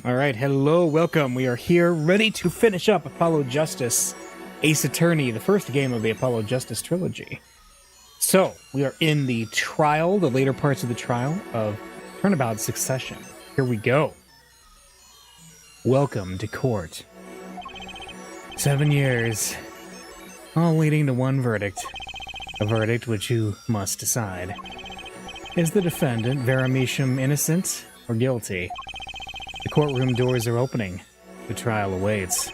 All right, hello, welcome. We are here ready to finish up Apollo Justice Ace Attorney, the first game of the Apollo Justice Trilogy. So, we are in the trial, the later parts of the trial of Turnabout Succession. Here we go. Welcome to court. 7 years, all leading to one verdict. A verdict which you must decide. Is the defendant, Vera Measham, innocent or guilty? The courtroom doors are opening. The trial awaits.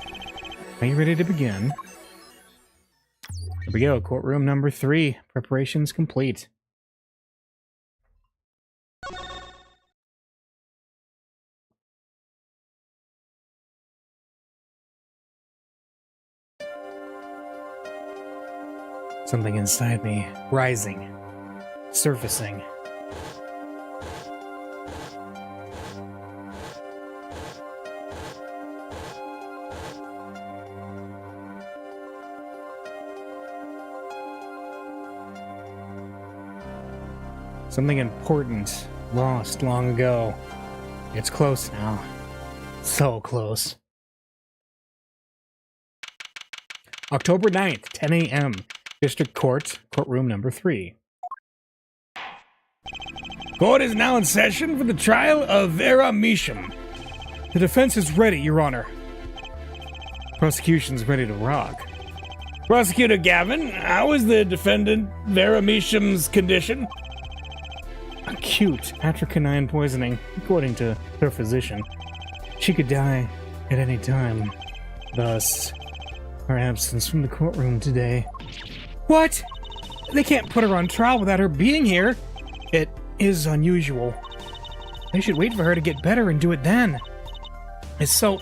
Are you ready to begin? Here we go, courtroom number 3. Preparations complete. Something inside me, rising, surfacing. Something important, lost long ago. It's close now. So close. October 9th, 10 a.m. District Court, courtroom number 3. Court is now in session for the trial of Vera Measham. The defense is ready, Your Honor. Prosecution's ready to rock. Prosecutor Gavin, how is the defendant Vera Measham's condition? Acute atrocanine poisoning, according to her physician. She could die at any time. Thus, her absence from the courtroom today. What? They can't put her on trial without her being here. It is unusual. They should wait for her to get better and do it then. It's so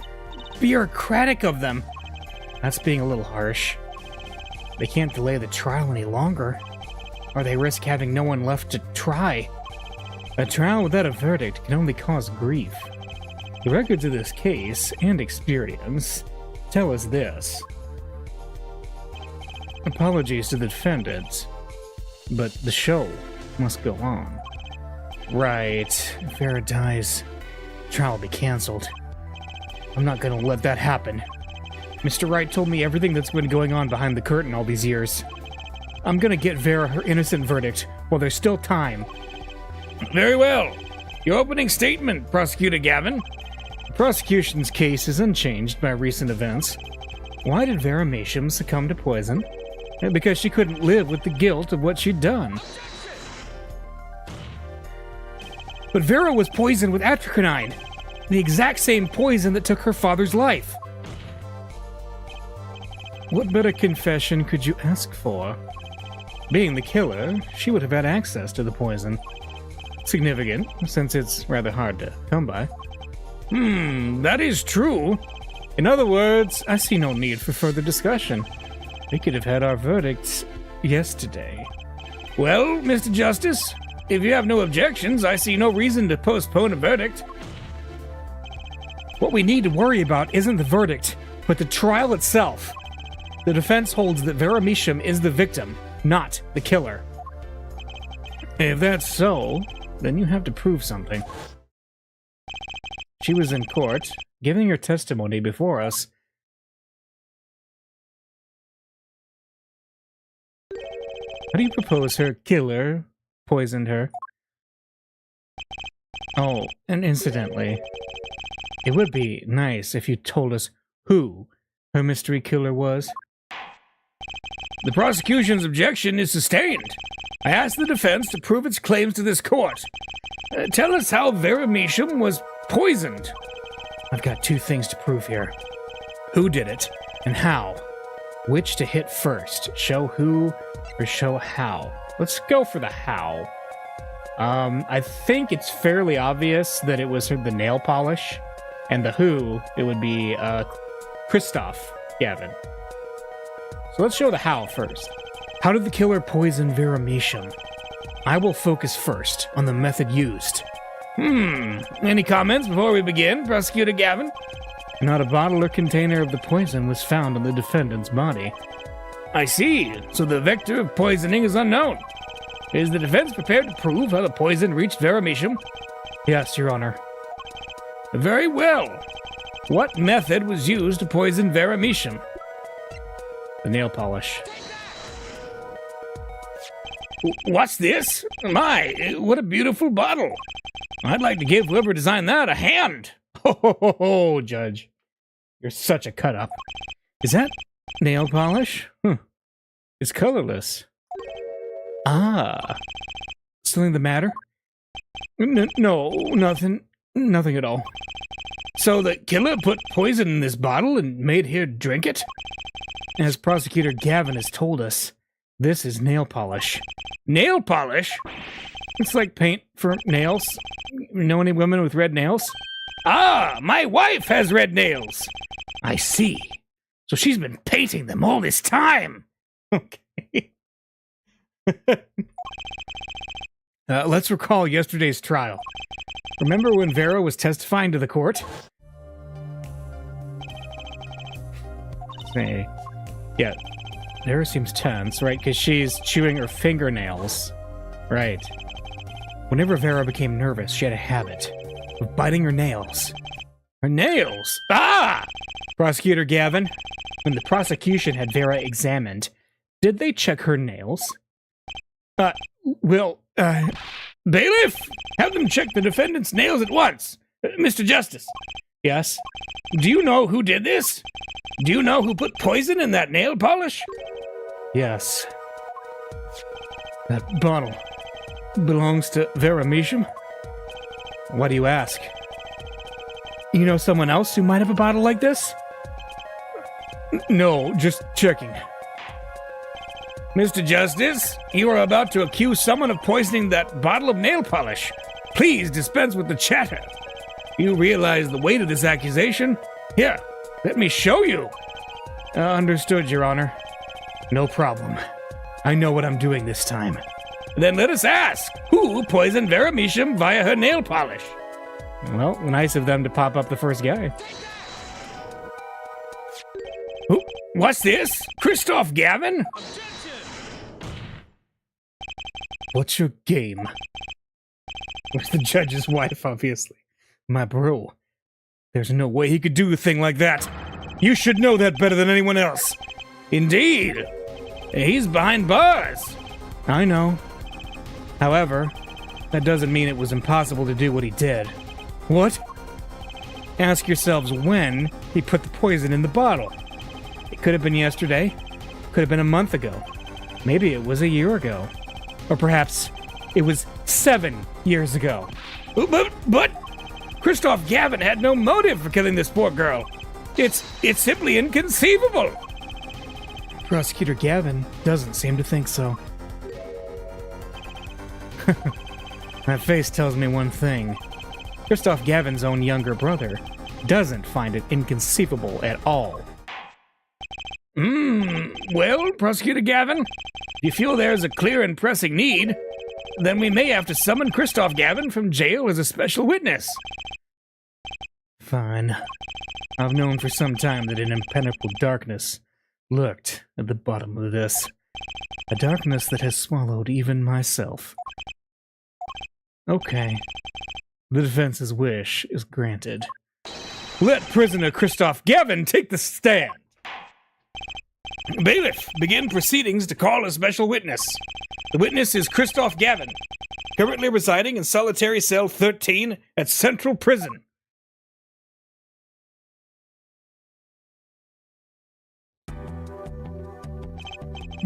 bureaucratic of them. That's being a little harsh. They can't delay the trial any longer, or they risk having no one left to try. A trial without a verdict can only cause grief. The records of this case and experience tell us this. Apologies to the defendant, but the show must go on. Right, if Vera dies, the trial will be cancelled. I'm not gonna let that happen. Mr. Wright told me everything that's been going on behind the curtain all these years. I'm gonna get Vera her innocent verdict while there's still time. Very well. Your opening statement, Prosecutor Gavin. The prosecution's case is unchanged by recent events. Why did Vera Measham succumb to poison? Because she couldn't live with the guilt of what she'd done. But Vera was poisoned with atrocanine, the exact same poison that took her father's life. What better confession could you ask for? Being the killer, she would have had access to the poison. Significant, since it's rather hard to come by. That is true. In other words, I see no need for further discussion. We could have had our verdicts yesterday. Well, Mr. Justice, if you have no objections, I see no reason to postpone a verdict. What we need to worry about isn't the verdict, but the trial itself. The defense holds that Vera Measham is the victim, not the killer. If that's so, then you have to prove something. She was in court, giving her testimony before us. How do you propose her killer poisoned her? Oh, and incidentally, it would be nice if you told us who her mystery killer was. The prosecution's objection is sustained. I ask the defense to prove its claims to this court. Tell us how Vera Measham was poisoned. I've got 2 things to prove here. Who did it, and how? Which to hit first? Show who or show how? Let's go for the how. I think it's fairly obvious that it was the nail polish, and the who, it would be Christoph Gavin. So let's show the how first. How did the killer poison Vera Measham? I will focus first on the method used. Any comments before we begin, Prosecutor Gavin? Not a bottle or container of the poison was found on the defendant's body. I see. So the vector of poisoning is unknown. Is the defense prepared to prove how the poison reached Vera Measham? Yes, Your Honor. Very well. What method was used to poison Vera Measham? The nail polish. What's this? My, what a beautiful bottle. I'd like to give whoever designed that a hand. Ho, Judge. You're such a cut-up. Is that nail polish? It's colorless. Ah. Something the matter? No, nothing. Nothing at all. So the killer put poison in this bottle and made her drink it? As Prosecutor Gavin has told us, this is nail polish. Nail polish? It's like paint for nails. Know any women with red nails? Ah, my wife has red nails. I see. So she's been painting them all this time. Okay. Let's recall yesterday's trial. Remember when Vera was testifying to the court? Yeah, Vera seems tense, right? Because she's chewing her fingernails. Right. Whenever Vera became nervous, she had a habit of biting her nails. Her nails? Ah! Prosecutor Gavin, when the prosecution had Vera examined, did they check her nails? Bailiff, have them check the defendant's nails at once. Mr. Justice. Yes? Do you know who did this? Do you know who put poison in that nail polish? Yes. That bottle belongs to Vera Measham? Why do you ask? You know someone else who might have a bottle like this? No, just checking. Mr. Justice, you are about to accuse someone of poisoning that bottle of nail polish. Please dispense with the chatter. You realize the weight of this accusation? Here, let me show you. Understood, Your Honor. No problem. I know what I'm doing this time. Then let us ask, who poisoned Vera Measham via her nail polish? Well, nice of them to pop up the first guy. What's this? Christoph Gavin? What's your game? Where's the judge's wife, obviously? My bro. There's no way he could do a thing like that. You should know that better than anyone else. Indeed. He's behind bars. I know. However, that doesn't mean it was impossible to do what he did. What? Ask yourselves when he put the poison in the bottle. It could have been yesterday. Could have been a month ago. Maybe it was a year ago. Or perhaps it was 7 years ago. But Christoph Gavin had no motive for killing this poor girl. It's simply inconceivable. Prosecutor Gavin doesn't seem to think so. That face tells me one thing. Christoph Gavin's own younger brother doesn't find it inconceivable at all. Well, Prosecutor Gavin, if you feel there's a clear and pressing need, then we may have to summon Christoph Gavin from jail as a special witness. Fine. I've known for some time that an impenetrable darkness lurked at the bottom of this. A darkness that has swallowed even myself. Okay. The defense's wish is granted. Let prisoner Christoph Gavin take the stand. Bailiff, begin proceedings to call a special witness. The witness is Christoph Gavin, currently residing in solitary cell 13 at Central Prison.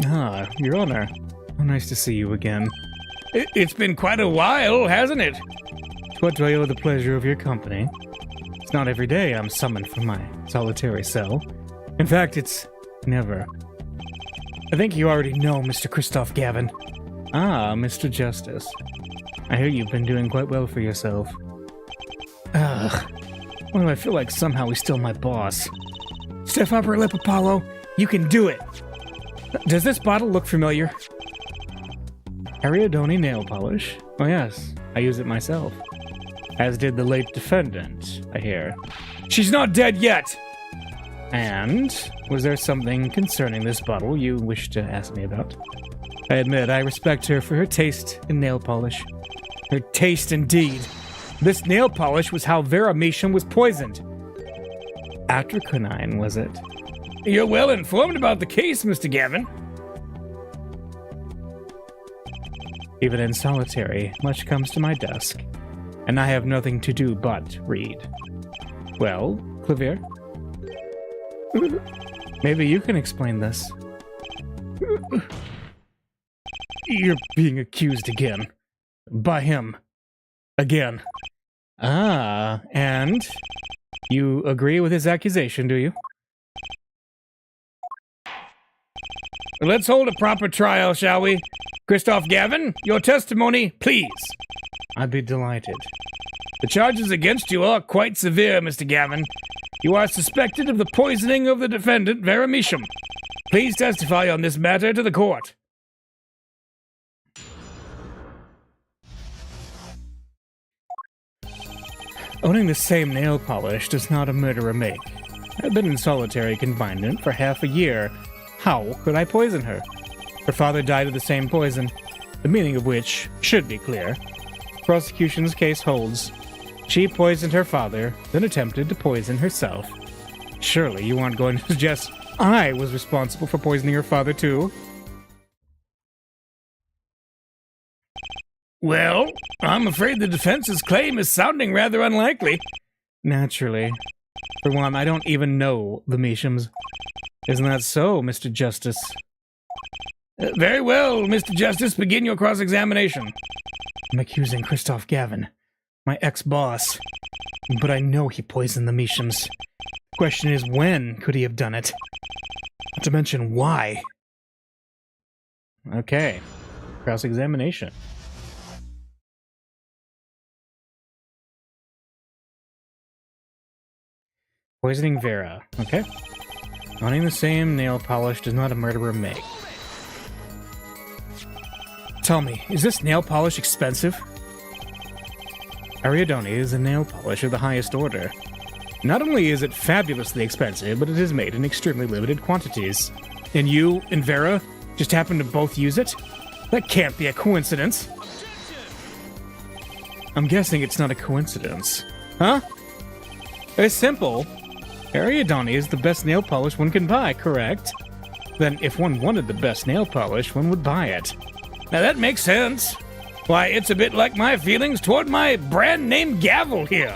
Ah, Your Honor. How nice to see you again. It's been quite a while, hasn't it? To what do I owe the pleasure of your company? It's not every day I'm summoned from my solitary cell. In fact, it's never. I think you already know Mr. Christoph Gavin. Ah, Mr. Justice. I hear you've been doing quite well for yourself. Ugh. Why do I feel like somehow he's still my boss? Stiff upper lip, Apollo. You can do it. Does this bottle look familiar? Ariadone nail polish? Oh yes, I use it myself. As did the late defendant, I hear. She's not dead yet! And was there something concerning this bottle you wish to ask me about? I admit I respect her for her taste in nail polish. Her taste indeed. This nail polish was how Vera Measham was poisoned. Atroquinine, was it? You're well informed about the case, Mr. Gavin. Even in solitary, much comes to my desk, and I have nothing to do but read. Well, Clavier? Maybe you can explain this. You're being accused again. By him. Again. Ah, and? You agree with his accusation, do you? Let's hold a proper trial, shall we? Christoph Gavin, your testimony, please. I'd be delighted. The charges against you are quite severe, Mr. Gavin. You are suspected of the poisoning of the defendant, Vera Measham. Please testify on this matter to the court. Owning the same nail polish does not a murderer make. I've been in solitary confinement for half a year. How could I poison her? Her father died of the same poison, the meaning of which should be clear. Prosecution's case holds. She poisoned her father, then attempted to poison herself. Surely you aren't going to suggest I was responsible for poisoning her father too? Well, I'm afraid the defense's claim is sounding rather unlikely. Naturally. For one, I don't even know the Meashams. Isn't that so, Mr. Justice? Very well, Mr. Justice, begin your cross-examination. I'm accusing Christoph Gavin, my ex-boss. But I know he poisoned the Meashams. The question is, when could he have done it? Not to mention, why? Okay. Cross-examination. Poisoning Vera. Okay. Owning the same nail polish does not a murderer make. Tell me, is this nail polish expensive? Ariadne is a nail polish of the highest order. Not only is it fabulously expensive, but it is made in extremely limited quantities. And you and Vera just happen to both use it? That can't be a coincidence. I'm guessing it's not a coincidence. Huh? It's simple. Ariadne is the best nail polish one can buy, correct? Then if one wanted the best nail polish, one would buy it. Now that makes sense. Why, it's a bit like my feelings toward my brand-name gavel here.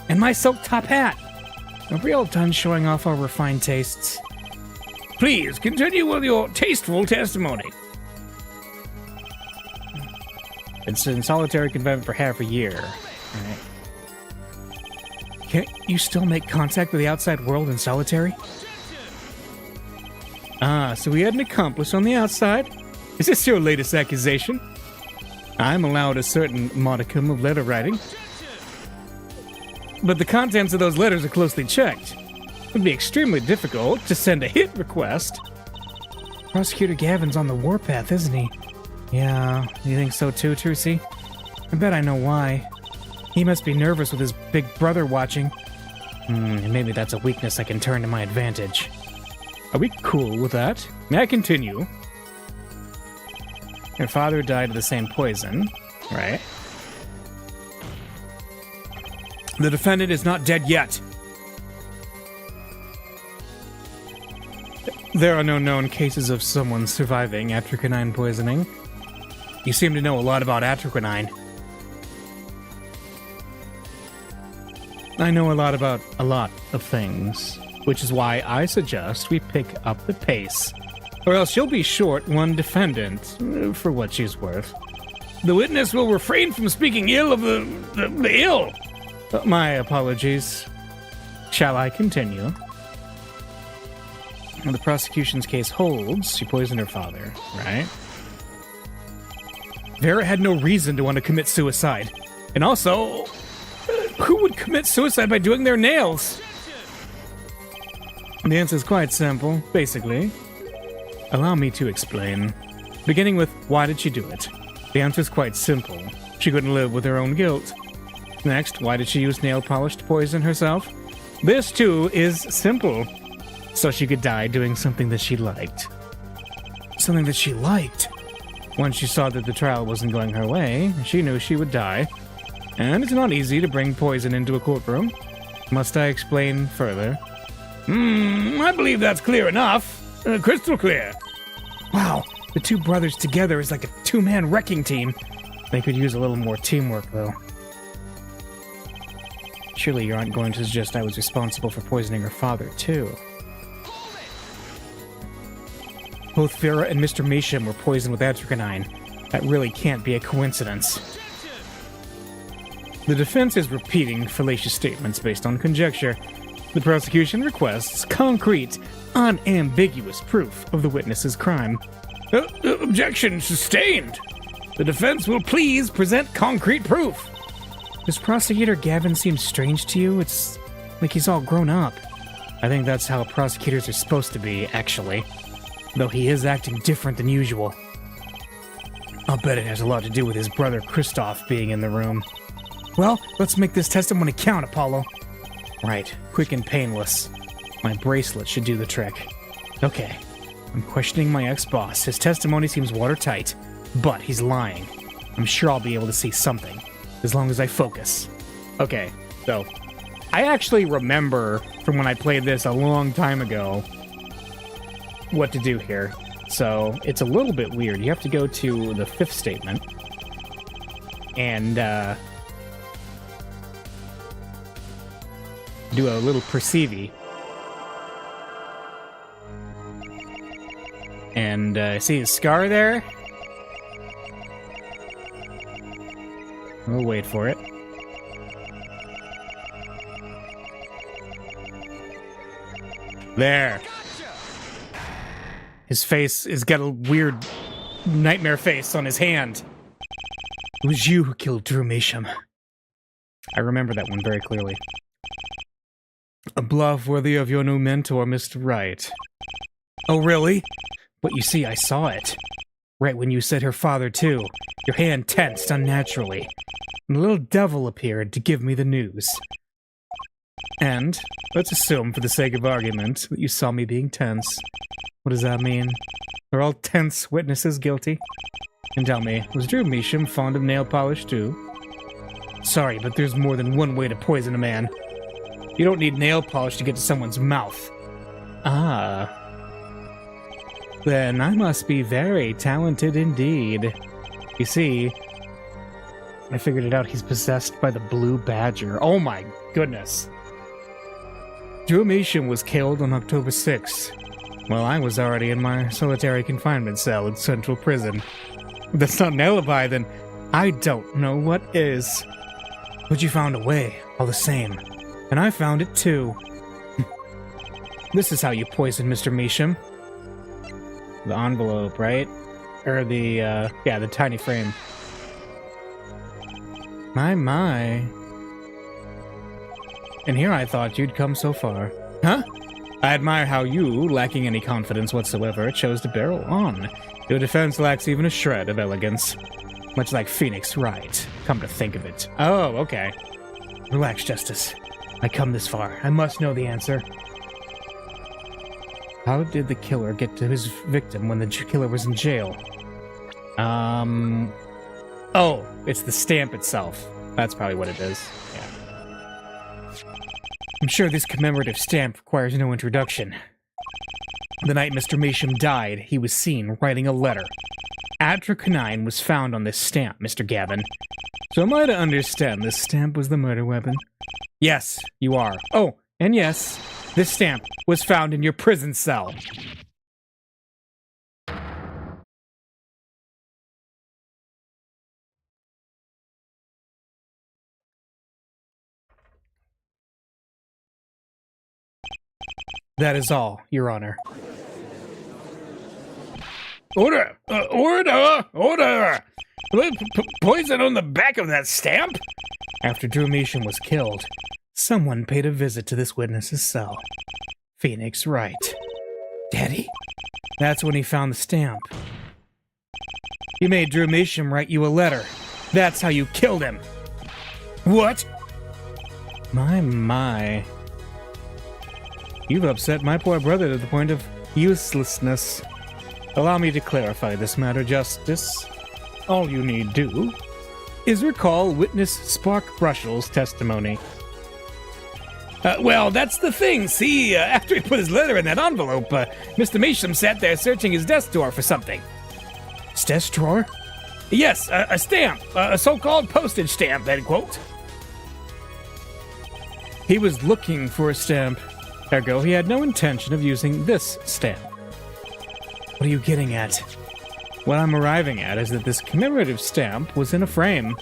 And my silk top hat. Are we all done showing off our refined tastes? Please, continue with your tasteful testimony. It's in solitary confinement for half a year. All right. Can't you still make contact with the outside world in solitary? Ah, so we had an accomplice on the outside? Is this your latest accusation? I'm allowed a certain modicum of letter writing. But the contents of those letters are closely checked. It would be extremely difficult to send a hit request. Prosecutor Gavin's on the warpath, isn't he? Yeah, you think so too, Trucy? I bet I know why. He must be nervous with his big brother watching. Maybe that's a weakness I can turn to my advantage. Are we cool with that? May I continue? Her father died of the same poison, right? The defendant is not dead yet. There are no known cases of someone surviving atroquinine poisoning. You seem to know a lot about atroquinine. I know a lot about a lot of things, which is why I suggest we pick up the pace, or else you'll be short one defendant, for what she's worth. The witness will refrain from speaking ill of the ill. My apologies. Shall I continue? The prosecution's case holds she poisoned her father, right? Vera had no reason to want to commit suicide. And also, who would commit suicide by doing their nails? The answer is quite simple, basically. Allow me to explain. Beginning with, why did she do it? The answer is quite simple. She couldn't live with her own guilt. Next, why did she use nail polish to poison herself? This, too, is simple. So she could die doing something that she liked. Something that she liked? Once she saw that the trial wasn't going her way, she knew she would die. And it's not easy to bring poison into a courtroom. Must I explain further? I believe that's clear enough. Crystal clear. Wow, the two brothers together is like a two-man wrecking team. They could use a little more teamwork, though. Surely you aren't going to suggest I was responsible for poisoning her father, too. Both Vera and Mr. Measham were poisoned with atropine. That really can't be a coincidence. The defense is repeating fallacious statements based on conjecture. The prosecution requests concrete, unambiguous proof of the witness's crime. Objection sustained. The defense will please present concrete proof. Does Prosecutor Gavin seem strange to you? It's like he's all grown up. I think that's how prosecutors are supposed to be, actually. Though he is acting different than usual. I'll bet it has a lot to do with his brother Christoph being in the room. Well, let's make this testimony count, Apollo. Right, quick and painless. My bracelet should do the trick. Okay, I'm questioning my ex-boss. His testimony seems watertight, but he's lying. I'm sure I'll be able to see something, as long as I focus. Okay, so I actually remember from when I played this a long time ago what to do here. So it's a little bit weird. You have to go to the fifth statement and do a little perceive. And see his scar there? We'll wait for it. There. His face has got a weird nightmare face on his hand. It was you who killed Drew Measham. I remember that one very clearly. A bluff worthy of your new mentor, Mr. Wright. Oh, really? But you see, I saw it. Right when you said her father, too. Your hand tensed unnaturally. And a little devil appeared to give me the news. And, let's assume, for the sake of argument, that you saw me being tense. What does that mean? Are all tense witnesses guilty? And tell me, was Drew Measham fond of nail polish, too? Sorry, but there's more than one way to poison a man. You don't need nail polish to get to someone's mouth. Ah. Then I must be very talented indeed. You see, I figured it out. He's possessed by the Blue Badger. Oh my goodness. Drew Measham was killed on October 6th. Well, I was already in my solitary confinement cell in Central Prison. If that's not an alibi, then I don't know what is. But you found a way, all the same. And I found it too. This is how you poison Mr. Measham. The envelope, right? Or the, yeah, the tiny frame. My. And here I thought you'd come so far. Huh? I admire how you, lacking any confidence whatsoever, chose to barrel on. Your defense lacks even a shred of elegance. Much like Phoenix Wright, come to think of it. Oh, okay. Relax, Justice. I come this far. I must know the answer. How did the killer get to his victim when the killer was in jail? Oh, it's the stamp itself. That's probably what it is. Yeah. I'm sure this commemorative stamp requires no introduction. The night Mr. Measham died, he was seen writing a letter. Atropine was found on this stamp, Mr. Gavin. So am I to understand this stamp was the murder weapon? Yes, you are. Oh, and yes, this stamp was found in your prison cell. That is all, Your Honor. Order! Order! Poison on the back of that stamp? After Drew Measham was killed, someone paid a visit to this witness's cell. Phoenix Wright. Daddy? That's when he found the stamp. He made Drew Measham write you a letter. That's how you killed him. What? My. You've upset my poor brother to the point of uselessness. Allow me to clarify this matter, Justice. All you need do is recall witness Spark Brushell's testimony. Well, that's the thing. See, after he put his letter in that envelope, Mr. Measham sat there searching his desk drawer for something. His desk drawer? Yes, a stamp, a so-called postage stamp, end quote. He was looking for a stamp. Ergo, he had no intention of using this stamp. What are you getting at? What I'm arriving at is that this commemorative stamp was in a frame.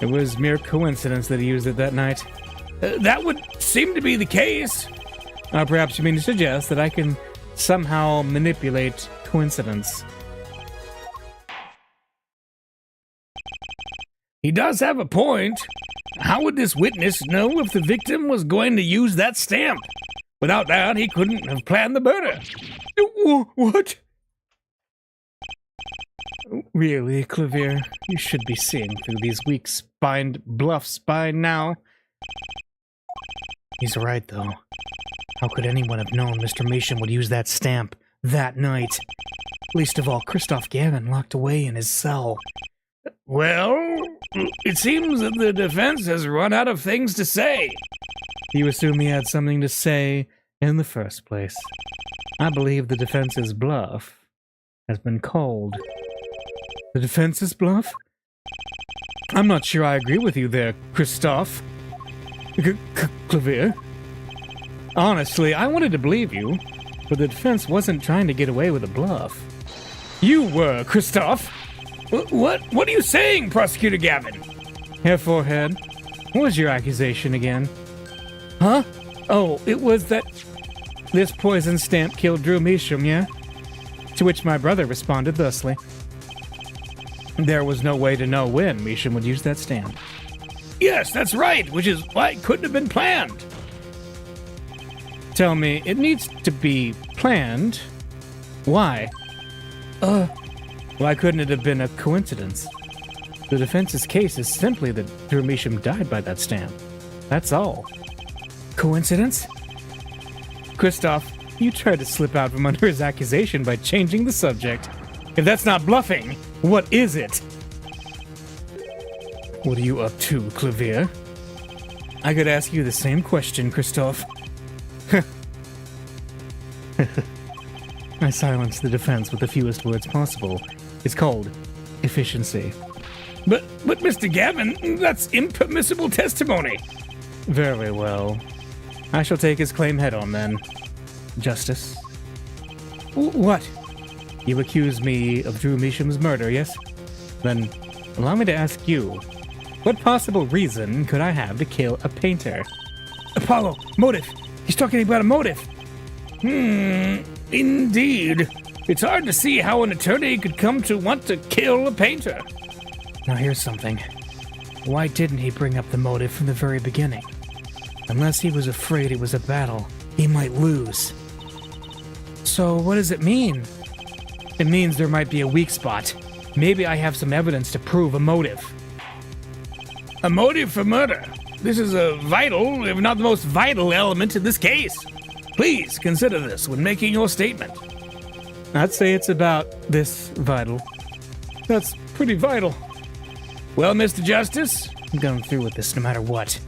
It was mere coincidence that he used it that night. That would seem to be the case. Perhaps you mean to suggest that I can somehow manipulate coincidence. He does have a point. How would this witness know if the victim was going to use that stamp? Without that, he couldn't have planned the murder. What? Really, Clavier? You should be seeing through these weak-spined bluffs by now. He's right, though. How could anyone have known Mr. Measham would use that stamp that night? Least of all, Christoph Gavin locked away in his cell. Well, it seems that the defense has run out of things to say. You assume he had something to say in the first place. I believe the defense's bluff has been called. The defense's bluff? I'm not sure I agree with you there, Christoph. Clavier? Honestly, I wanted to believe you, but the defense wasn't trying to get away with a bluff. You were, Christoph! What are you saying, Prosecutor Gavin? Hair forehead. What was your accusation again? Huh? Oh, it was that this poison stamp killed Drew Measham, yeah? To which my brother responded thusly. There was no way to know when Measham would use that stamp. Yes, that's right, which is why it couldn't have been planned. Tell me, it needs to be planned? Why? Why couldn't it have been a coincidence? The defense's case is simply that Drew Measham died by that stamp. That's all. Coincidence? Christoph, you tried to slip out from under his accusation by changing the subject. If that's not bluffing, what is it? What are you up to, Clavier? I could ask you the same question, Christoph. I silenced the defense with the fewest words possible. It's called efficiency. But Mr. Gavin, that's impermissible testimony. Very well. I shall take his claim head on then. Justice. What? You accuse me of Drew Measham's murder, yes? Then allow me to ask you, what possible reason could I have to kill a painter? Apollo, motive. He's talking about a motive. Indeed. It's hard to see how an attorney could come to want to kill a painter. Now here's something. Why didn't he bring up the motive from the very beginning? Unless he was afraid it was a battle he might lose. So what does it mean? It means there might be a weak spot. Maybe I have some evidence to prove a motive. A motive for murder. This is a vital, if not the most vital element in this case. Please consider this when making your statement. I'd say it's about this vital. That's pretty vital. Well, Mr. Justice, I'm going through with this no matter what.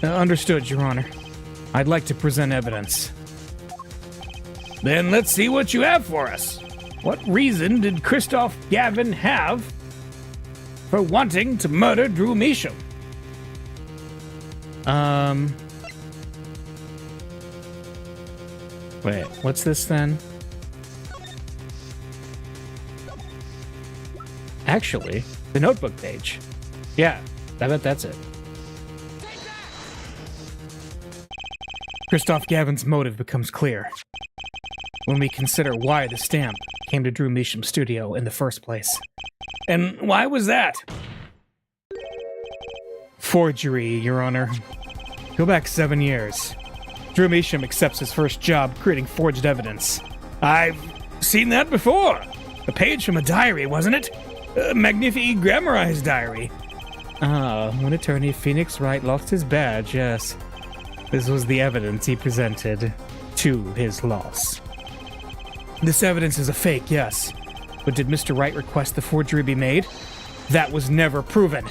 Understood, Your Honor. I'd like to present evidence. Then let's see what you have for us. What reason did Christoph Gavin have for wanting to murder Drew Measham? Wait, what's this then? Actually, the notebook page. Yeah, I bet that's it. Christoph Gavin's motive becomes clear when we consider why the stamp came to Drew Measham's studio in the first place. And why was that? Forgery, Your Honor. Go back 7 years. Drew Measham accepts his first job creating forged evidence. I've seen that before. A page from a diary, wasn't it? A magnificently grammarized diary. When attorney Phoenix Wright lost his badge, yes. This was the evidence he presented to his loss. This evidence is a fake, yes. But did Mr. Wright request the forgery be made? That was never proven.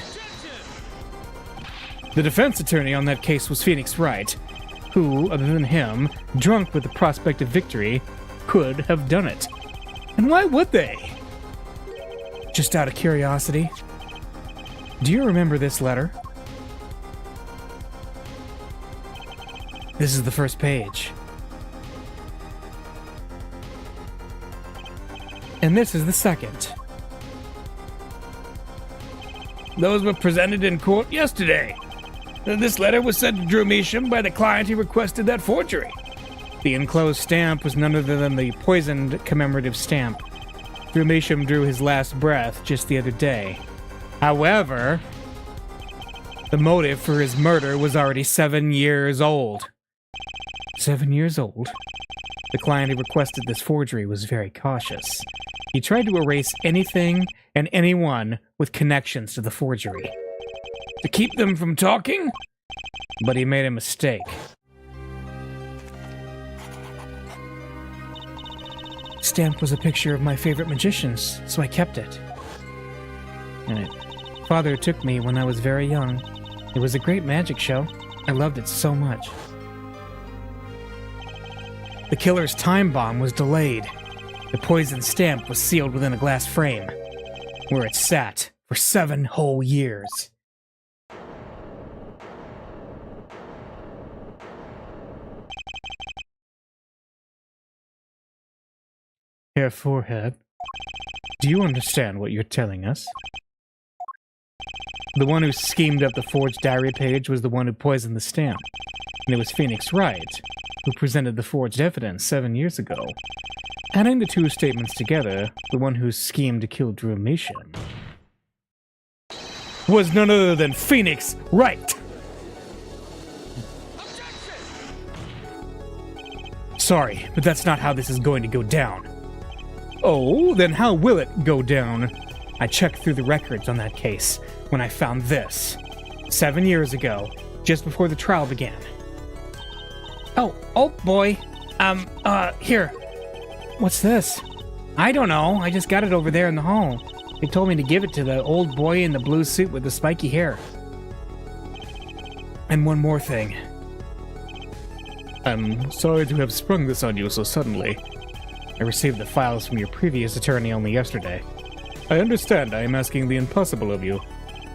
The defense attorney on that case was Phoenix Wright, who, other than him, drunk with the prospect of victory, could have done it. And why would they? Just out of curiosity. Do you remember this letter? This is the first page. And this is the second. Those were presented in court yesterday. This letter was sent to Drew Measham by the client who requested that forgery. The enclosed stamp was none other than the poisoned commemorative stamp. Drew Measham drew his last breath just the other day. However, the motive for his murder was already 7 years old. 7 years old? The client who requested this forgery was very cautious. He tried to erase anything and anyone with connections to the forgery, to keep them from talking, but he made a mistake. Stamp was a picture of my favorite magicians, so I kept it. And Father took me when I was very young. It was a great magic show. I loved it so much. The killer's time bomb was delayed. The poisoned stamp was sealed within a glass frame, where it sat for 7 whole years. Herr Forehead, do you understand what you're telling us? The one who schemed up the forged diary page was the one who poisoned the stamp, and it was Phoenix Wright who presented the forged evidence 7 years ago. Adding the two statements together, the one who schemed to kill Drew Measham was none other than Phoenix Wright! Sorry, but that's not how this is going to go down. Oh, then how will it go down? I checked through the records on that case when I found this. 7 years ago, just before the trial began. Oh boy. Here. What's this? I don't know. I just got it over there in the hall. They told me to give it to the old boy in the blue suit with the spiky hair. And one more thing. I'm sorry to have sprung this on you so suddenly. I received the files from your previous attorney only yesterday. I understand I am asking the impossible of you.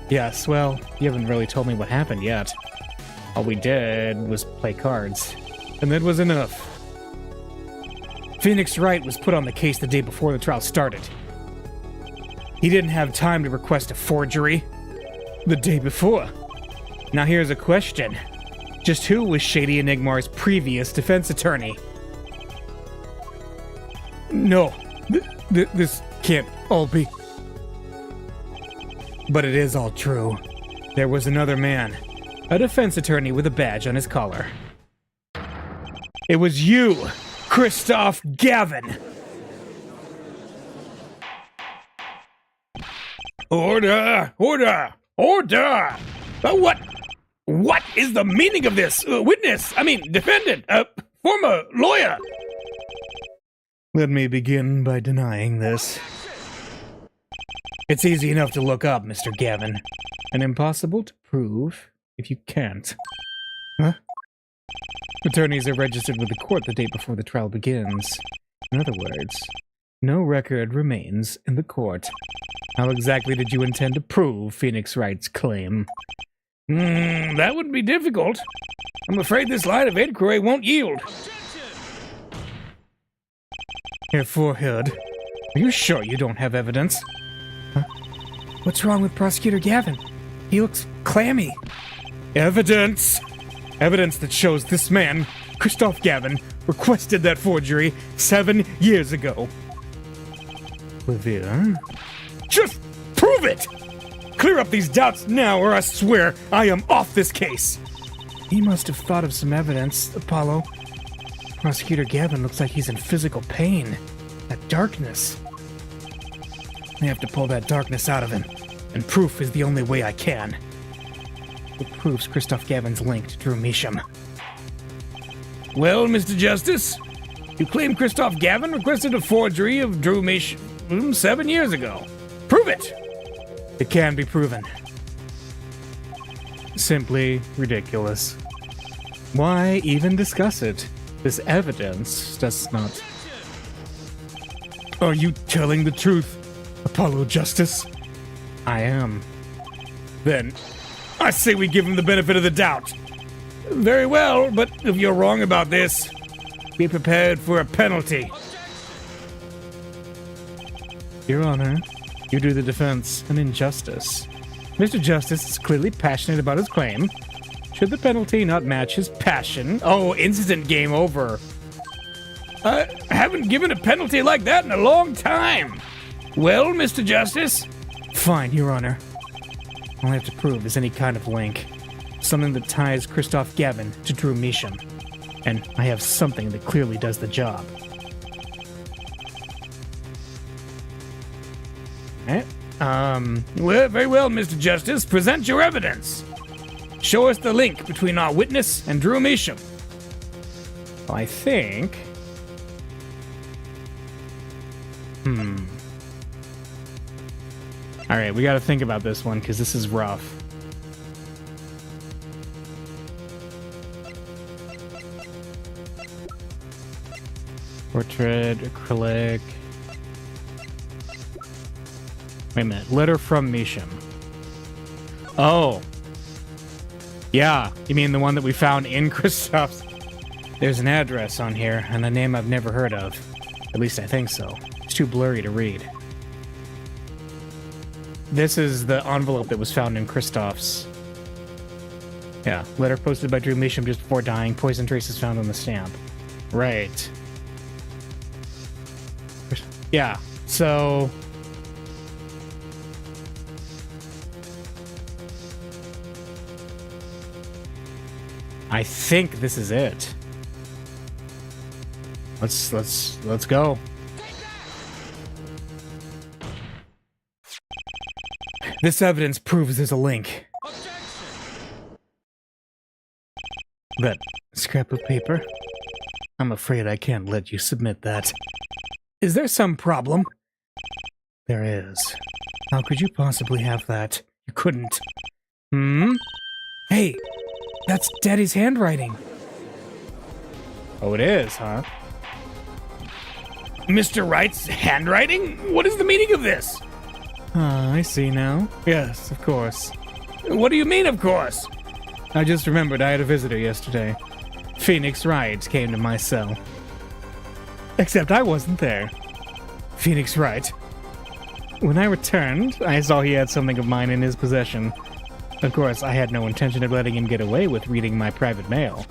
Yes, well, you haven't really told me what happened yet. All we did was play cards. And that was enough. Phoenix Wright was put on the case the day before the trial started. He didn't have time to request a forgery the day before. Now here's a question. Just who was Shady Enigmar's previous defense attorney? No, this can't all be. But it is all true. There was another man, a defense attorney with a badge on his collar. It was you, Christoph Gavin! Order! Order! Order! What is the meaning of this? Defendant! Former lawyer! Let me begin by denying this. It's easy enough to look up, Mr. Gavin, and impossible to prove if you can't. Huh? Attorneys are registered with the court the day before the trial begins. In other words, no record remains in the court. How exactly did you intend to prove Phoenix Wright's claim? That would be difficult. I'm afraid this line of inquiry won't yield. Herr Forehead, are you sure you don't have evidence? Huh? What's wrong with Prosecutor Gavin? He looks clammy. Evidence! Evidence that shows this man, Christoph Gavin, requested that forgery 7 years ago. Olivia? Just prove it! Clear up these doubts now, or I swear I am off this case! He must have thought of some evidence, Apollo. Prosecutor Gavin looks like he's in physical pain. That darkness. I have to pull that darkness out of him, and proof is the only way I can. It proves Christoph Gavin's link to Drew Measham. Well, Mr. Justice, you claim Christoph Gavin requested a forgery of Drew Measham 7 years ago. Prove it! It can be proven. Simply ridiculous. Why even discuss it? This evidence does not... Are you telling the truth, Apollo Justice? I am. Then, I say we give him the benefit of the doubt. Very well, but if you're wrong about this, be prepared for a penalty. Your Honor, you do the defense an injustice. Mr. Justice is clearly passionate about his claim. Should the penalty not match his passion... Oh, instant game over. I haven't given a penalty like that in a long time. Well, Mr. Justice? Fine, Your Honor. All I have to prove is any kind of link. Something that ties Christoph Gavin to Drew Measham. And I have something that clearly does the job. Well, very well, Mr. Justice. Present your evidence. Show us the link between our witness and Drew Measham. I think... Alright, we gotta think about this one, because this is rough. Portrait, acrylic... Wait a minute. Letter from Measham. Oh. Yeah, you mean the one that we found in Christoph's? There's an address on here, and a name I've never heard of. At least I think so. It's too blurry to read. This is the envelope that was found in Christoph's. Yeah, letter posted by Drew Measham just before dying. Poison traces found on the stamp. Right. Yeah, so... I think this is it. Let's go. This evidence proves there's a link. That scrap of paper? I'm afraid I can't let you submit that. Is there some problem? There is. How could you possibly have that? You couldn't. Hey, that's Daddy's handwriting. Oh, it is, huh? Mr. Wright's handwriting? What is the meaning of this? Ah, I see now. Yes, of course. What do you mean, of course? I just remembered I had a visitor yesterday. Phoenix Wright came to my cell. Except I wasn't there. Phoenix Wright. When I returned, I saw he had something of mine in his possession. Of course, I had no intention of letting him get away with reading my private mail.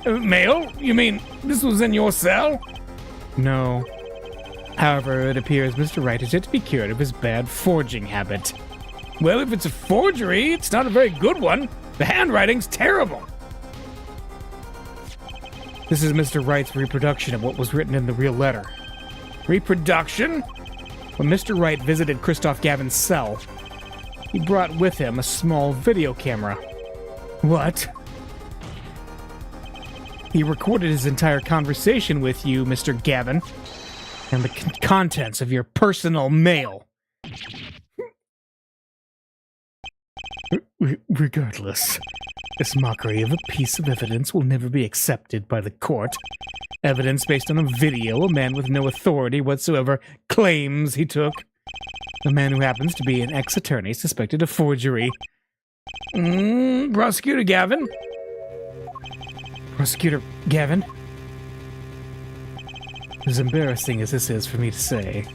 Mail? You mean this was in your cell? No. However, it appears Mr. Wright is yet to be cured of his bad forging habit. Well, if it's a forgery, it's not a very good one. The handwriting's terrible. This is Mr. Wright's reproduction of what was written in the real letter. Reproduction? When Mr. Wright visited Christoph Gavin's cell, he brought with him a small video camera. What? He recorded his entire conversation with you, Mr. Gavin, and the contents of your personal mail. Regardless, this mockery of a piece of evidence will never be accepted by the court. Evidence based on a video a man with no authority whatsoever claims he took. A man who happens to be an ex-attorney suspected of forgery. Prosecutor Gavin? Prosecutor Gavin? As embarrassing as this is for me to say,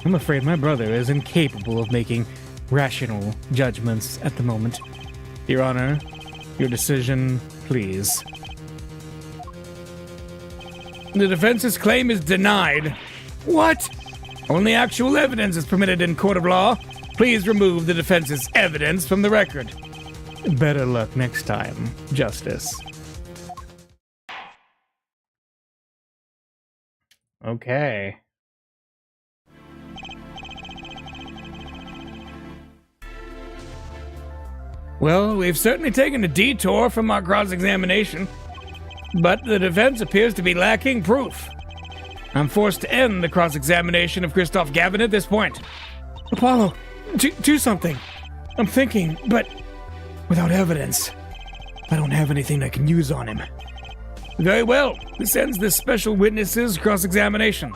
I'm afraid my brother is incapable of making rational judgments at the moment. Your Honor, your decision, please. The defense's claim is denied. What? Only actual evidence is permitted in court of law. Please remove the defense's evidence from the record. Better luck next time, Justice. Okay. Well, we've certainly taken a detour from our cross-examination, but the defense appears to be lacking proof. I'm forced to end the cross-examination of Christoph Gavin at this point. Apollo, Do something. I'm thinking, but without evidence. I don't have anything I can use on him. Very well. This ends this special witness's cross-examination.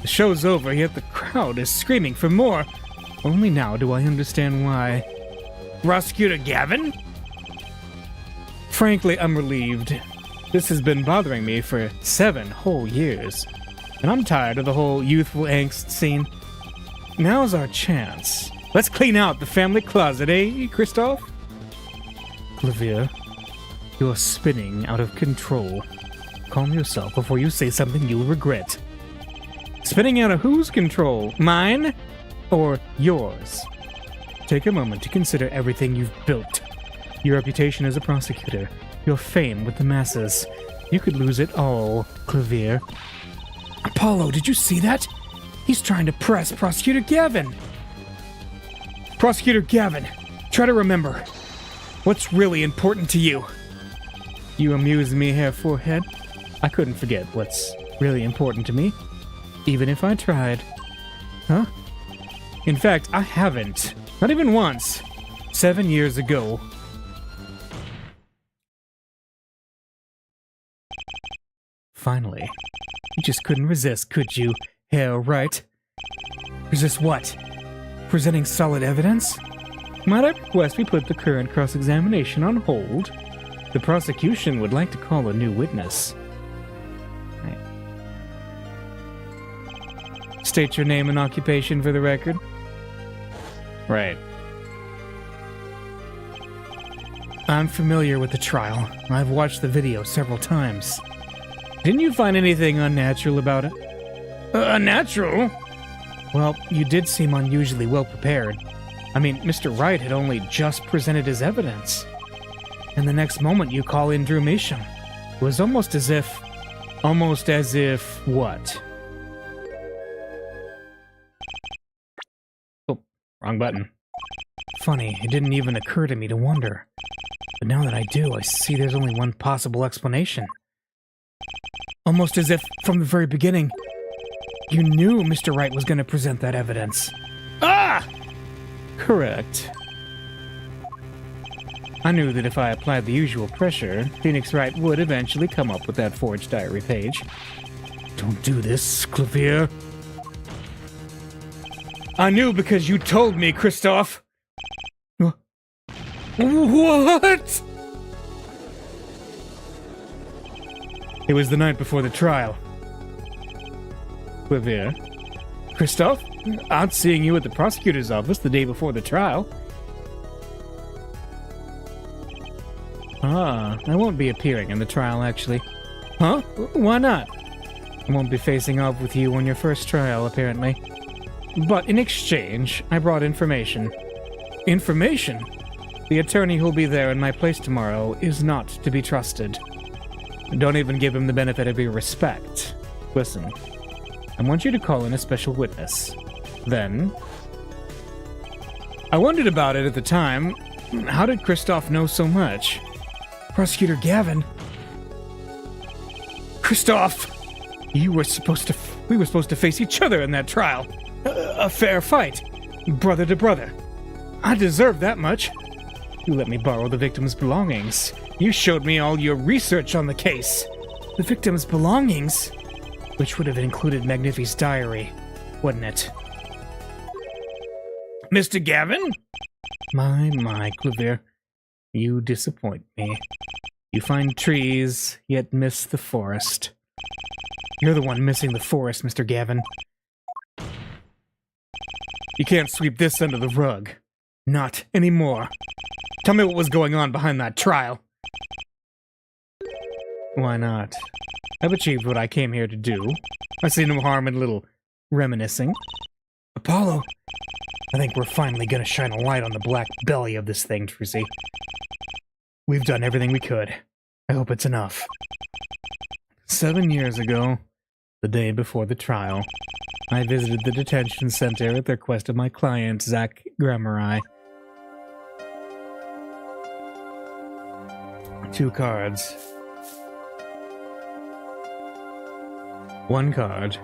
The show's over, yet the crowd is screaming for more. Only now do I understand why. Prosecutor Gavin? Frankly, I'm relieved. This has been bothering me for 7 whole years, and I'm tired of the whole youthful angst scene. Now's our chance. Let's clean out the family closet, eh, Christoph? Clavier, you're spinning out of control. Calm yourself before you say something you'll regret. Spinning out of whose control? Mine or yours? Take a moment to consider everything you've built. Your reputation as a prosecutor, your fame with the masses. You could lose it all, Clavier. Apollo, did you see that? He's trying to press Prosecutor Gavin. Prosecutor Gavin, try to remember. What's really important to you? You amuse me, Herr Forehead. I couldn't forget what's really important to me, even if I tried. Huh? In fact, I haven't. Not even once. 7 years ago. Finally. You just couldn't resist, could you, Herr Wright? Resist what? Presenting solid evidence? Might I request we put the current cross-examination on hold? The prosecution would like to call a new witness. Right. State your name and occupation for the record. Right. I'm familiar with the trial. I've watched the video several times. Didn't you find anything unnatural about it? Unnatural? Well, you did seem unusually well prepared. I mean, Mr. Wright had only just presented his evidence. And the next moment you call in Drew Measham. It was almost as if what? Oh, wrong button. Funny, it didn't even occur to me to wonder. But now that I do, I see there's only one possible explanation. Almost as if, from the very beginning, you knew Mr. Wright was going to present that evidence. Ah! Correct. I knew that if I applied the usual pressure, Phoenix Wright would eventually come up with that forged diary page. Don't do this, Clavier. I knew because you told me, Christoph. What? It was the night before the trial. Clavier. Christoph, out seeing you at the prosecutor's office the day before the trial. Ah, I won't be appearing in the trial, actually. Huh? Why not? I won't be facing off with you on your first trial, apparently. But in exchange, I brought information. Information? The attorney who'll be there in my place tomorrow is not to be trusted. Don't even give him the benefit of your respect. Listen, I want you to call in a special witness. Then... I wondered about it at the time. How did Christoph know so much? Prosecutor Gavin? Christoph! We were supposed to face each other in that trial. A fair fight. Brother to brother. I deserve that much. You let me borrow the victim's belongings. You showed me all your research on the case. The victim's belongings? Which would have included Magnifi's diary, wouldn't it? Mr. Gavin? My, Clavier. You disappoint me. You find trees, yet miss the forest. You're the one missing the forest, Mr. Gavin. You can't sweep this under the rug. Not anymore. Tell me what was going on behind that trial. Why not? I've achieved what I came here to do. I see no harm in a little reminiscing. Apollo, I think we're finally gonna shine a light on the black belly of this thing, Trucy. We've done everything we could. I hope it's enough. 7 years ago, the day before the trial, I visited the detention center at the request of my client, Zach Grammeri. 2 cards. One card.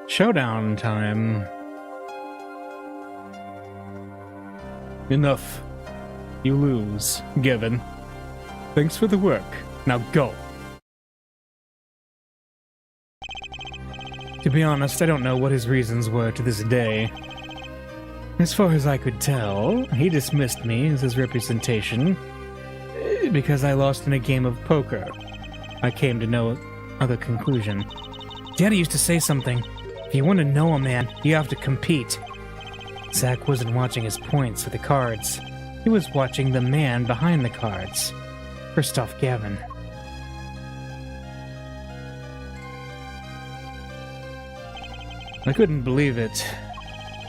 Showdown time. Enough. You lose, Given. Thanks for the work. Now go. To be honest, I don't know what his reasons were to this day. As far as I could tell, he dismissed me as his representation because I lost in a game of poker. I came to no other conclusion. Daddy used to say something. If you want to know a man, you have to compete. Zach wasn't watching his points or the cards. He was watching the man behind the cards. Christoph Gavin. I couldn't believe it.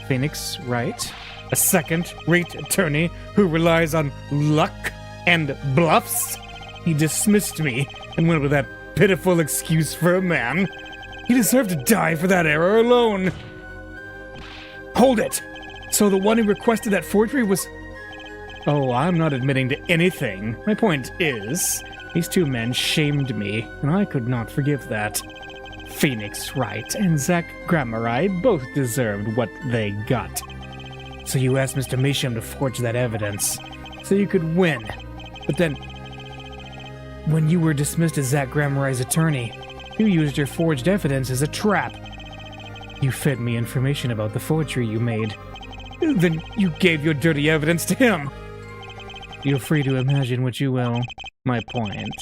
Phoenix Wright, a second-rate attorney who relies on luck and bluffs? He dismissed me and went with that pitiful excuse for a man. He deserved to die for that error alone. Hold it! So the one who requested that forgery was... Oh, I'm not admitting to anything. My point is, these two men shamed me, and I could not forgive that. Phoenix Wright and Zach Gramarye both deserved what they got. So you asked Mr. Measham to forge that evidence, so you could win. But then, when you were dismissed as Zach Gramarye's attorney, you used your forged evidence as a trap. You fed me information about the forgery you made. Then you gave your dirty evidence to him. You're free to imagine what you will. My point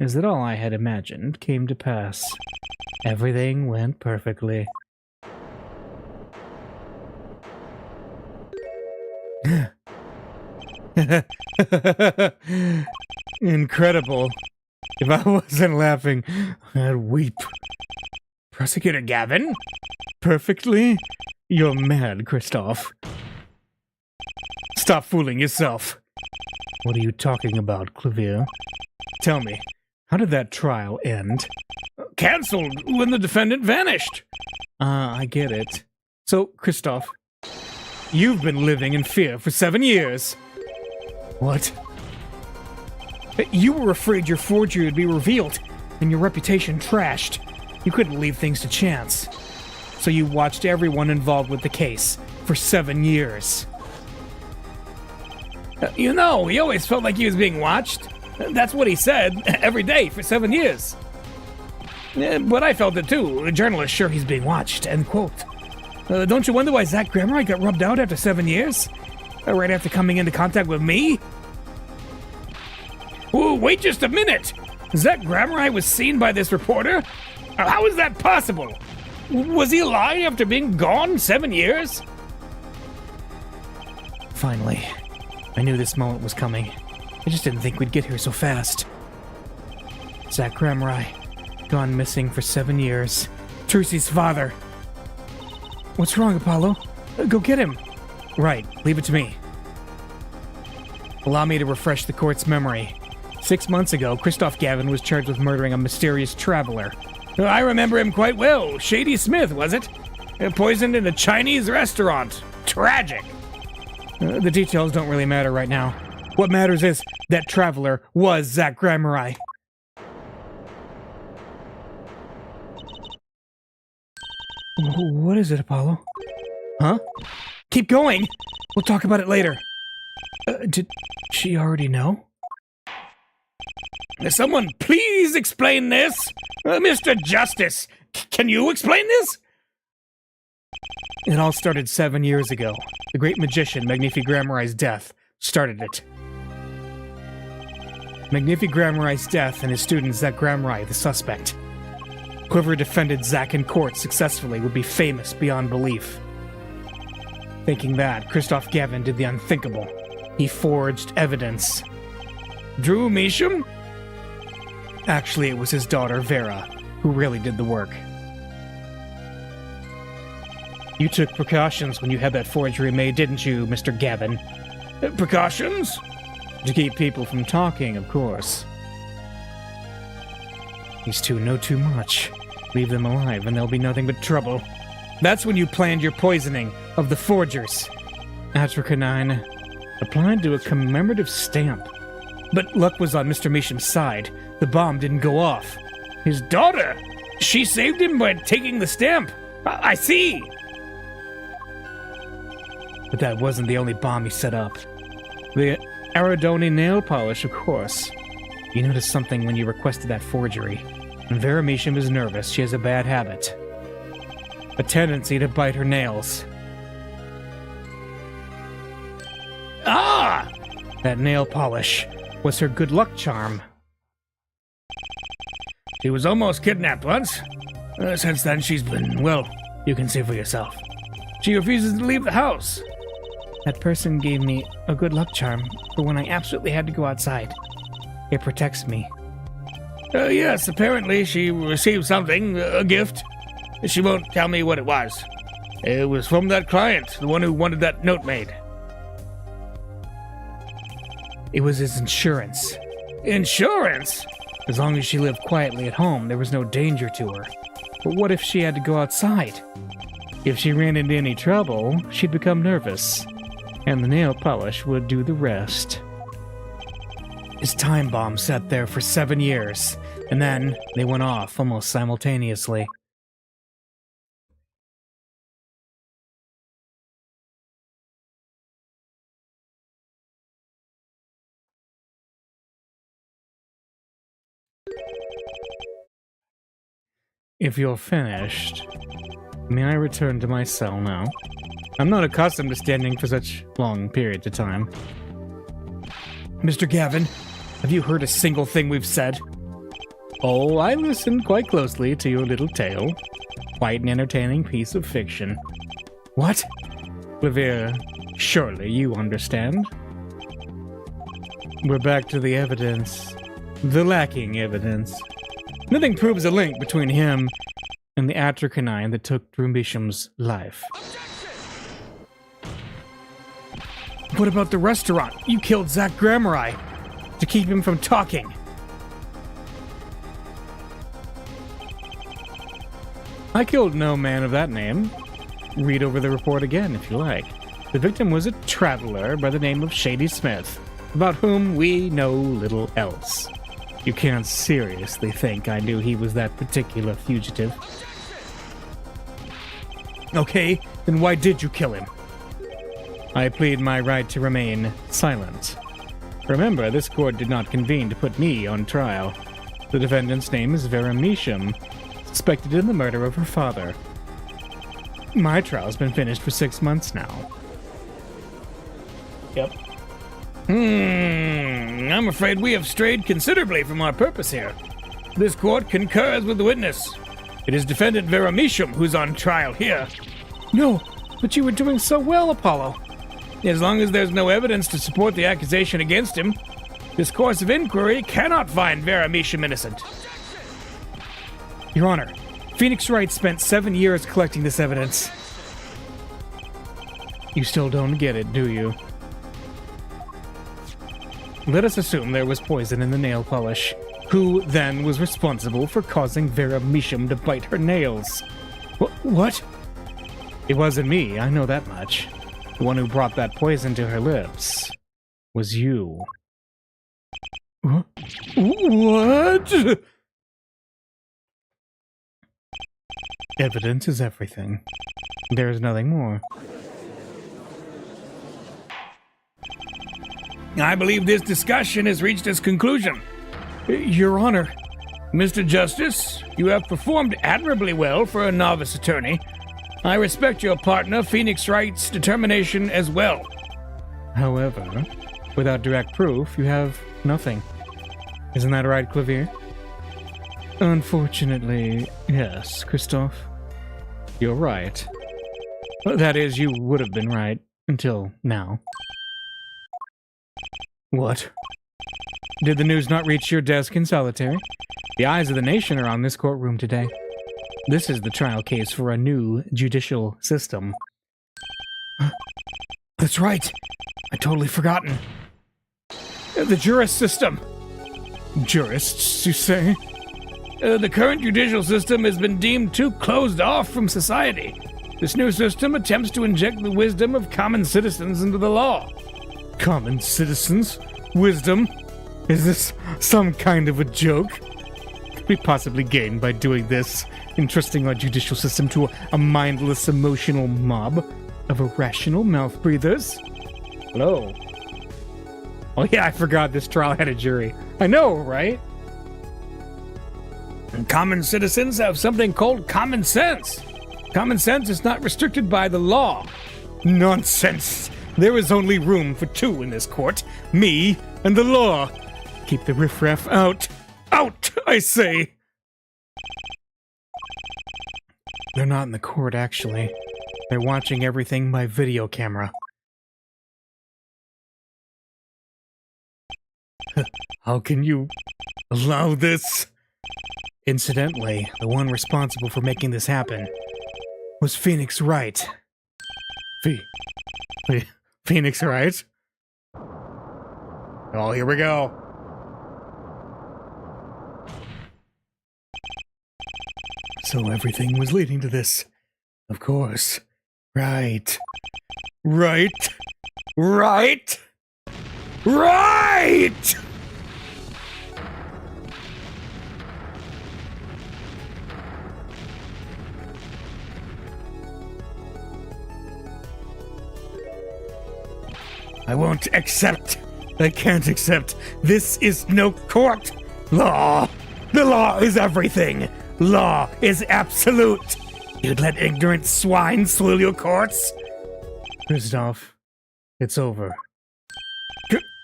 is that all I had imagined came to pass. Everything went perfectly. Incredible. If I wasn't laughing, I'd weep. Prosecutor Gavin? Perfectly? You're mad, Christoph. Stop fooling yourself. What are you talking about, Clavier? Tell me, how did that trial end? Cancelled when the defendant vanished. I get it. So, Christoph, you've been living in fear for 7 years. What? You were afraid your forgery would be revealed and your reputation trashed. You couldn't leave things to chance. So you watched everyone involved with the case for 7 years. You know, he always felt like he was being watched. That's what he said every day for 7 years. But I felt it too. A journalist sure he's being watched, end quote. Don't you wonder why Zach Gramarye got rubbed out after 7 years? Right after coming into contact with me? Ooh, wait just a minute! Zach Gramarye was seen by this reporter? How is that possible? Was he alive after being gone 7 years? Finally, I knew this moment was coming. I just didn't think we'd get here so fast. Zach Gramarye, gone missing for 7 years. Trucy's father. What's wrong, Apollo? Go get him. Right, leave it to me. Allow me to refresh the court's memory. 6 months ago, Christoph Gavin was charged with murdering a mysterious traveler. I remember him quite well. Shady Smith, was it? Poisoned in a Chinese restaurant. Tragic. The details don't really matter right now. What matters is that traveler was Zach Gramarye. What is it, Apollo? Huh? Keep going! We'll talk about it later. Did she already know? Someone please explain this? Mr. Justice, can you explain this? It all started 7 years ago. The great magician, Magnifi Gramarye's death, started it. Magnifi Gramarye's death and his student Zach Gramarye, the suspect. Whoever defended Zach in court successfully would be famous beyond belief. Thinking that, Christoph Gavin did the unthinkable. He forged evidence. Drew Measham? Actually, it was his daughter, Vera, who really did the work. You took precautions when you had that forgery made, didn't you, Mr. Gavin? Precautions? To keep people from talking, of course. These two know too much. Leave them alive and there'll be nothing but trouble. That's when you planned your poisoning of the forgers. Atracanine, applied to a commemorative stamp. But luck was on Mr. Meesham's side. The bomb didn't go off. His daughter! She saved him by taking the stamp. I see! But that wasn't the only bomb he set up. The Aridoni nail polish, of course. You noticed something when you requested that forgery. When Vera Meesham is nervous, she has a bad habit. A tendency to bite her nails. Ah! That nail polish was her good luck charm. She was almost kidnapped once. Since then, she's been, well, you can see for yourself. She refuses to leave the house. That person gave me a good luck charm for when I absolutely had to go outside. It protects me. Yes, apparently she received something, a gift. She won't tell me what it was. It was from that client, the one who wanted that note made. It was his insurance. Insurance? As long as she lived quietly at home, there was no danger to her. But what if she had to go outside? If she ran into any trouble, she'd become nervous. And the nail polish would do the rest. His time bomb sat there for 7 years, and then they went off almost simultaneously. If you're finished, may I return to my cell now? I'm not accustomed to standing for such long periods of time. Mr. Gavin, have you heard a single thing we've said? Oh, I listened quite closely to your little tale. Quite an entertaining piece of fiction. What? Levere, surely you understand. We're back to the evidence. The lacking evidence. Nothing proves a link between him and the Atracanine that took Drew Meesham's life. What about the restaurant? You killed Zach Grammeri to keep him from talking. I killed no man of that name. Read over the report again if you like. The victim was a traveler by the name of Shady Smith, about whom we know little else. You can't seriously think I knew he was that particular fugitive. Okay, then why did you kill him? I plead my right to remain silent. Remember, this court did not convene to put me on trial. The defendant's name is Vera Meesham, suspected in the murder of her father. My trial's been finished for 6 months now. Yep. I'm afraid we have strayed considerably from our purpose here. This court concurs with the witness. It is defendant Vera Meesham who's on trial here. No, but you were doing so well, Apollo. As long as there's no evidence to support the accusation against him, this course of inquiry cannot find Vera Meesham innocent. Your Honor, Phoenix Wright spent 7 years collecting this evidence. You still don't get it, do you? Let us assume there was poison in the nail polish. Who, then, was responsible for causing Vera Meesham to bite her nails? What? It wasn't me, I know that much. The one who brought that poison to her lips was you. What? Evidence is everything. There is nothing more. I believe this discussion has reached its conclusion. Your Honor. Mr. Justice, you have performed admirably well for a novice attorney. I respect your partner, Phoenix Wright's determination as well. However, without direct proof, you have nothing. Isn't that right, Clavier? Unfortunately, yes, Christophe. You're right. That is, you would have been right until now. What? Did the news not reach your desk in solitary? The eyes of the nation are on this courtroom today. This is the trial case for a new judicial system. That's right. I totally forgotten. The jurist system. Jurists, you say? The current judicial system has been deemed too closed off from society. This new system attempts to inject the wisdom of common citizens into the law. Common citizens? Wisdom? Is this some kind of a joke? Could we possibly gain by doing this, entrusting our judicial system to a mindless, emotional mob of irrational mouth breathers? Hello. Oh yeah, I forgot this trial had a jury. I know, right? And common citizens have something called common sense. Common sense is not restricted by the law. Nonsense. There is only room for two in this court. Me and the law. Keep the riffraff out. Out, I say! They're not in the court, actually. They're watching everything by video camera. How can you allow this? Incidentally, the one responsible for making this happen was Phoenix Wright. Phoenix Wright? Oh, here we go. So everything was leading to this. Of course. Right. Right. Right. Right! I won't accept. I can't accept. This is no court. Law. The law is everything. Law is absolute. You'd let ignorant swine swell your courts? Christoph, it's over.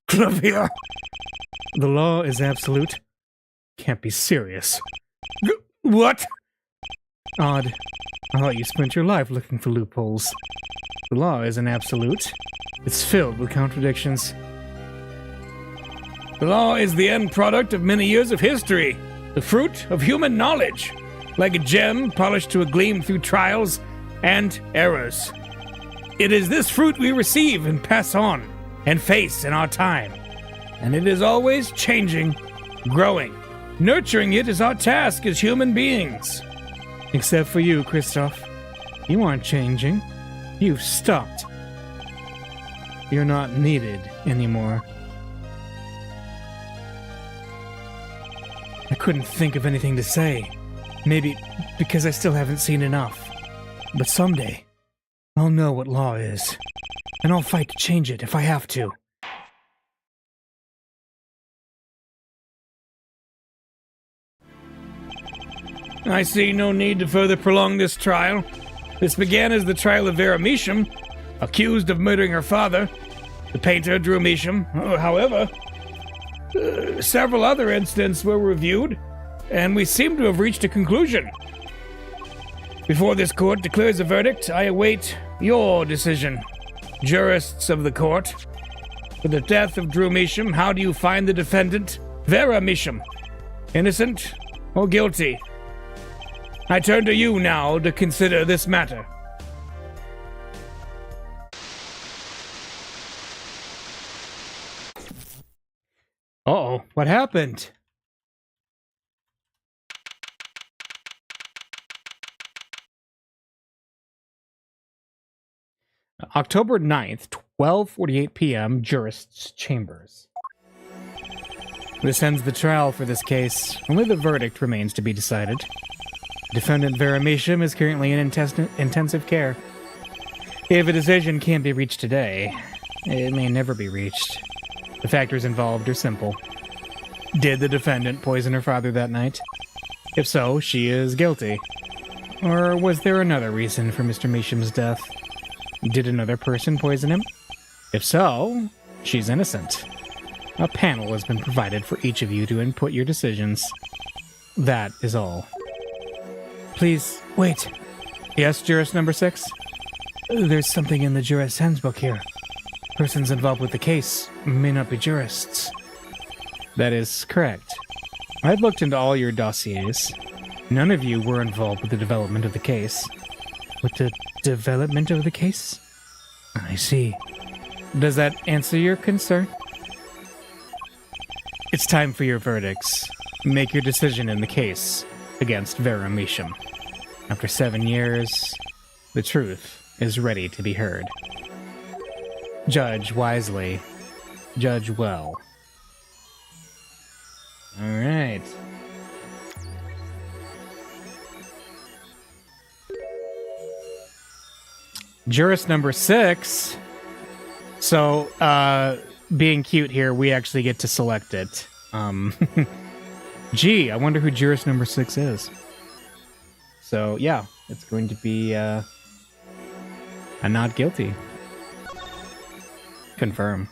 Clavier. The law is absolute. Can't be serious. What? Odd. I thought you spent your life looking for loopholes. The law isn't absolute. It's filled with contradictions. The law is the end product of many years of history, the fruit of human knowledge, like a gem polished to a gleam through trials and errors. It is this fruit we receive and pass on and face in our time, and it is always changing, growing. Nurturing it is our task as human beings. Except for you, Christoph. You aren't changing. You've stopped. You're not needed anymore. I couldn't think of anything to say. Maybe because I still haven't seen enough. But someday, I'll know what law is. And I'll fight to change it if I have to. I see no need to further prolong this trial. This began as the trial of Vera Measham, accused of murdering her father, the painter Drew Measham. However, several other incidents were reviewed, and we seem to have reached a conclusion. Before this court declares a verdict, I await your decision, jurists of the court. For the death of Drew Measham, how do you find the defendant, Vera Measham? Innocent or guilty? I turn to you now to consider this matter. Uh-oh, what happened? October 9th, 12:48 p.m., Jurists' Chambers. This ends the trial for this case. Only the verdict remains to be decided. Defendant Vera Measham is currently in intensive care. If a decision can't be reached today, it may never be reached. The factors involved are simple. Did the defendant poison her father that night? If so, she is guilty. Or was there another reason for Mr. Measham's death? Did another person poison him? If so, she's innocent. A panel has been provided for each of you to input your decisions. That is all. Please, wait. Yes, jurist number 6? There's something in the jurist handbook here. Persons involved with the case may not be jurists. That is correct. I've looked into all your dossiers. None of you were involved with the development of the case. With the development of the case? I see. Does that answer your concern? It's time for your verdicts. Make your decision in the case against Vera Measham. After 7 years, the truth is ready to be heard. Judge wisely. Judge well. Alright. Jurist number 6. So, being cute here, we actually get to select it. Gee, I wonder who jurist number 6 is. So, yeah, it's going to be, a not guilty. Confirm.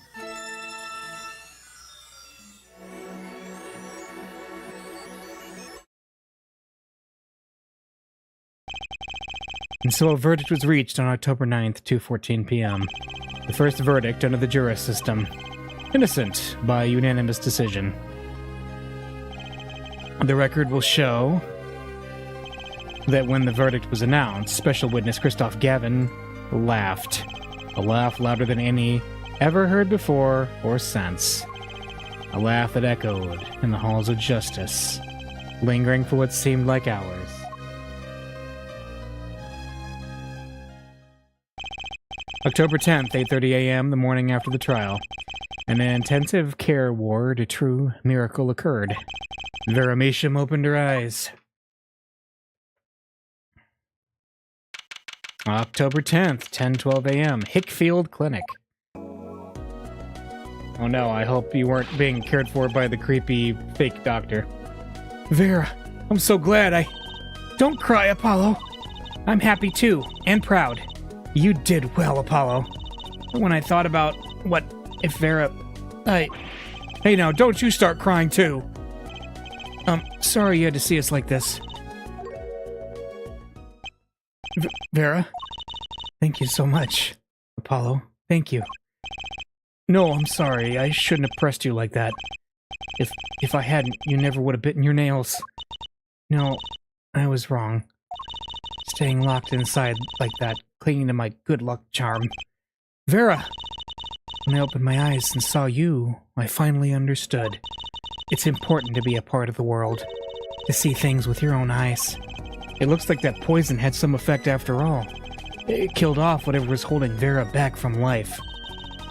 And so a verdict was reached on October 9th, 2:14 p.m. The first verdict under the jurist system. Innocent by unanimous decision. The record will show that when the verdict was announced, special witness Christoph Gavin laughed. A laugh louder than any ever heard before or since. A laugh that echoed in the halls of justice, lingering for what seemed like hours. October 10th, 8:30 a.m., the morning after the trial. An intensive care ward, a true miracle occurred. Vera Measham opened her eyes. October 10th, 10:12 a.m., Hickfield Clinic. Oh no, I hope you weren't being cared for by the creepy fake doctor. Vera, I'm so glad Don't cry, Apollo. I'm happy too, and proud. You did well, Apollo. When I thought about what if Vera... Hey now, don't you start crying too. Sorry you had to see us like this. Vera? Thank you so much, Apollo. Thank you. No, I'm sorry. I shouldn't have pressed you like that. If I hadn't, you never would have bitten your nails. No, I was wrong. Staying locked inside like that, clinging to my good luck charm. Vera! When I opened my eyes and saw you, I finally understood. It's important to be a part of the world, to see things with your own eyes. It looks like that poison had some effect after all. It killed off whatever was holding Vera back from life.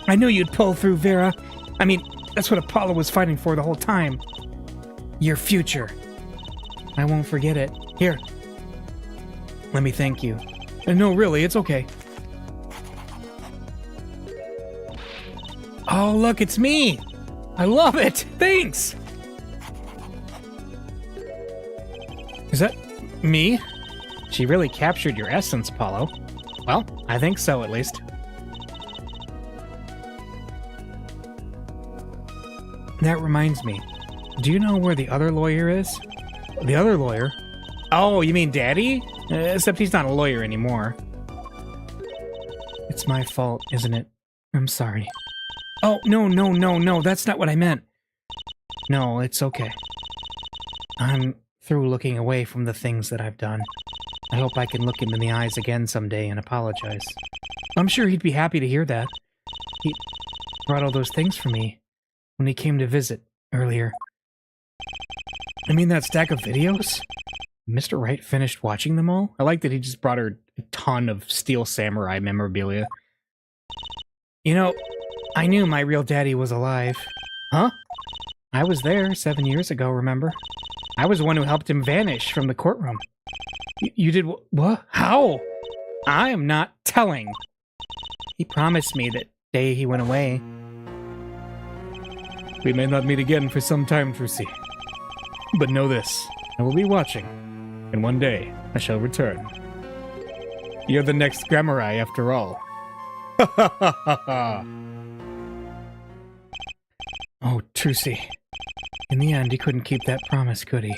I knew you'd pull through, Vera. I mean, that's what Apollo was fighting for the whole time. Your future. I won't forget it. Here. Let me thank you. No, really, it's okay. Oh, look, it's me! I love it! Thanks! Is that me? She really captured your essence, Apollo. Well, I think so, at least. That reminds me. Do you know where the other lawyer is? The other lawyer? Oh, you mean Daddy? Except he's not a lawyer anymore. It's my fault, isn't it? I'm sorry. Oh, no, that's not what I meant. No, it's okay. I'm through looking away from the things that I've done. I hope I can look him in the eyes again someday and apologize. I'm sure he'd be happy to hear that. He brought all those things for me when he came to visit earlier. I mean that stack of videos? Mr. Wright finished watching them all? I like that he just brought her a ton of Steel Samurai memorabilia. You know, I knew my real daddy was alive. Huh? I was there 7 years ago, remember? I was the one who helped him vanish from the courtroom. You did what? How? I am not telling. He promised me that day he went away. We may not meet again for some time, Trucy. But know this, I will be watching, and one day I shall return. You're the next Grammari, after all. Ha ha ha ha ha! Oh, Trucy. In the end, he couldn't keep that promise, could he?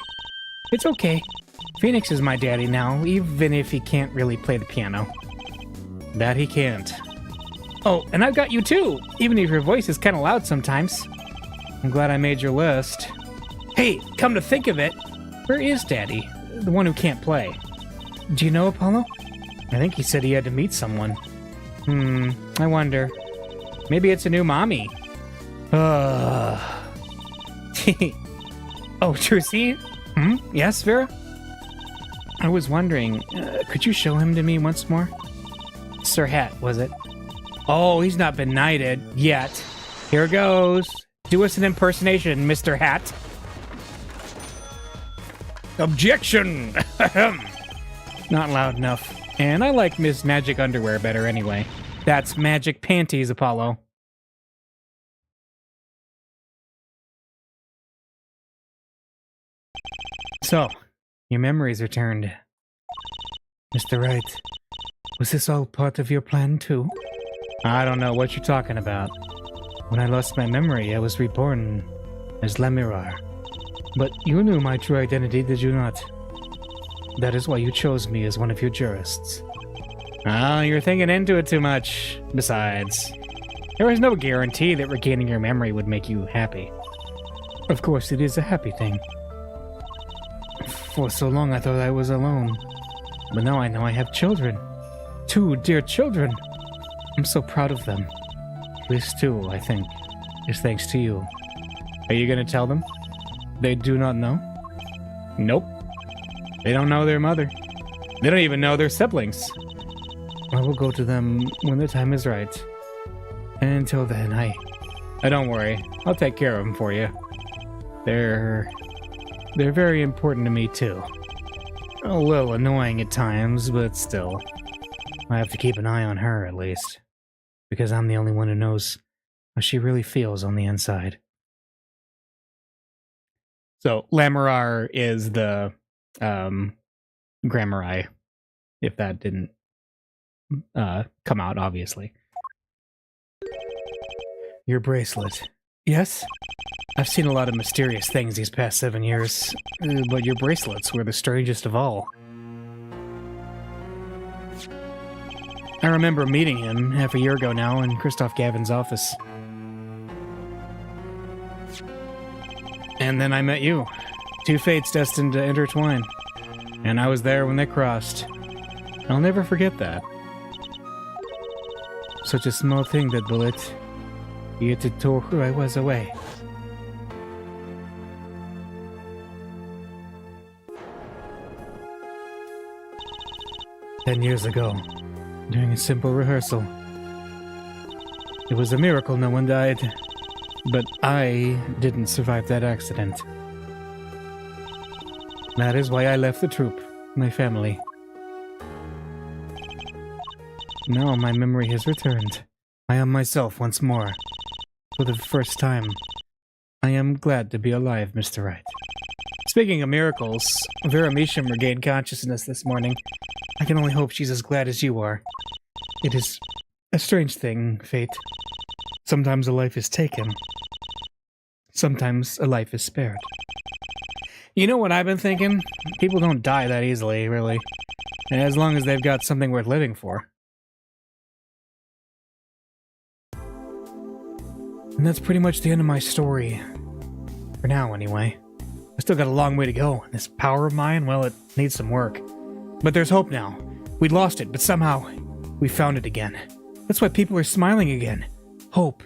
It's okay. Phoenix is my daddy now, even if he can't really play the piano. That he can't. Oh, and I've got you too, even if your voice is kind of loud sometimes. I'm glad I made your list. Hey, come to think of it, where is Daddy? The one who can't play. Do you know Apollo? I think he said he had to meet someone. I wonder. Maybe it's a new mommy. Oh, Trucy? Yes, Vera? I was wondering, could you show him to me once more? Sir Hat, was it? Oh, he's not been knighted yet. Here goes. Do us an impersonation, Mr. Hat. Objection! Not loud enough. And I like Miss Magic Underwear better anyway. That's Magic Panties, Apollo. So, your memories returned. Mr. Wright, was this all part of your plan too? I don't know what you're talking about. When I lost my memory, I was reborn as Lamirar. But you knew my true identity, did you not? That is why you chose me as one of your jurists. Oh, you're thinking into it too much. Besides, there is no guarantee that regaining your memory would make you happy. Of course, it is a happy thing. For so long I thought I was alone. But now I know I have children. 2 dear children. I'm so proud of them. This too, I think, is thanks to you. Are you gonna tell them? They do not know? Nope. They don't know their mother. They don't even know their siblings. I will go to them when the time is right. And until then, I don't worry. I'll take care of them for you. They're very important to me too. A little annoying at times, but still. I have to keep an eye on her, at least. Because I'm the only one who knows how she really feels on the inside. So, Lamirar is the, Grammari. If that didn't, come out, obviously. Your bracelet. Yes? I've seen a lot of mysterious things these past 7 years, but your bracelets were the strangest of all. I remember meeting him half a year ago now in Christoph Gavin's office. And then I met you. 2 fates destined to intertwine. And I was there when they crossed. I'll never forget that. Such a small thing, that bullet. Yet it tore who I was away. "10 years ago, during a simple rehearsal. It was a miracle no one died, but I didn't survive that accident. That is why I left the troupe, my family. Now my memory has returned. I am myself once more. For the first time, I am glad to be alive, Mr. Wright." Speaking of miracles, Vera Misham regained consciousness this morning. I can only hope she's as glad as you are. It is a strange thing, fate. Sometimes a life is taken. Sometimes a life is spared. You know what I've been thinking? People don't die that easily, really. As long as they've got something worth living for. And that's pretty much the end of my story. For now, anyway. I still got a long way to go. This power of mine, well, it needs some work. But there's hope now. We'd lost it, but somehow we found it again. That's why people are smiling again. Hope.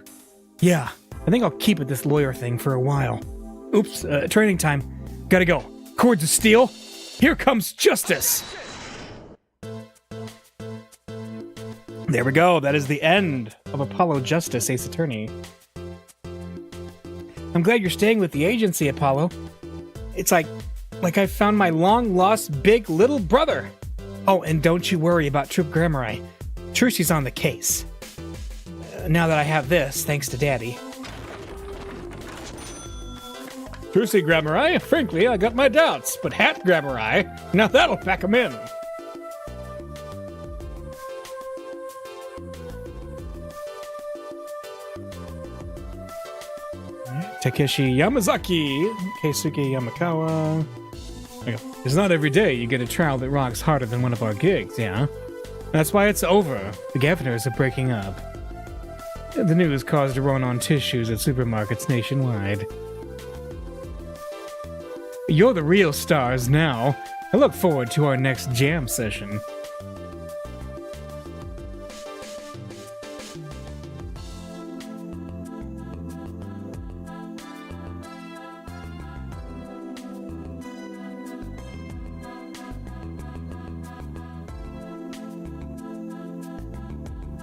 Yeah, I think I'll keep at this lawyer thing for a while. Oops, training time. Gotta go. Cords of steel. Here comes justice. There we go. That is the end of Apollo Justice, Ace Attorney. I'm glad you're staying with the agency, Apollo. It's like I found my long-lost big little brother. Oh, and don't you worry about Troop Grammari. Trucy's on the case. Now that I have this, thanks to Daddy. Trucy Grammari? Frankly, I got my doubts, but Hat Grammari? Now that'll pack 'em in. Takeshi Yamazaki, Keisuke Yamakawa. It's not every day you get a trial that rocks harder than one of our gigs, yeah? That's why it's over. The governors are breaking up. The news caused a run on tissues at supermarkets nationwide. You're the real stars now. I look forward to our next jam session.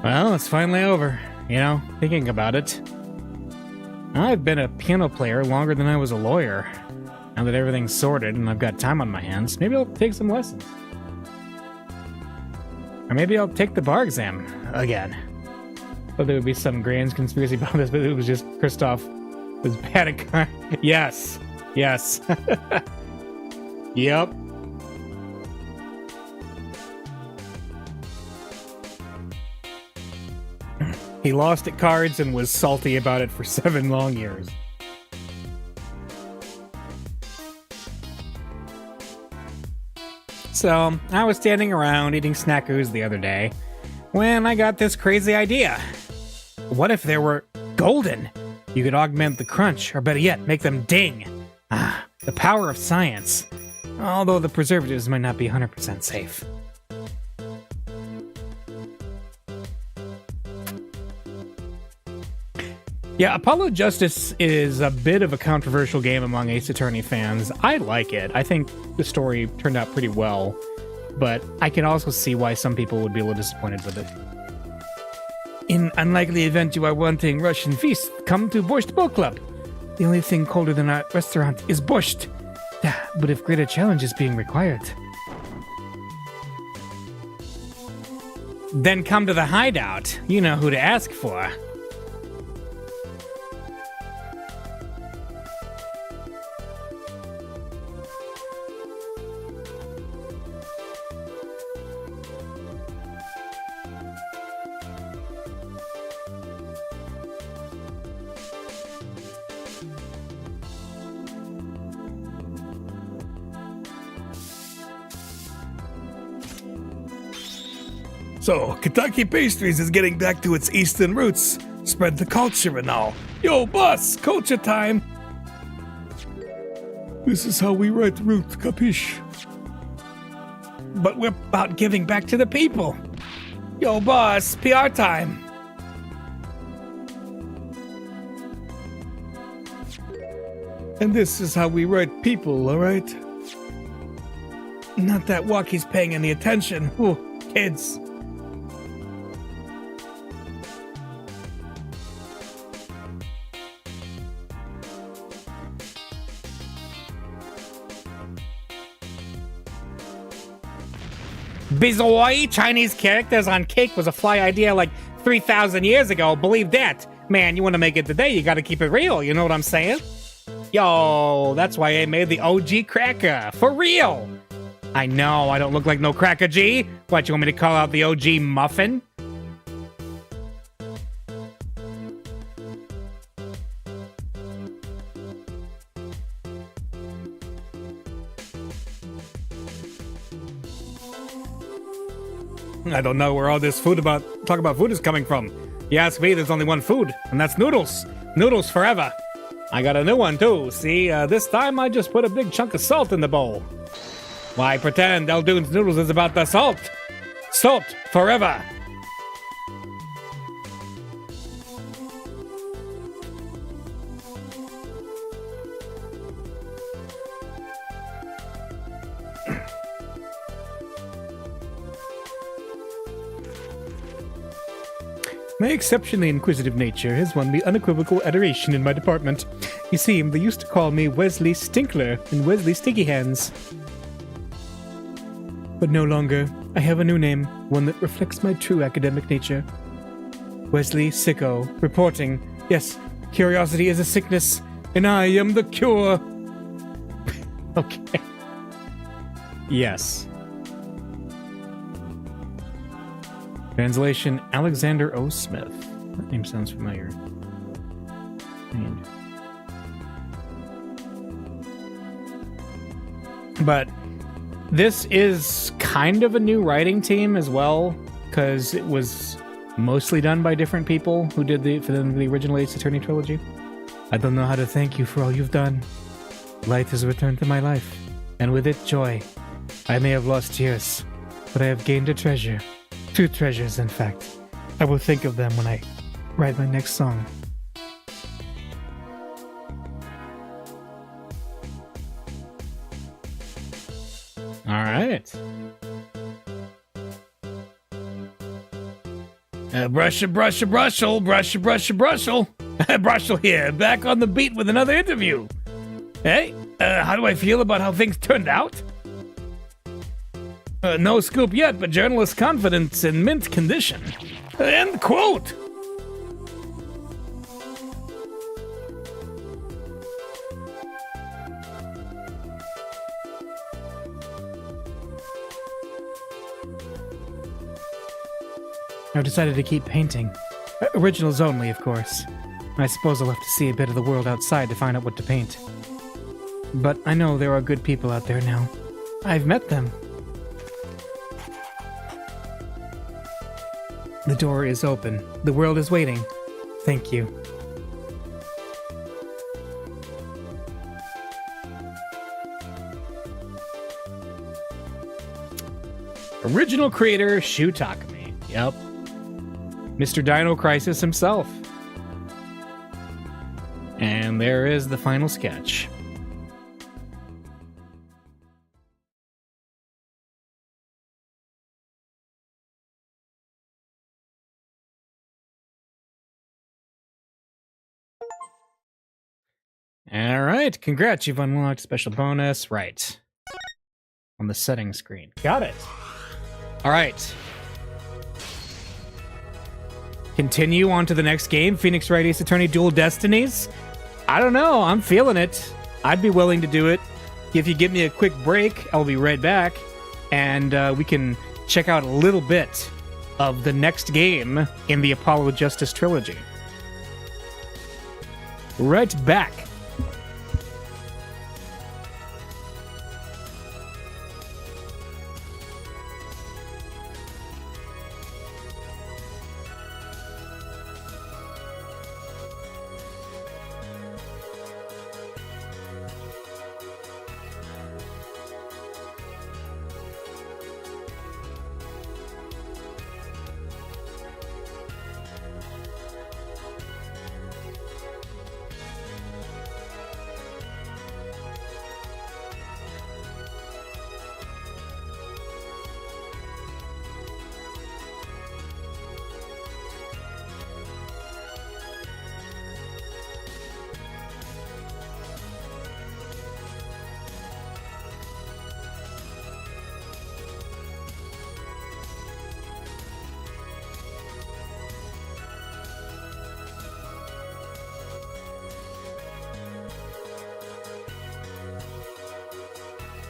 Well, it's finally over. You know, thinking about it. I've been a piano player longer than I was a lawyer. Now that everything's sorted and I've got time on my hands, maybe I'll take some lessons. Or maybe I'll take the bar exam again. Thought there would be some grand conspiracy about this, but it was just Kristoff was bad at car. Yes. Yes. Yep. He lost at cards and was salty about it for 7 long years. So, I was standing around eating snackers the other day when I got this crazy idea. What if there were golden? You could augment the crunch, or better yet, make them ding. Ah, the power of science. Although the preservatives might not be 100% safe. Yeah, Apollo Justice is a bit of a controversial game among Ace Attorney fans. I like it. I think the story turned out pretty well, but I can also see why some people would be a little disappointed with it. In unlikely event you are wanting Russian feast, come to Borscht Boat Club. The only thing colder than our restaurant is borscht. But if greater challenge is being required, then come to the hideout. You know who to ask for. So, Kentucky Pastries is getting back to its Eastern roots. Spread the culture and all. Yo, boss, culture time! This is how we write root, capiche? But we're about giving back to the people. Yo, boss, PR time. And this is how we write people, alright? Not that Walkie's paying any attention. Ooh, kids. Bizoy, Chinese characters on cake was a fly idea like 3,000 years ago. Believe that. Man, you want to make it today, you got to keep it real. You know what I'm saying? Yo, that's why I made the OG cracker. For real. I know, I don't look like no cracker G. What, you want me to call out the OG muffin? I don't know where all this talk about food is coming from. You ask me, there's only one food, and that's noodles. Noodles forever. I got a new one too, see? This time I just put a big chunk of salt in the bowl. Why pretend Eldoon's Noodles is about the salt? Salt forever. My exceptionally inquisitive nature has won me unequivocal adoration in my department. You see, they used to call me Wesley Stinkler and Wesley Stinky Hands. But no longer. I have a new name, one that reflects my true academic nature. Wesley Sicko, reporting. Yes, curiosity is a sickness, and I am the cure. Okay. Yes. Translation, Alexander O. Smith. That name sounds familiar. But this is kind of a new writing team as well, because it was mostly done by different people who did the original Ace Attorney trilogy. I don't know how to thank you for all you've done. Light has returned to my life, and with it, joy. I may have lost years, but I have gained a treasure. 2 treasures, in fact. I will think of them when I write my next song. All right. Brushel, Brushel here, back on the beat with another interview. Hey, How do I feel about how things turned out? No scoop yet, but journalist confidence in mint condition. End quote. I've decided to keep painting. Originals only, of course. I suppose I'll have to see a bit of the world outside to find out what to paint. But I know there are good people out there now. I've met them. The door is open. The world is waiting. Thank you. Original creator Shu Takumi. Yep. Mr. Dino Crisis himself. And there is the final sketch. All right, congrats, you've unlocked special bonus. Right. On the settings screen. Got it. All right. Continue on to the next game, Phoenix Wright Ace Attorney Dual Destinies. I don't know, I'm feeling it. I'd be willing to do it. If you give me a quick break, I'll be right back, and we can check out a little bit of the next game in the Apollo Justice Trilogy. Right back.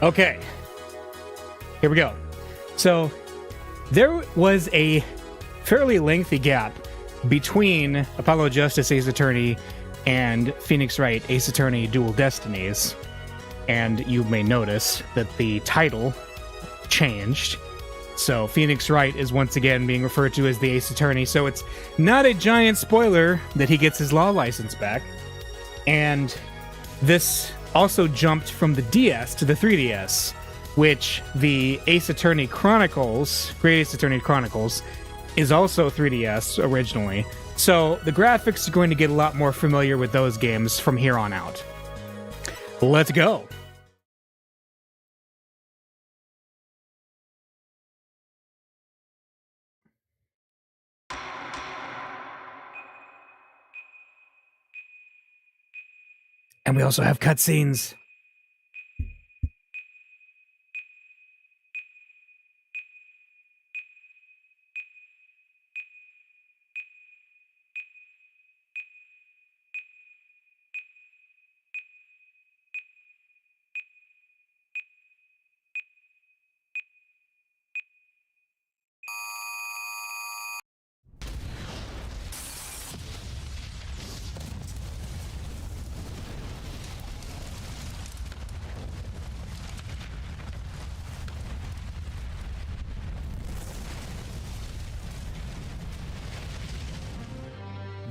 Okay, here we go. So there was a fairly lengthy gap between Apollo Justice Ace Attorney and Phoenix Wright Ace Attorney Dual Destinies. And you may notice that the title changed. So Phoenix Wright is once again being referred to as the Ace Attorney. So it's not a giant spoiler that he gets his law license back. And this also jumped from the DS to the 3DS, which the Ace Attorney Chronicles, Great Ace Attorney Chronicles, is also 3DS originally. So the graphics are going to get a lot more familiar with those games from here on out. Let's go. And we also have cutscenes.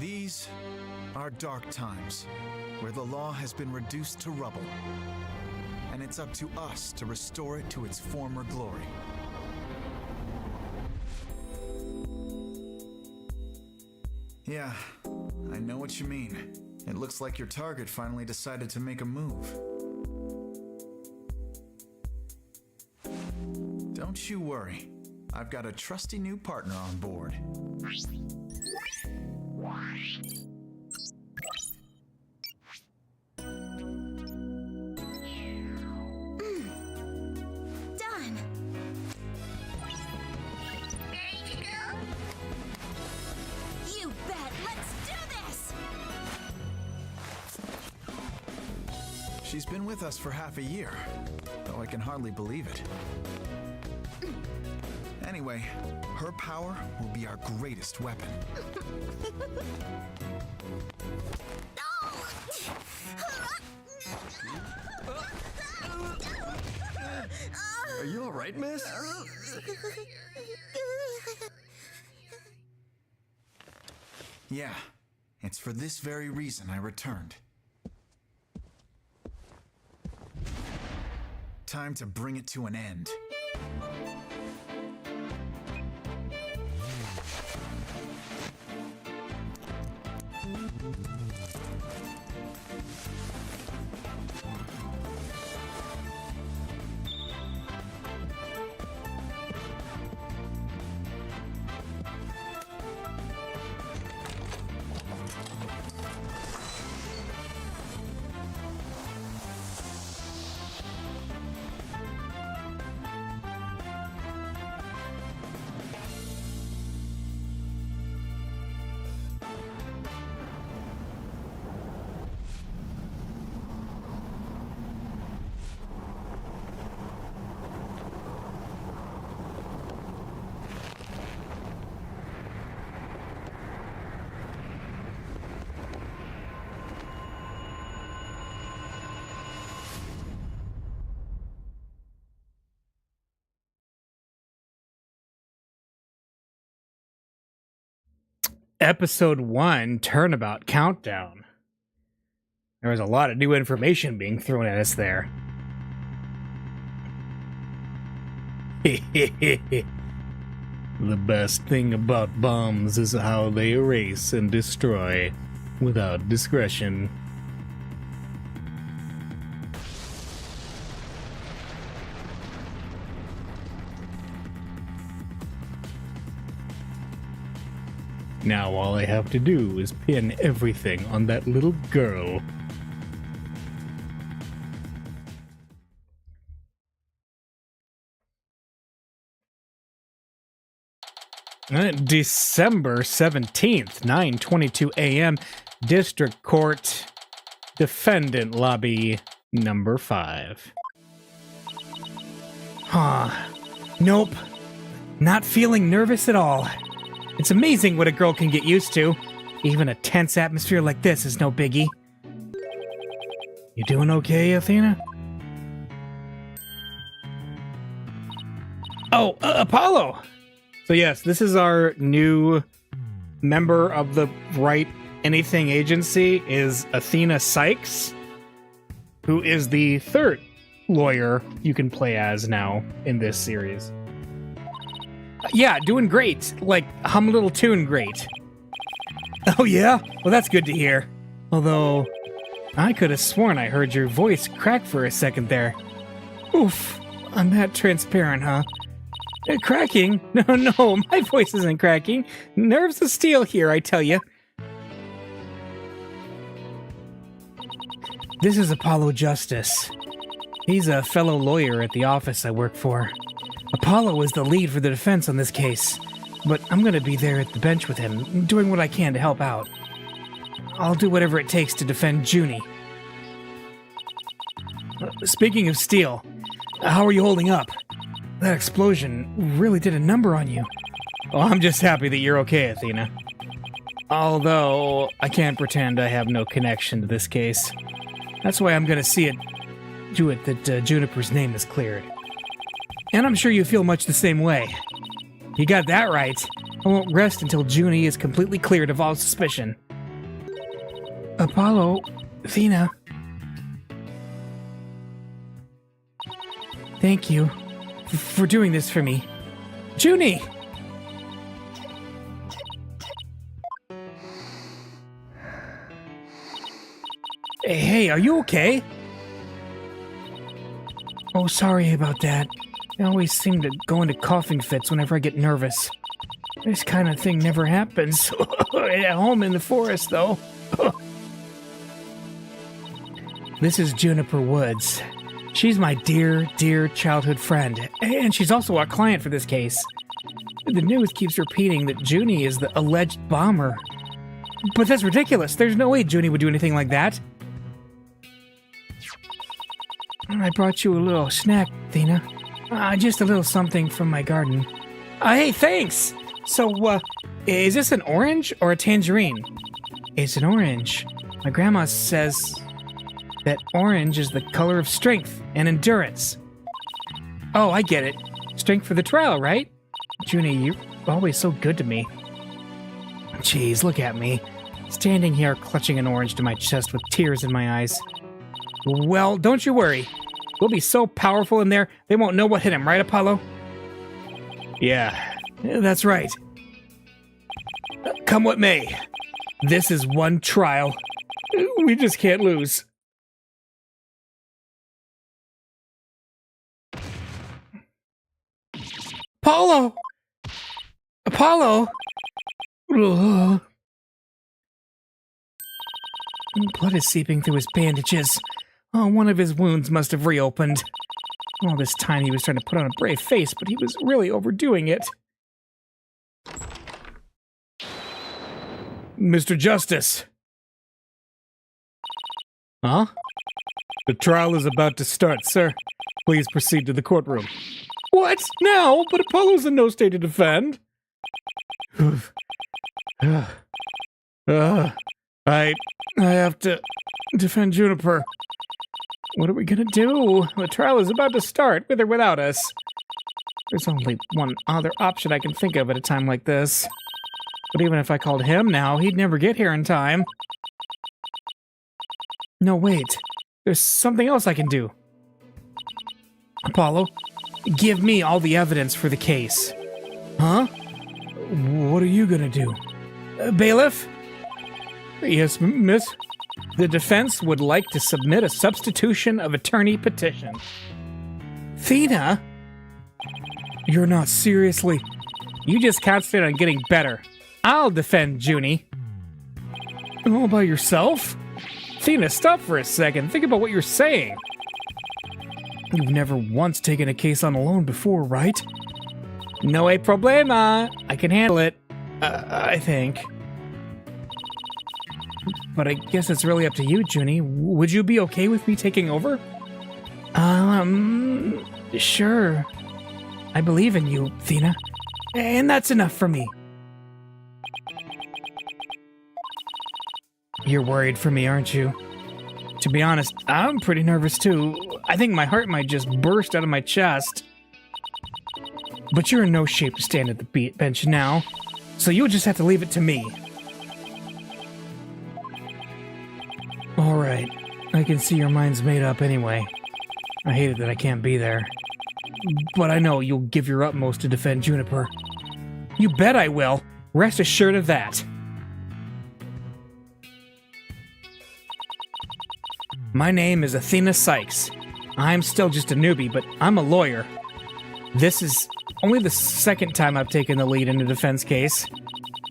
These are dark times, where the law has been reduced to rubble, and it's up to us to restore it to its former glory. Yeah, I know what you mean. It looks like your target finally decided to make a move. Don't you worry. I've got a trusty new partner on board. She's been with us for half a year, though I can hardly believe it. Anyway, her power will be our greatest weapon. Are you all right, miss? Yeah, it's for this very reason I returned. Time to bring it to an end. Episode 1 Turnabout Countdown. There was a lot of new information being thrown at us there. The best thing about bombs is how they erase and destroy without discretion. Now all I have to do is pin everything on that little girl. December 17th, 9:22 a.m., District Court, Defendant Lobby number 5. Nope. Not feeling nervous at all. It's amazing what a girl can get used to. Even a tense atmosphere like this is no biggie. You doing okay, Athena? Oh, Apollo! So yes, this is our new member of the Write Anything Agency, is Athena Sykes, who is the third lawyer you can play as now in this series. Yeah, doing great. Like, hum a little tune great. Oh yeah? Well, that's good to hear. Although, I could have sworn I heard your voice crack for a second there. Oof, I'm that transparent, huh? Cracking? No, my voice isn't cracking. Nerves of steel here, I tell you. This is Apollo Justice. He's a fellow lawyer at the office I work for. Apollo is the lead for the defense on this case, but I'm going to be there at the bench with him, doing what I can to help out. I'll do whatever it takes to defend Junie. Speaking of steel, how are you holding up? That explosion really did a number on you. Oh, I'm just happy that you're okay, Athena. Although, I can't pretend I have no connection to this case. That's why I'm going to see it that Juniper's name is cleared. And I'm sure you feel much the same way. You got that right. I won't rest until Junie is completely cleared of all suspicion. Apollo, Athena. Thank you for doing this for me. Junie! Hey, are you okay? Oh, sorry about that. I always seem to go into coughing fits whenever I get nervous. This kind of thing never happens at home in the forest, though. This is Juniper Woods. She's my dear, dear childhood friend, and she's also our client for this case. The news keeps repeating that Junie is the alleged bomber. But that's ridiculous. There's no way Junie would do anything like that. I brought you a little snack, Athena. Just a little something from my garden. Hey, thanks! So, is this an orange or a tangerine? It's an orange. My grandma says that orange is the color of strength and endurance. Oh, I get it. Strength for the trial, right? Junie, you're always so good to me. Jeez, look at me. Standing here clutching an orange to my chest with tears in my eyes. Well, don't you worry. We'll be so powerful in there, they won't know what hit him, right, Apollo? Yeah, that's right. Come what may. This is one trial. We just can't lose. Apollo! Apollo! Ugh. Blood is seeping through his bandages. Oh, one of his wounds must have reopened. All this time he was trying to put on a brave face, but he was really overdoing it. Mr. Justice. Huh? The trial is about to start, sir. Please proceed to the courtroom. What? Now? But Apollo's in no state to defend. I have to defend Juniper. What are we gonna do? The trial is about to start, with or without us. There's only one other option I can think of at a time like this. But even if I called him now, he'd never get here in time. No, wait. There's something else I can do. Apollo, give me all the evidence for the case. Huh? What are you gonna do? Bailiff? Yes, miss? The defense would like to submit a substitution of attorney petition. Thena? You're not seriously... You just concentrate on getting better. I'll defend Junie. All by yourself? Thena, stop for a second. Think about what you're saying. You've never once taken a case on alone before, right? No hay problema. I can handle it. I think. But I guess it's really up to you, Junie. Would you be okay with me taking over? Sure. I believe in you, Thena. And that's enough for me. You're worried for me, aren't you? To be honest, I'm pretty nervous too. I think my heart might just burst out of my chest. But you're in no shape to stand at the bench now, so you'll just have to leave it to me. Alright, I can see your mind's made up anyway. I hate it that I can't be there. But I know you'll give your utmost to defend Juniper. You bet I will. Rest assured of that. My name is Athena Sykes. I'm still just a newbie, but I'm a lawyer. This is only the second time I've taken the lead in a defense case.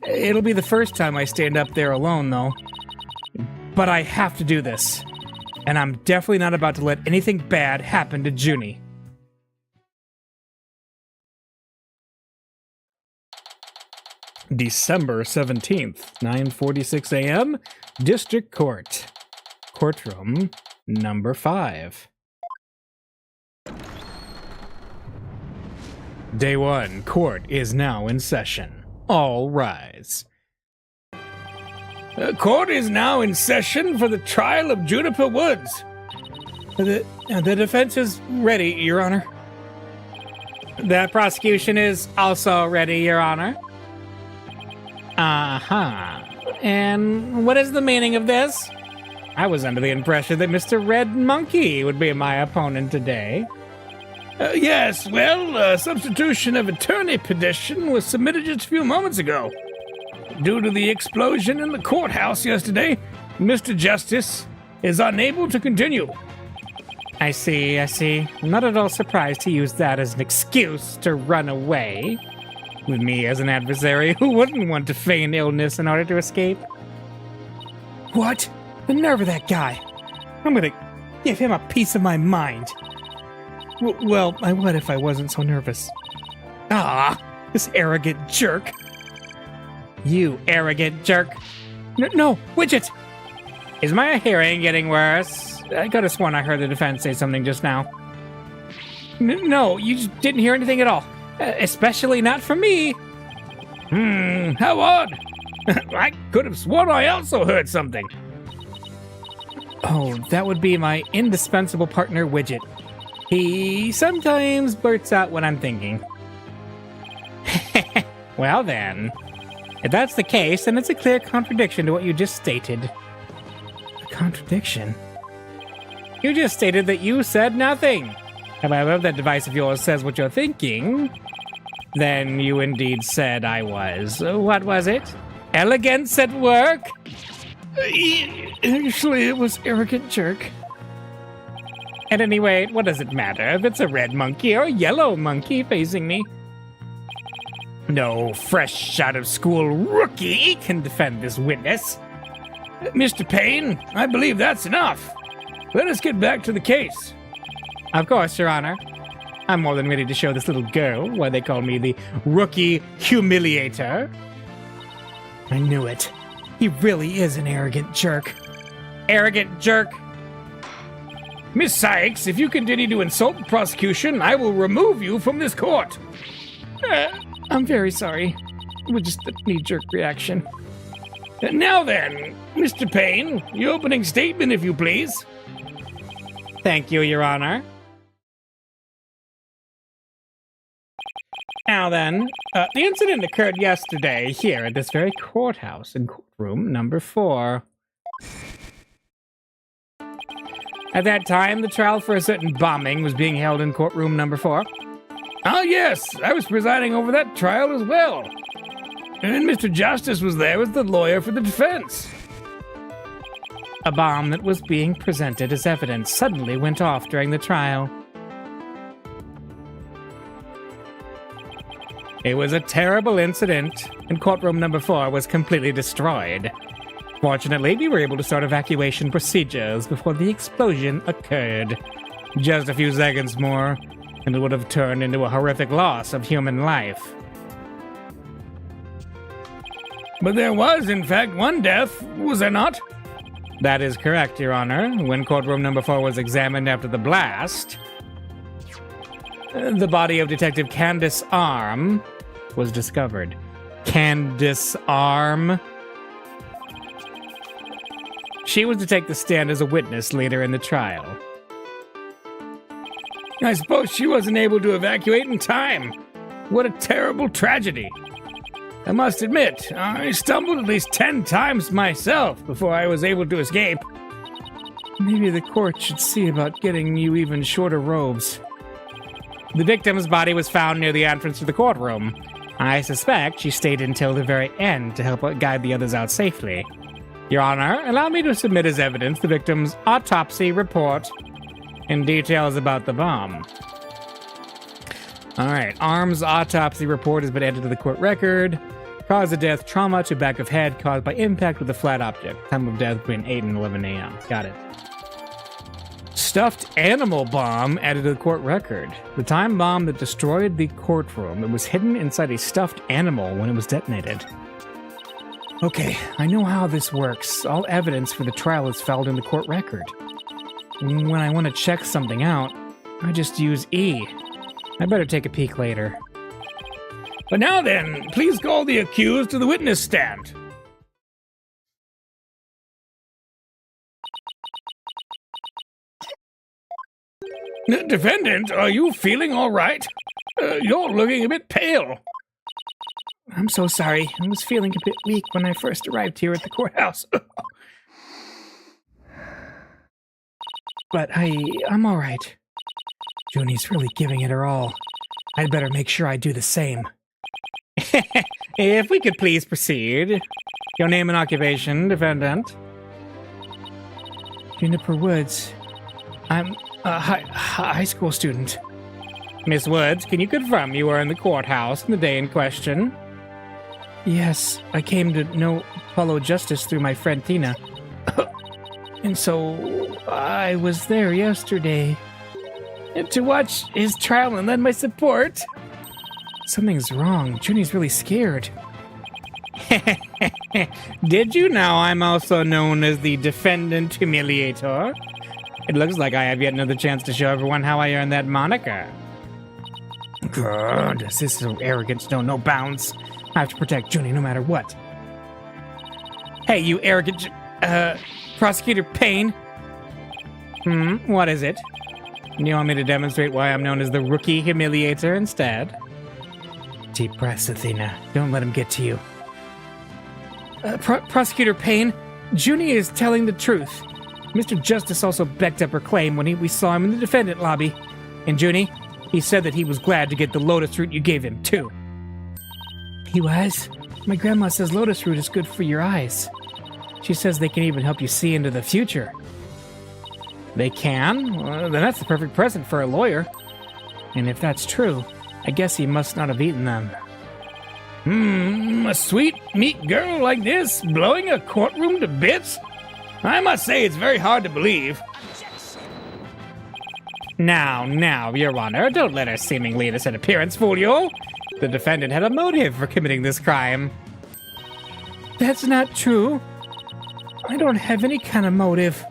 It'll be the first time I stand up there alone, though. But I have to do this. And I'm definitely not about to let anything bad happen to Junie. December 17th, 9:46 a.m., District Court. Courtroom number 5. Day 1, court is now in session. All rise. Court is now in session for the trial of Juniper Woods. The defense is ready, Your Honor. The prosecution is also ready, Your Honor. Uh-huh. And what is the meaning of this? I was under the impression that Mr. Red Monkey would be my opponent today. Yes, well, substitution of attorney petition was submitted just a few moments ago. Due to the explosion in the courthouse yesterday, Mr. Justice is unable to continue. I see. I'm not at all surprised to use that as an excuse to run away. With me as an adversary, who wouldn't want to feign illness in order to escape? What? The nerve of that guy. I'm gonna give him a piece of my mind. Well, I would if I wasn't so nervous. Ah, this arrogant jerk. You arrogant jerk. No, Widget! Is my hearing getting worse? I could have sworn I heard the defense say something just now. No, you just didn't hear anything at all. Especially not from me. How odd. I could have sworn I also heard something. Oh, that would be my indispensable partner, Widget. He sometimes blurts out what I'm thinking. Well then, if that's the case, then it's a clear contradiction to what you just stated. A contradiction? You just stated that you said nothing. However, if that device of yours says what you're thinking, then you indeed said I was. What was it? Elegance at work? Actually, it was arrogant jerk. At any rate, what does it matter if it's a red monkey or a yellow monkey facing me? No fresh out of school rookie can defend this witness. Mr. Payne, I believe that's enough. Let us get back to the case. Of course, Your Honor. I'm more than ready to show this little girl why they call me the Rookie Humiliator. I knew it. He really is an arrogant jerk. Arrogant jerk. Miss Sykes, if you continue to insult the prosecution, I will remove you from this court. I'm very sorry. It was just a knee-jerk reaction. Now then, Mr. Payne, your opening statement, if you please. Thank you, Your Honor. Now then, the incident occurred yesterday here at this very courthouse in courtroom number 4. At that time, the trial for a certain bombing was being held in courtroom number 4. Ah, yes, I was presiding over that trial as well. And Mr. Justice was there as the lawyer for the defense. A bomb that was being presented as evidence suddenly went off during the trial. It was a terrible incident, and courtroom number 4 was completely destroyed. Fortunately, we were able to start evacuation procedures before the explosion occurred. Just a few seconds more, and it would have turned into a horrific loss of human life. But there was, in fact, one death, was there not? That is correct, Your Honor. When courtroom number 4 was examined after the blast, the body of Detective Candace Arm was discovered. Candace Arm? She was to take the stand as a witness later in the trial. I suppose she wasn't able to evacuate in time. What a terrible tragedy. I must admit, I stumbled at least 10 times myself before I was able to escape. Maybe the court should see about getting you even shorter robes. The victim's body was found near the entrance to the courtroom. I suspect she stayed until the very end to help guide the others out safely. Your Honor, allow me to submit as evidence the victim's autopsy report and details about the bomb. All right, Arm's autopsy report has been added to the court record. Cause of death, trauma to back of head caused by impact with a flat object. Time of death between 8 and 11 a.m. Got it. Stuffed animal bomb added to the court record. The time bomb that destroyed the courtroom. It was hidden inside a stuffed animal when it was detonated. Okay, I know how this works. All evidence for the trial is filed in the court record. When I want to check something out, I just use E. I better take a peek later. But now then, please call the accused to the witness stand. Defendant, are you feeling all right? You're looking a bit pale. I'm so sorry. I was feeling a bit weak when I first arrived here at the courthouse. But I'm all right. Junie's really giving it her all. I'd better make sure I do the same. If we could please proceed. Your name and occupation, defendant. Juniper Woods. I'm a high school student. Miss Woods, can you confirm you were in the courthouse on the day in question? Yes, I came to follow justice through my friend Tina. And so I was there yesterday. And to watch his trial and lend my support. Something's wrong. Junie's really scared. Did you know I'm also known as the defendant humiliator? It looks like I have yet another chance to show everyone how I earned that moniker. God, this arrogance know no bounds. I have to protect Junie no matter what. Hey, you arrogant, Prosecutor Payne. What is it? You want me to demonstrate why I'm known as the Rookie Humiliator instead? Deep breaths, Athena. Don't let him get to you. Prosecutor Payne, Junie is telling the truth. Mr. Justice also backed up her claim when we saw him in the defendant lobby. And Junie, he said that he was glad to get the lotus root you gave him, too. He was? My grandma says lotus root is good for your eyes. She says they can even help you see into the future. They can? Well, then that's the perfect present for a lawyer. And if that's true, I guess he must not have eaten them. A sweet, meek girl like this, blowing a courtroom to bits? I must say it's very hard to believe. Now, Your Honor, don't let her seemingly innocent appearance fool you. The defendant had a motive for committing this crime. That's not true. I don't have any kind of motive.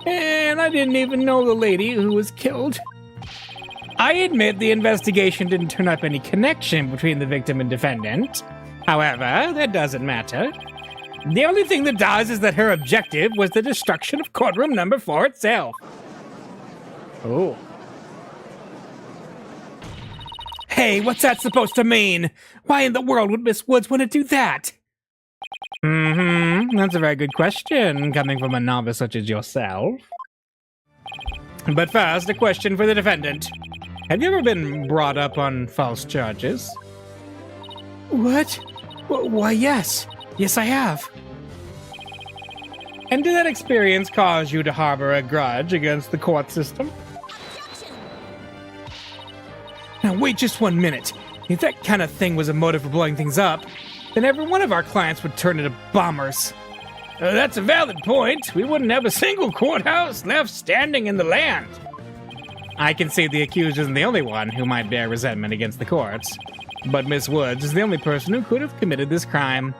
And I didn't even know the lady who was killed. I admit the investigation didn't turn up any connection between the victim and defendant. However, that doesn't matter. The only thing that does is that her objective was the destruction of courtroom number 4 itself. Oh. Hey, what's that supposed to mean? Why in the world would Miss Woods want to do that? That's a very good question, coming from a novice such as yourself. But first, a question for the defendant. Have you ever been brought up on false charges? What? Why, yes. Yes, I have. And did that experience cause you to harbor a grudge against the court system? Now, wait just 1 minute. If that kind of thing was a motive for blowing things up, then every one of our clients would turn into bombers. That's a valid point. We wouldn't have a single courthouse left standing in the land. I can see the accused isn't the only one who might bear resentment against the courts. But Miss Woods is the only person who could have committed this crime.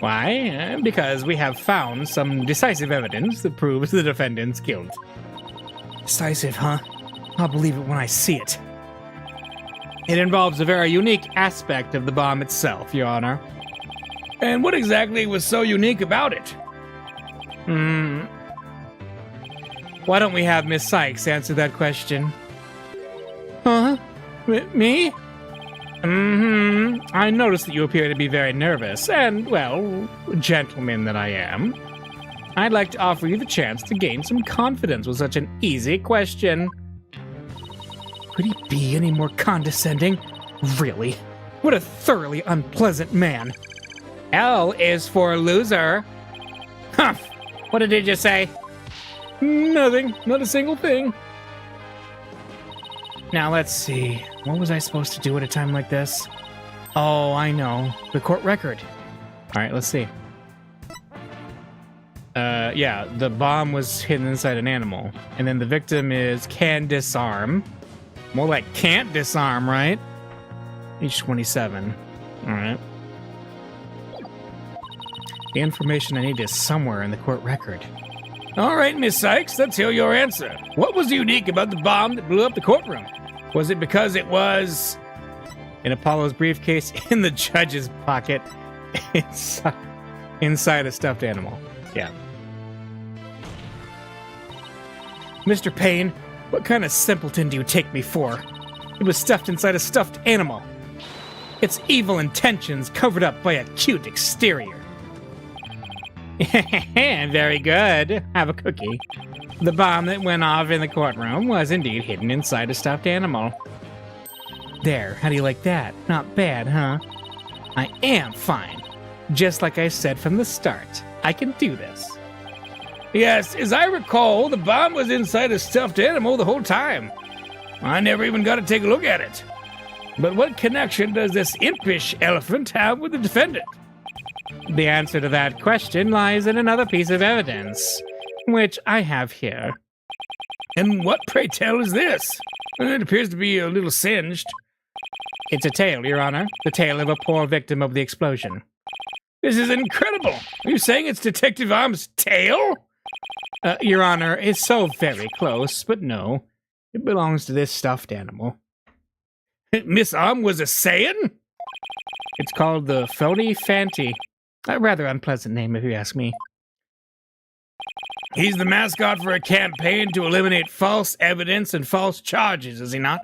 Why? Because we have found some decisive evidence that proves the defendant's guilt. Decisive, huh? I'll believe it when I see it. It involves a very unique aspect of the bomb itself, Your Honor. And what exactly was so unique about it? Why don't we have Miss Sykes answer that question? Huh? Me? I noticed that you appear to be very nervous, and, well, gentleman that I am, I'd like to offer you the chance to gain some confidence with such an easy question. Could he be any more condescending? Really? What a thoroughly unpleasant man. L is for loser. Humph! What did he just say? Nothing. Not a single thing. Now, let's see. What was I supposed to do at a time like this? Oh, I know. The court record. All right, let's see. Yeah, the bomb was hidden inside an animal. And then the victim is can disarm. More like can't disarm, right? Age 27. All right. The information I need is somewhere in the court record. All right, Miss Sykes, let's hear your answer. What was unique about the bomb that blew up the courtroom? Was it because it was in Apollo's briefcase, in the judge's pocket, inside a stuffed animal? Yeah. Mr. Payne, what kind of simpleton do you take me for? It was stuffed inside a stuffed animal. Its evil intentions covered up by a cute exterior. Very good. Have a cookie. The bomb that went off in the courtroom was indeed hidden inside a stuffed animal. There, how do you like that? Not bad, huh? I am fine. Just like I said from the start, I can do this. Yes, as I recall, the bomb was inside a stuffed animal the whole time. I never even got to take a look at it. But what connection does this impish elephant have with the defendant? The answer to that question lies in another piece of evidence, which I have here. And what, pray tell, is this? It appears to be a little singed. It's a tail, Your Honor. The tail of a poor victim of the explosion. This is incredible. Are you saying it's Detective Arm's tail? Your Honor, it's so very close, but no. It belongs to this stuffed animal. Miss was a saying? It's called the Phony Fanty. A rather unpleasant name, if you ask me. He's the mascot for a campaign to eliminate false evidence and false charges, is he not?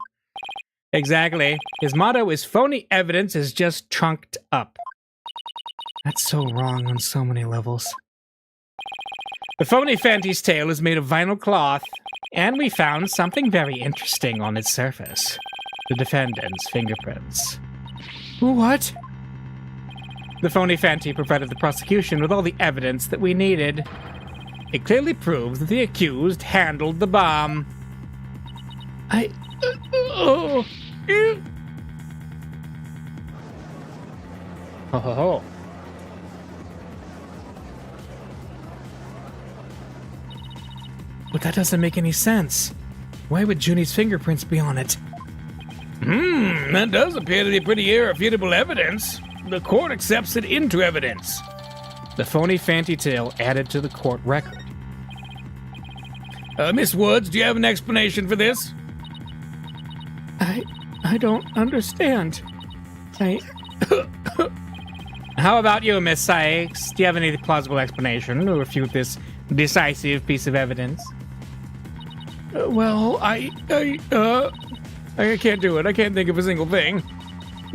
Exactly. His motto is phony evidence is just trunked up. That's so wrong on so many levels. The Phony Fanty's tail is made of vinyl cloth, and we found something very interesting on its surface. The defendant's fingerprints. What? The Phony Fanty provided the prosecution with all the evidence that we needed. It clearly proves that the accused handled the bomb. Oh. Ho ho ho. But that doesn't make any sense. Why would Junie's fingerprints be on it? That does appear to be pretty irrefutable evidence. The court accepts it into evidence. The Phony Fanty tail added to the court record. Miss Woods, do you have an explanation for this? I don't understand. How about you, Miss Sykes? Do you have any plausible explanation to refute this decisive piece of evidence? Well, I can't do it. I can't think of a single thing.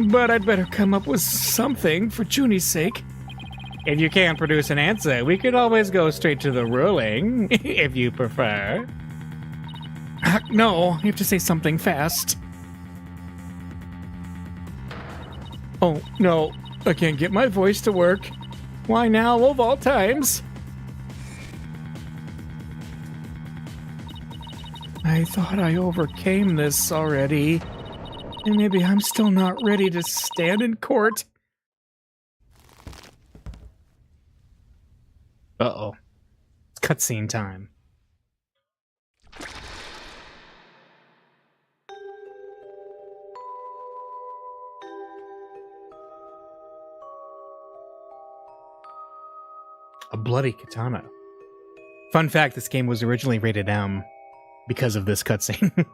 But I'd better come up with something for Junie's sake. If you can't produce an answer, we could always go straight to the ruling, if you prefer. No, you have to say something fast. Oh, no, I can't get my voice to work. Why now, of all times? I thought I overcame this already. And maybe I'm still not ready to stand in court. Uh-oh. It's cutscene time. A bloody katana. Fun fact, this game was originally rated M because of this cutscene.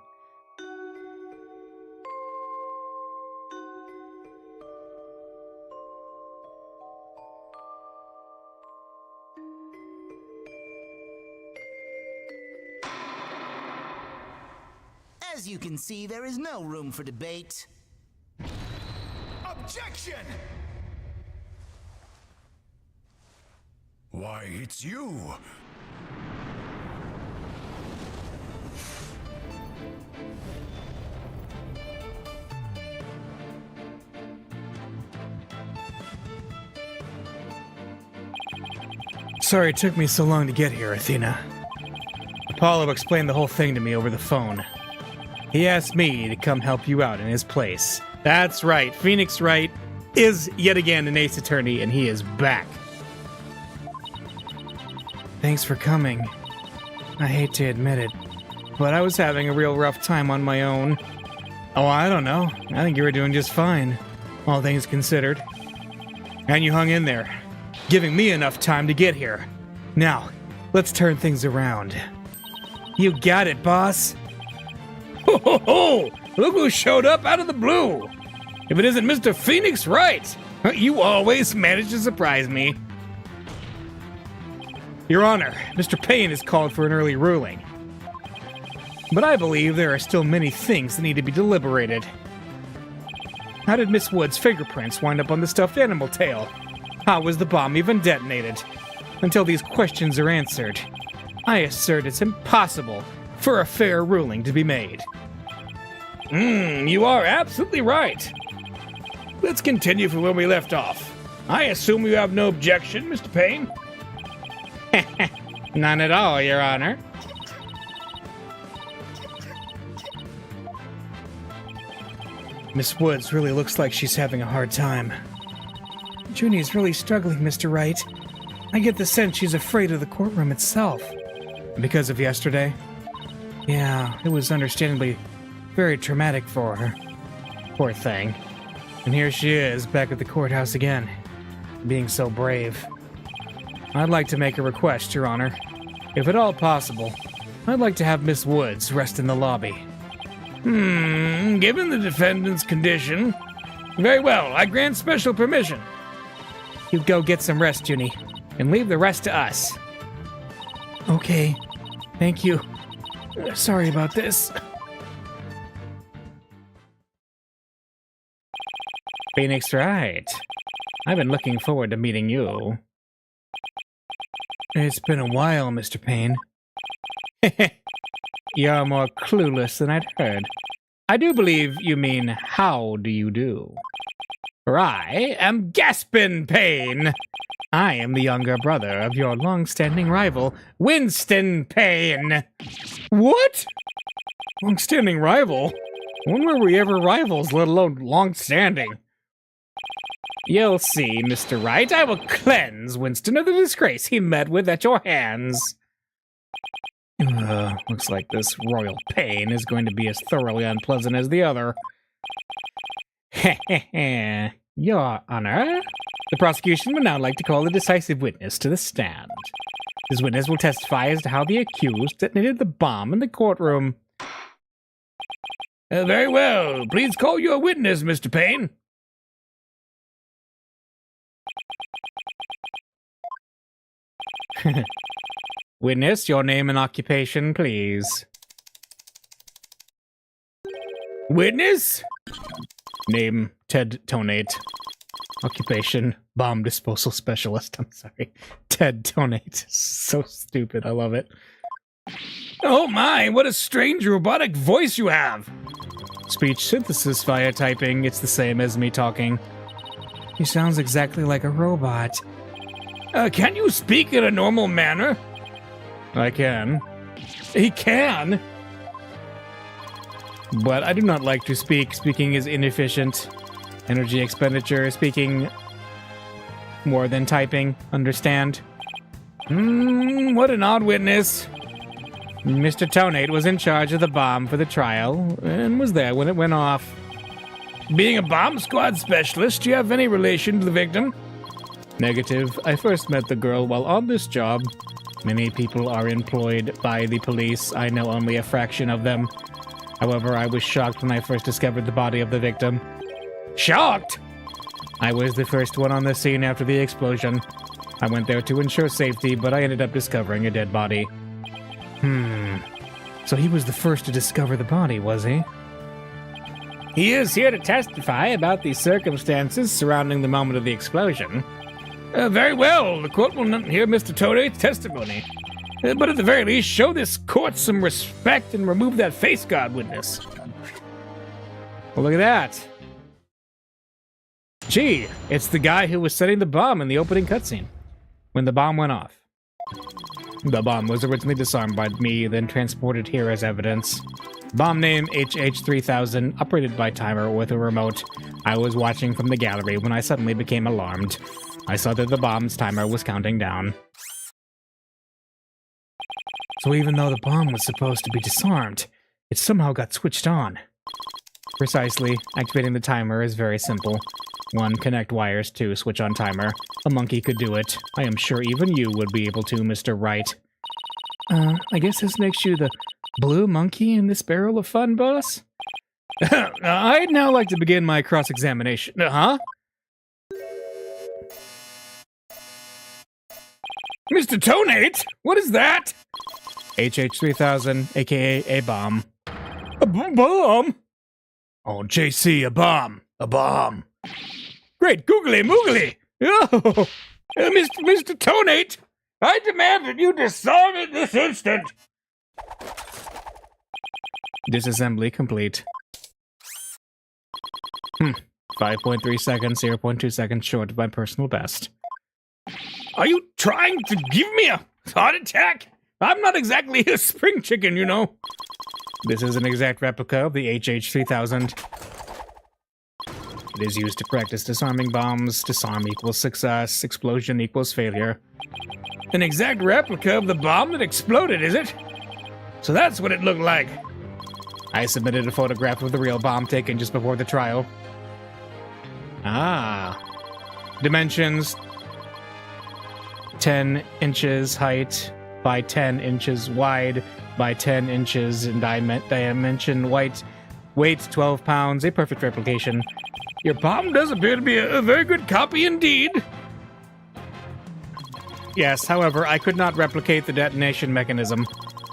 As you can see, there is no room for debate. Objection! Why, it's you! Sorry it took me so long to get here, Athena. Apollo explained the whole thing to me over the phone. He asked me to come help you out in his place. That's right, Phoenix Wright is yet again an ace attorney, and he is back. Thanks for coming. I hate to admit it, but I was having a real rough time on my own. Oh, I don't know. I think you were doing just fine, all things considered. And you hung in there, giving me enough time to get here. Now, let's turn things around. You got it, boss. Ho ho ho! Look who showed up out of the blue! If it isn't Mr. Phoenix Wright! You always manage to surprise me. Your Honor, Mr. Payne has called for an early ruling. But I believe there are still many things that need to be deliberated. How did Miss Wood's fingerprints wind up on the stuffed animal tail? How was the bomb even detonated? Until these questions are answered, I assert it's impossible for a fair ruling to be made. You are absolutely right. Let's continue from where we left off. I assume you have no objection, Mr. Payne? None at all, Your Honor. Miss Woods really looks like she's having a hard time. Junie's really struggling, Mr. Wright. I get the sense she's afraid of the courtroom itself. Because of yesterday? Yeah, it was understandably very traumatic for her. Poor thing. And here she is, back at the courthouse again, being so brave. I'd like to make a request, Your Honor. If at all possible, I'd like to have Miss Woods rest in the lobby. Given the defendant's condition. Very well, I grant special permission. You go get some rest, Junie, and leave the rest to us. Okay, thank you. Sorry about this. Phoenix Wright. I've been looking forward to meeting you. It's been a while, Mr. Payne. You're more clueless than I'd heard. I do believe you mean, how do you do? For I am Gaspin Payne. I am the younger brother of your long-standing rival, Winston Payne. What? Long-standing rival? When were we ever rivals, let alone long-standing? You'll see, Mr. Wright. I will cleanse Winston of the disgrace he met with at your hands. Looks like this royal pain is going to be as thoroughly unpleasant as the other. Your Honor, the prosecution would now like to call a decisive witness to the stand. This witness will testify as to how the accused detonated the bomb in the courtroom. Very well. Please call your witness, Mr. Payne. Witness, your name and occupation, please. Witness? Name, Ted Tonate. Occupation, bomb disposal specialist. I'm sorry. Ted Tonate. So stupid. I love it. Oh my, what a strange robotic voice you have. Speech synthesis via typing. It's the same as me talking. He sounds exactly like a robot. Can you speak in a normal manner? I can. He can? But I do not like to speak. Speaking is inefficient. Energy expenditure. Speaking more than typing. Understand? What an odd witness. Mr. Tonate was in charge of the bomb for the trial and was there when it went off. Being a bomb squad specialist, do you have any relation to the victim? Negative. I first met the girl while on this job. Many people are employed by the police. I know only a fraction of them. However, I was shocked when I first discovered the body of the victim. Shocked? I was the first one on the scene after the explosion. I went there to ensure safety, but I ended up discovering a dead body. So he was the first to discover the body, was he? He is here to testify about the circumstances surrounding the moment of the explosion. Very well. The court will not hear Mr. Tonate's testimony. But at the very least, show this court some respect and remove that face guard witness. Well, look at that. Gee, it's the guy who was setting the bomb in the opening cutscene. When the bomb went off. The bomb was originally disarmed by me, then transported here as evidence. Bomb name HH3000, operated by timer with a remote. I was watching from the gallery when I suddenly became alarmed. I saw that the bomb's timer was counting down. So even though the bomb was supposed to be disarmed, it somehow got switched on. Precisely. Activating the timer is very simple. 1. Connect wires. 2. Switch on timer. A monkey could do it. I am sure even you would be able to, Mr. Wright. I guess this makes you the blue monkey in this barrel of fun, boss? I'd now like to begin my cross-examination. Huh? Mr. Tonate? What is that? HH3000, aka a bomb. A bomb? Oh, JC, a bomb. A bomb. Great googly moogly! Oh, Mr. Tonate, I demand that you disarm it this instant! Disassembly complete. 5.3 seconds, 0.2 seconds short of my personal best. Are you trying to give me a heart attack? I'm not exactly a spring chicken, you know. This is an exact replica of the HH3000. It is used to practice disarming bombs. Disarm equals success. Explosion equals failure. An exact replica of the bomb that exploded, is it? So that's what it looked like. I submitted a photograph of the real bomb taken just before the trial. Ah. Dimensions. 10 inches height. by 10 inches wide by 10 inches in dimension, weight 12 pounds, a perfect replication. Your bomb does appear to be a very good copy indeed. Yes, however, I could not replicate the detonation mechanism.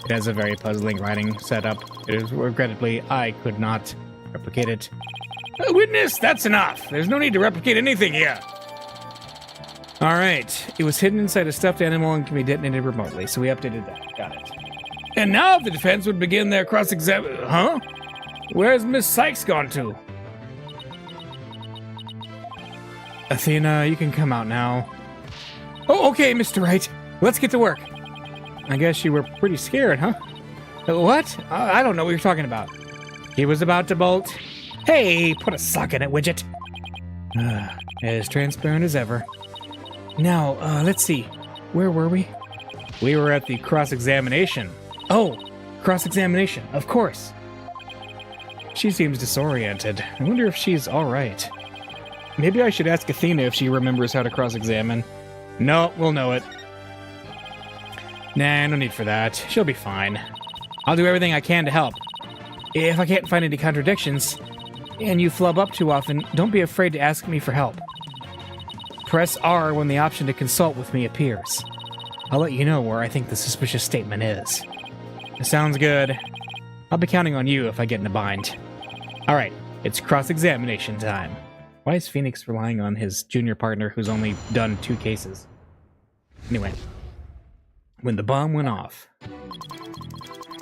It has a very puzzling writing setup. It is, regrettably, I could not replicate it. Witness, that's enough. There's no need to replicate anything here. All right. It was hidden inside a stuffed animal and can be detonated remotely, so we updated that. Got it. And now the defense would begin their cross-examination. Huh? Where's Miss Sykes gone to? Athena, you can come out now. Oh, okay, Mr. Wright. Let's get to work. I guess you were pretty scared, huh? What? I don't know what you're talking about. He was about to bolt. Hey, put a sock in it, Widget. As transparent as ever. Now, let's see. Where were we? We were at the cross-examination. Oh, cross-examination, of course. She seems disoriented. I wonder if she's all right. Maybe I should ask Athena if she remembers how to cross-examine. No, we'll know it. Nah, no need for that. She'll be fine. I'll do everything I can to help. If I can't find any contradictions, and you flub up too often, don't be afraid to ask me for help. Press R when the option to consult with me appears. I'll let you know where I think the suspicious statement is. Sounds good. I'll be counting on you if I get in a bind. Alright, it's cross-examination time. Why is Phoenix relying on his junior partner who's only done 2 cases? Anyway. When the bomb went off.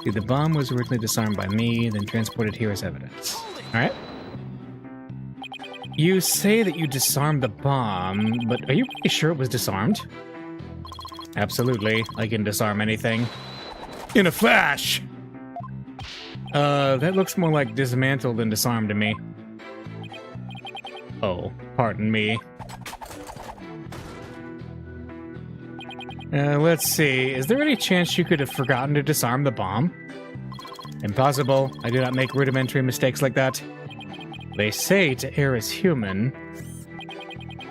See, the bomb was originally disarmed by me, then transported here as evidence. Alright. You say that you disarmed the bomb, but are you really sure it was disarmed? Absolutely. I can disarm anything. In a flash. That looks more like dismantled than disarmed to me. Oh, pardon me. Let's see. Is there any chance you could have forgotten to disarm the bomb? Impossible. I do not make rudimentary mistakes like that. They say to err is human.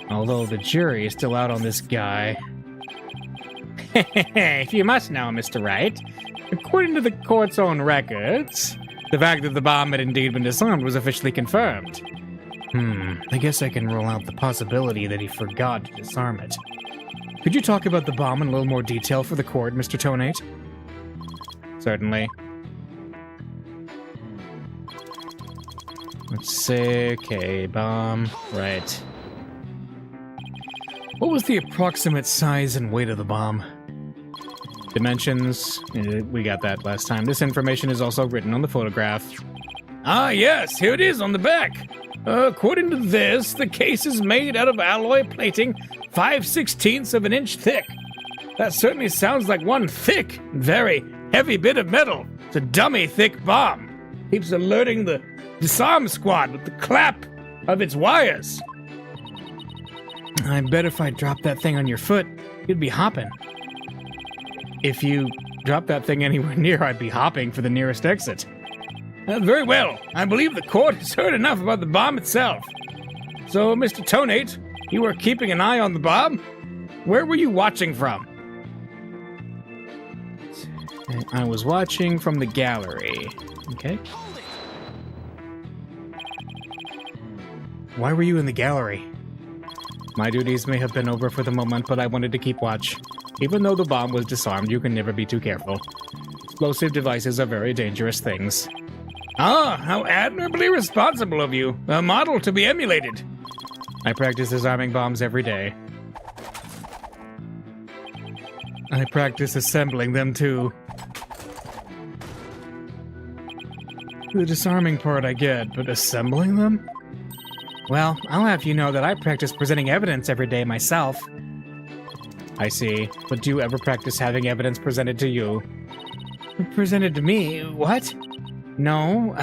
Although the jury is still out on this guy. If you must know, Mr. Wright, according to the court's own records, the fact that the bomb had indeed been disarmed was officially confirmed. I guess I can rule out the possibility that he forgot to disarm it. Could you talk about the bomb in a little more detail for the court, Mr. Tonate? Certainly. Let's say, okay, bomb, right. What was the approximate size and weight of the bomb? Dimensions, we got that last time. This information is also written on the photograph. Ah, yes, here it is on the back. According to this, the case is made out of alloy plating 5/16 of an inch thick. That certainly sounds like one thick, very heavy bit of metal. It's a dummy thick bomb. Keeps alerting the disarm squad with the clap of its wires. I bet if I dropped that thing on your foot, you'd be hopping. If you dropped that thing anywhere near, I'd be hopping for the nearest exit. Very well. I believe the court has heard enough about the bomb itself. So, Mr. Tonate, you were keeping an eye on the bomb? Where were you watching from? I was watching from the gallery. Okay. Why were you in the gallery? My duties may have been over for the moment, but I wanted to keep watch. Even though the bomb was disarmed, you can never be too careful. Explosive devices are very dangerous things. Ah, how admirably responsible of you. A model to be emulated. I practice disarming bombs every day. I practice assembling them too. The disarming part I get, but assembling them? Well, I'll have you know that I practice presenting evidence every day myself. I see, but do you ever practice having evidence presented to you? Presented to me? What? No,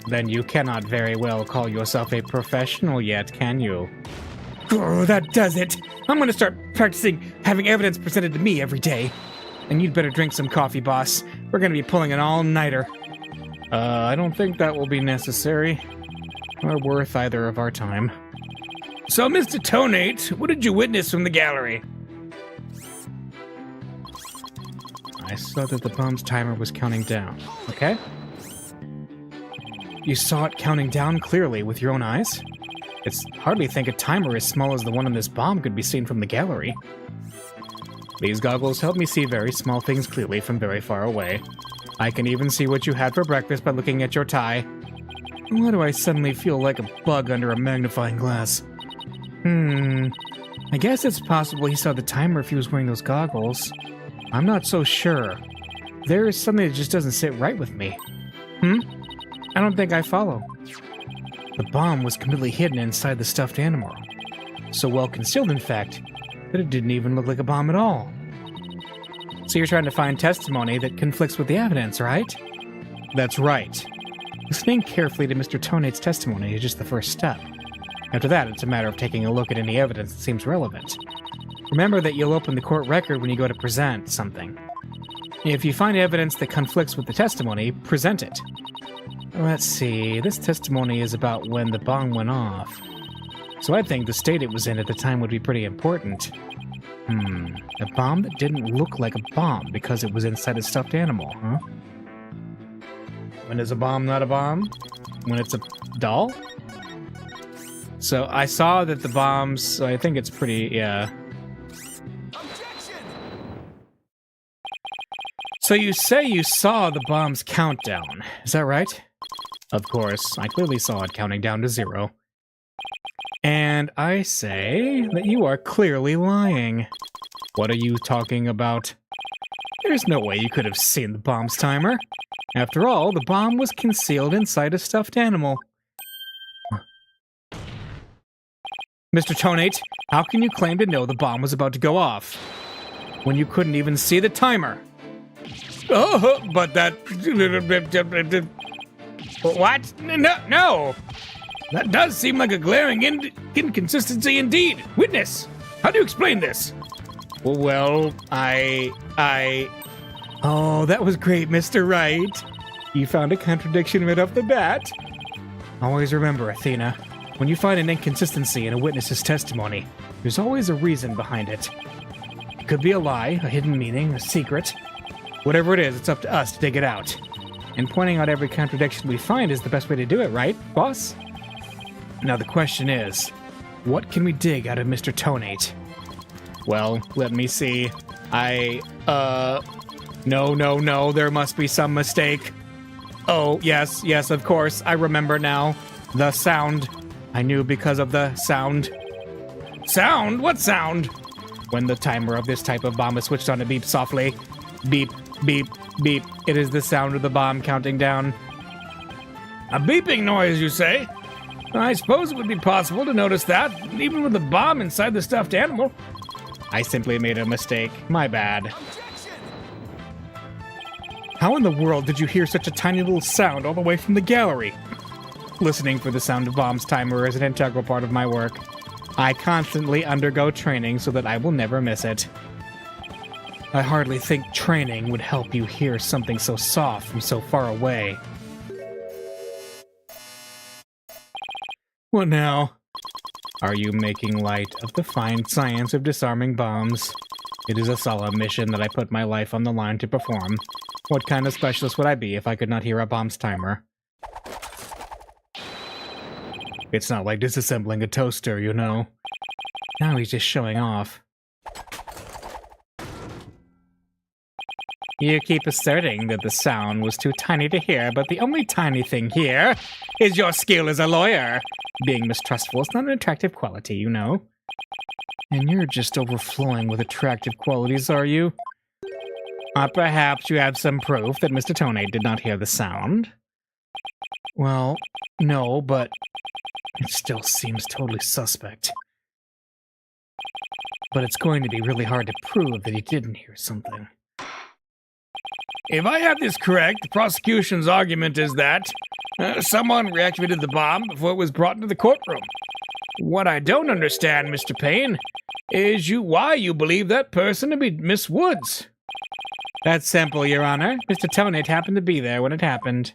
Then you cannot very well call yourself a professional yet, can you? Oh, that does it! I'm gonna start practicing having evidence presented to me every day. And you'd better drink some coffee, boss. We're gonna be pulling an all-nighter. I don't think that will be necessary. Or worth either of our time. So, Mr. Tonate, what did you witness from the gallery? I saw that the bomb's timer was counting down. Okay? You saw it counting down clearly with your own eyes? It's hardly think a timer as small as the one on this bomb could be seen from the gallery. These goggles help me see very small things clearly from very far away. I can even see what you had for breakfast by looking at your tie. Why do I suddenly feel like a bug under a magnifying glass? I guess it's possible he saw the timer if he was wearing those goggles. I'm not so sure. There is something that just doesn't sit right with me. I don't think I follow. The bomb was completely hidden inside the stuffed animal. So well concealed, in fact, that it didn't even look like a bomb at all. So you're trying to find testimony that conflicts with the evidence, right? That's right. Listening carefully to Mr. Tonate's testimony is just the first step. After that, it's a matter of taking a look at any evidence that seems relevant. Remember that you'll open the court record when you go to present something. If you find evidence that conflicts with the testimony, present it. Let's see, this testimony is about when the bomb went off. So I think the state it was in at the time would be pretty important. A bomb that didn't look like a bomb because it was inside a stuffed animal, huh? When is a bomb not a bomb? When it's a doll? So I saw that the bombs, so I think it's pretty, yeah. Objection! So you say you saw the bomb's countdown, is that right? Of course, I clearly saw it counting down to 0. And I say that you are clearly lying. What are you talking about? There's no way you could have seen the bomb's timer. After all, the bomb was concealed inside a stuffed animal. Mr. Tonate, how can you claim to know the bomb was about to go off when you couldn't even see the timer? Oh, but that... What? No! That does seem like a glaring inconsistency indeed. Witness, how do you explain this? Well, Oh, that was great, Mr. Wright. You found a contradiction right off the bat. Always remember, Athena, when you find an inconsistency in a witness's testimony, there's always a reason behind it. It could be a lie, a hidden meaning, a secret. Whatever it is, it's up to us to dig it out. And pointing out every contradiction we find is the best way to do it, right, boss? Now the question is, what can we dig out of Mr. Tonate? Well, let me see. No, there must be some mistake. Oh, yes, of course, I remember now. The sound. I knew because of the sound. Sound? What sound? When the timer of this type of bomb is switched on to beep softly. Beep, beep, beep. It is the sound of the bomb counting down. A beeping noise, you say? I suppose it would be possible to notice that, even with the bomb inside the stuffed animal. I simply made a mistake. My bad. Objection! How in the world did you hear such a tiny little sound all the way from the gallery? Listening for the sound of bomb's timer is an integral part of my work. I constantly undergo training so that I will never miss it. I hardly think training would help you hear something so soft from so far away. What now? Are you making light of the fine science of disarming bombs? It is a solemn mission that I put my life on the line to perform. What kind of specialist would I be if I could not hear a bomb's timer? It's not like disassembling a toaster, you know. Now he's just showing off. You keep asserting that the sound was too tiny to hear, but the only tiny thing here is your skill as a lawyer. Being mistrustful is not an attractive quality, you know. And you're just overflowing with attractive qualities, are you? Perhaps you have some proof that Mr. Tonate did not hear the sound? Well, no, but it still seems totally suspect. But it's going to be really hard to prove that he didn't hear something. If I have this correct, the prosecution's argument is that someone reactivated the bomb before it was brought into the courtroom. What I don't understand, Mr. Payne, is why you believe that person to be Miss Woods. That's simple, Your Honor. Mr. Tonate happened to be there when it happened.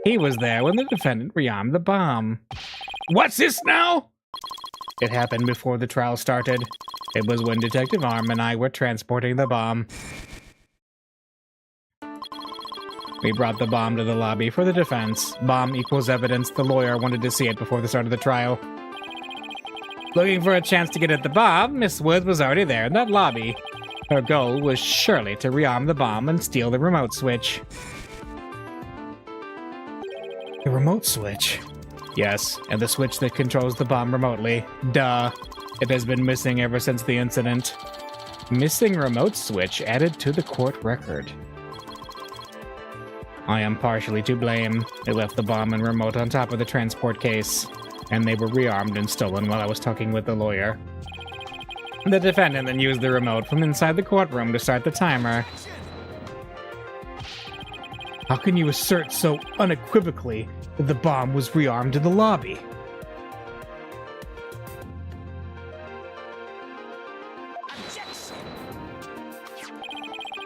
He was there when the defendant rearmed the bomb. What's this now? It happened before the trial started. It was when Detective Arm and I were transporting the bomb. We brought the bomb to the lobby for the defense. Bomb equals evidence. The lawyer wanted to see it before the start of the trial. Looking for a chance to get at the bomb, Miss Woods was already there in that lobby. Her goal was surely to rearm the bomb and steal the remote switch. The remote switch? Yes, and the switch that controls the bomb remotely. Duh. It has been missing ever since the incident. Missing remote switch added to the court record. I am partially to blame. They left the bomb and remote on top of the transport case, and they were rearmed and stolen while I was talking with the lawyer. The defendant then used the remote from inside the courtroom to start the timer. How can you assert so unequivocally that the bomb was rearmed in the lobby?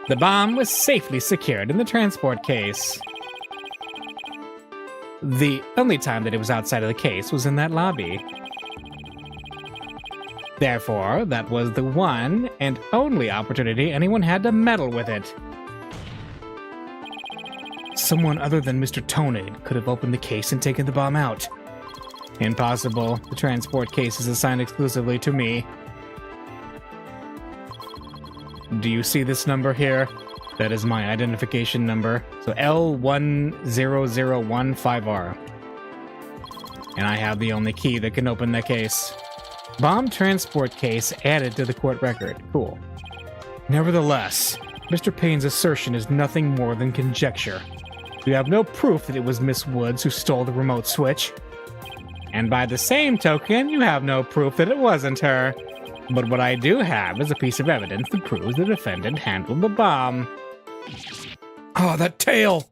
The bomb was safely secured in the transport case. The only time that it was outside of the case was in that lobby. Therefore, that was the one and only opportunity anyone had to meddle with it. Someone other than Mr. Tonade could have opened the case and taken the bomb out. Impossible. The transport case is assigned exclusively to me. Do you see this number here? That is my identification number. So L10015R. And I have the only key that can open the case. Bomb transport case added to the court record. Cool. Nevertheless, Mr. Payne's assertion is nothing more than conjecture. You have no proof that it was Miss Woods who stole the remote switch. And by the same token, you have no proof that it wasn't her. But what I do have is a piece of evidence that proves the defendant handled the bomb. Oh, that tail!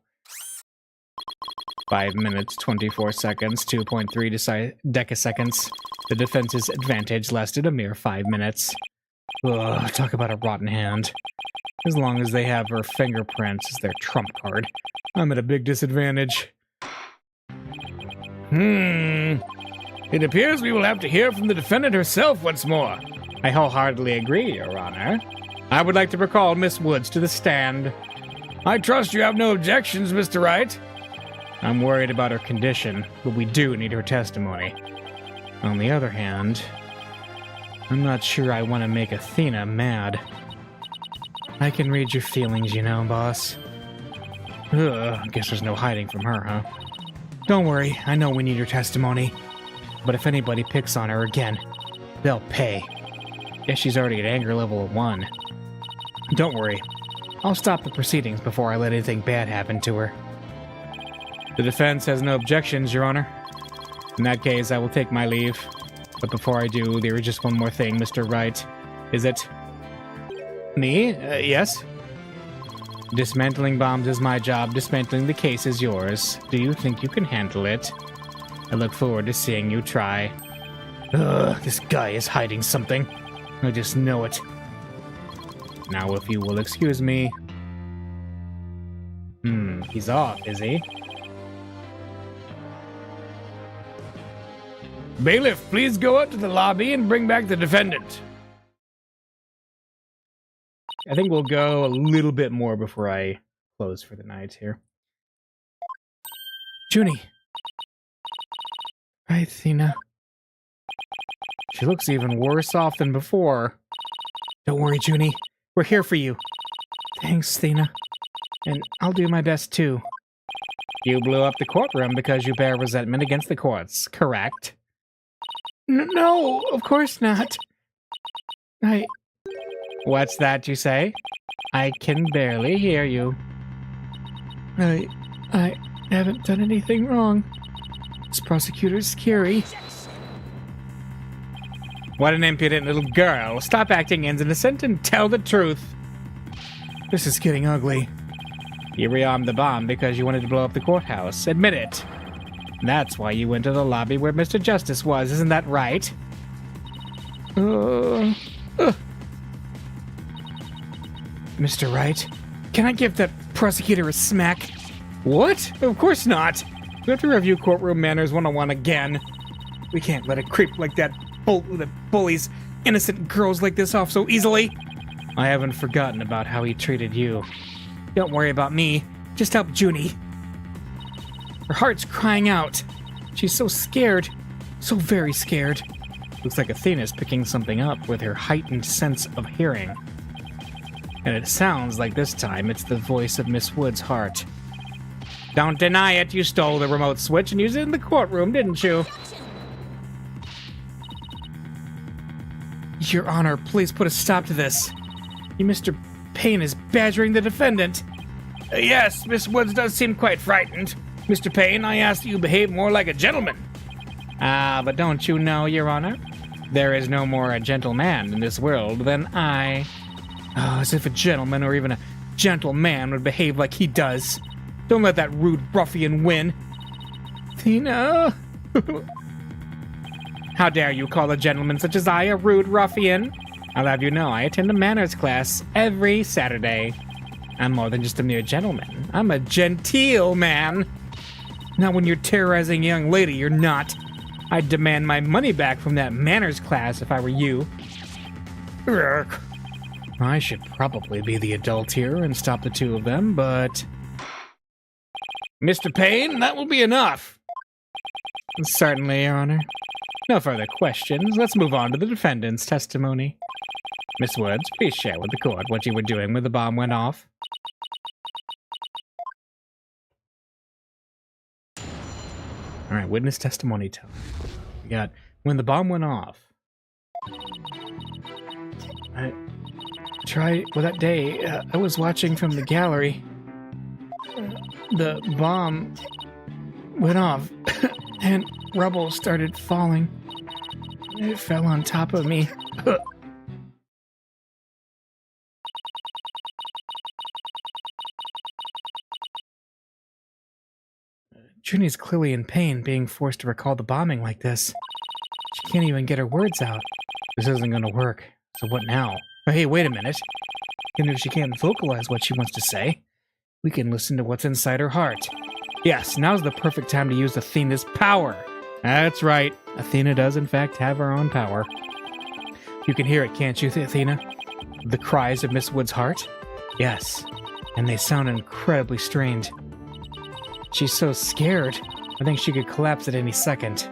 5 minutes, 24 seconds, 2.3 decaseconds. The defense's advantage lasted a mere 5 minutes. Ugh, talk about a rotten hand. As long as they have her fingerprints as their trump card, I'm at a big disadvantage. It appears we will have to hear from the defendant herself once more. I wholeheartedly agree, Your Honor. I would like to recall Miss Woods to the stand. I trust you have no objections, Mr. Wright. I'm worried about her condition, but we do need her testimony. On the other hand, I'm not sure I want to make Athena mad. I can read your feelings, you know, boss. Guess there's no hiding from her, huh? Don't worry, I know we need her testimony. But if anybody picks on her again, they'll pay. Guess she's already at anger level 1. Don't worry. I'll stop the proceedings before I let anything bad happen to her. The defense has no objections, Your Honor. In that case, I will take my leave. But before I do, there is just one more thing, Mr. Wright. Is it? Me? Yes? Dismantling bombs is my job. Dismantling the case is yours. Do you think you can handle it? I look forward to seeing you try. This guy is hiding something. I just know it. Now, if you will excuse me. He's off, is he? Bailiff, please go out to the lobby and bring back the defendant. I think we'll go a little bit more before I close for the night here. Junie. Hi, Athena. She looks even worse off than before. Don't worry, Junie. We're here for you. Thanks, Athena. And I'll do my best, too. You blew up the courtroom because you bear resentment against the courts, correct? No, of course not. What's that you say? I can barely hear you. I haven't done anything wrong. This prosecutor's scary. What an impudent little girl. Stop acting innocent and tell the truth. This is getting ugly. You rearmed the bomb because you wanted to blow up the courthouse. Admit it. That's why you went to the lobby where Mr. Justice was, isn't that right? Mr. Wright, can I give that prosecutor a smack? What? Of course not. We have to review courtroom manners 101 again. We can't let a creep like that bullies innocent girls like this off so easily. I haven't forgotten about how he treated you. Don't worry about me. Just help Junie. Her heart's crying out. She's so scared. So very scared. Looks like Athena's picking something up with her heightened sense of hearing. And it sounds like this time it's the voice of Miss Wood's heart. Don't deny it, you stole the remote switch and used it in the courtroom, didn't you? Your Honor, please put a stop to this. Mr. Payne is badgering the defendant. Yes, Miss Woods does seem quite frightened. Mr. Payne, I ask that you behave more like a gentleman. But don't you know, Your Honor? There is no more a gentleman in this world than I. Oh, as if a gentleman or even a gentleman would behave like he does. Don't let that rude ruffian win. Athena? How dare you call a gentleman such as I a rude ruffian? I'll have you know I attend a manners class every Saturday. I'm more than just a mere gentleman. I'm a genteel man. Not when you're terrorizing a young lady, you're not. I'd demand my money back from that manners class if I were you. Urgh. I should probably be the adult here and stop the two of them, but... Mr. Payne, that will be enough. Certainly, Your Honor. No further questions. Let's move on to the defendant's testimony. Miss Woods, please share with the court what you were doing when the bomb went off. All right, witness testimony time. We got when the bomb went off. That day, I was watching from the gallery. The bomb went off, and rubble started falling. It fell on top of me. Junie's clearly in pain, being forced to recall the bombing like this. She can't even get her words out. This isn't going to work. So what now? Oh, hey, wait a minute. Even if she can't vocalize what she wants to say, we can listen to what's inside her heart. Yes, now's the perfect time to use Athena's power. That's right. Athena does, in fact, have her own power. You can hear it, can't you, Athena? The cries of Miss Wood's heart? Yes, and they sound incredibly strained. She's so scared, I think she could collapse at any second.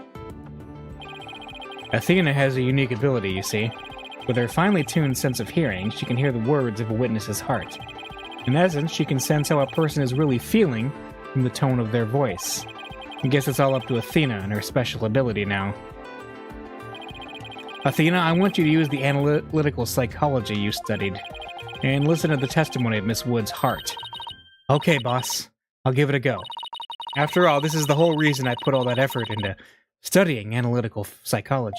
Athena has a unique ability, you see. With her finely tuned sense of hearing, she can hear the words of a witness's heart. In essence, she can sense how a person is really feeling from the tone of their voice. I guess it's all up to Athena and her special ability now. Athena, I want you to use the analytical psychology you studied, and listen to the testimony of Miss Wood's heart. Okay, boss. I'll give it a go. After all, this is the whole reason I put all that effort into studying analytical psychology.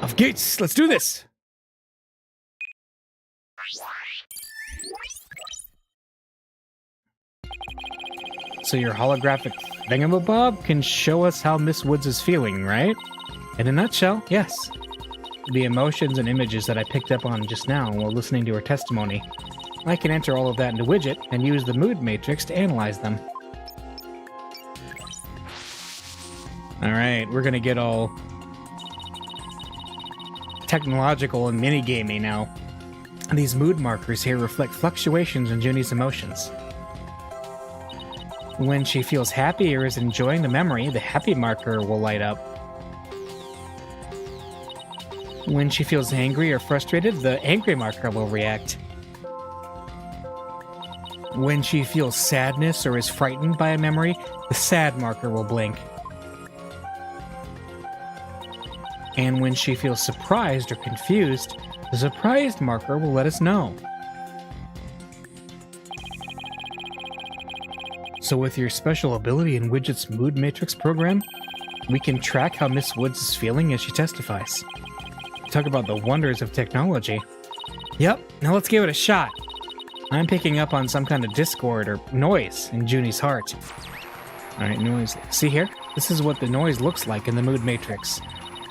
Of Gates, let's do this! So your holographic thingamabob can show us how Miss Woods is feeling, right? In a nutshell, yes. The emotions and images that I picked up on just now while listening to her testimony, I can enter all of that into Widget and use the mood matrix to analyze them. Alright, we're gonna get all technological and mini-gamey now. These mood markers here reflect fluctuations in Junie's emotions. When she feels happy or is enjoying the memory, the happy marker will light up. When she feels angry or frustrated, the angry marker will react. When she feels sadness or is frightened by a memory, the sad marker will blink. And when she feels surprised or confused, the surprised marker will let us know. So with your special ability in Widget's Mood Matrix program, we can track how Miss Woods is feeling as she testifies. Talk about the wonders of technology. Yep, now let's give it a shot. I'm picking up on some kind of discord or noise in Junie's heart. Alright, noise. See here? This is what the noise looks like in the Mood Matrix.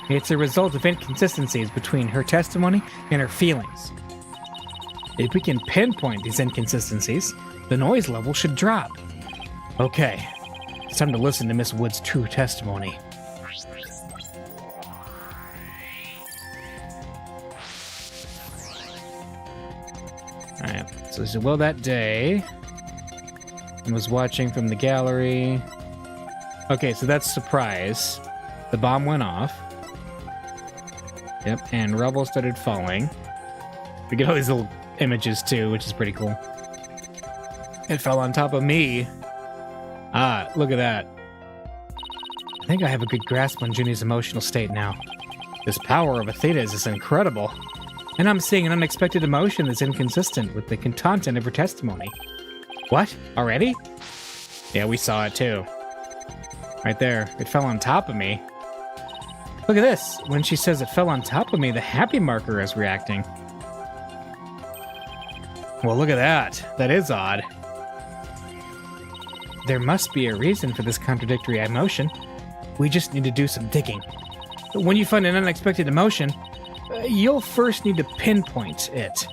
It's a result of inconsistencies between her testimony and her feelings. If we can pinpoint these inconsistencies, the noise level should drop. Okay, it's time to listen to Miss Wood's true testimony. Alright, so she said, well, that day, and was watching from the gallery. Okay, so that's surprise. The bomb went off. Yep, and rubble started falling. We get all these little images too, which is pretty cool. It fell on top of me. Ah, look at that. I think I have a good grasp on Junie's emotional state now. This power of Athena's is incredible. And I'm seeing an unexpected emotion that's inconsistent with the content of her testimony. What? Already? Yeah, we saw it too. Right there. It fell on top of me. Look at this. When she says it fell on top of me, the happy marker is reacting. Well, look at that. That is odd. There must be a reason for this contradictory emotion. We just need to do some digging. When you find an unexpected emotion, you'll first need to pinpoint it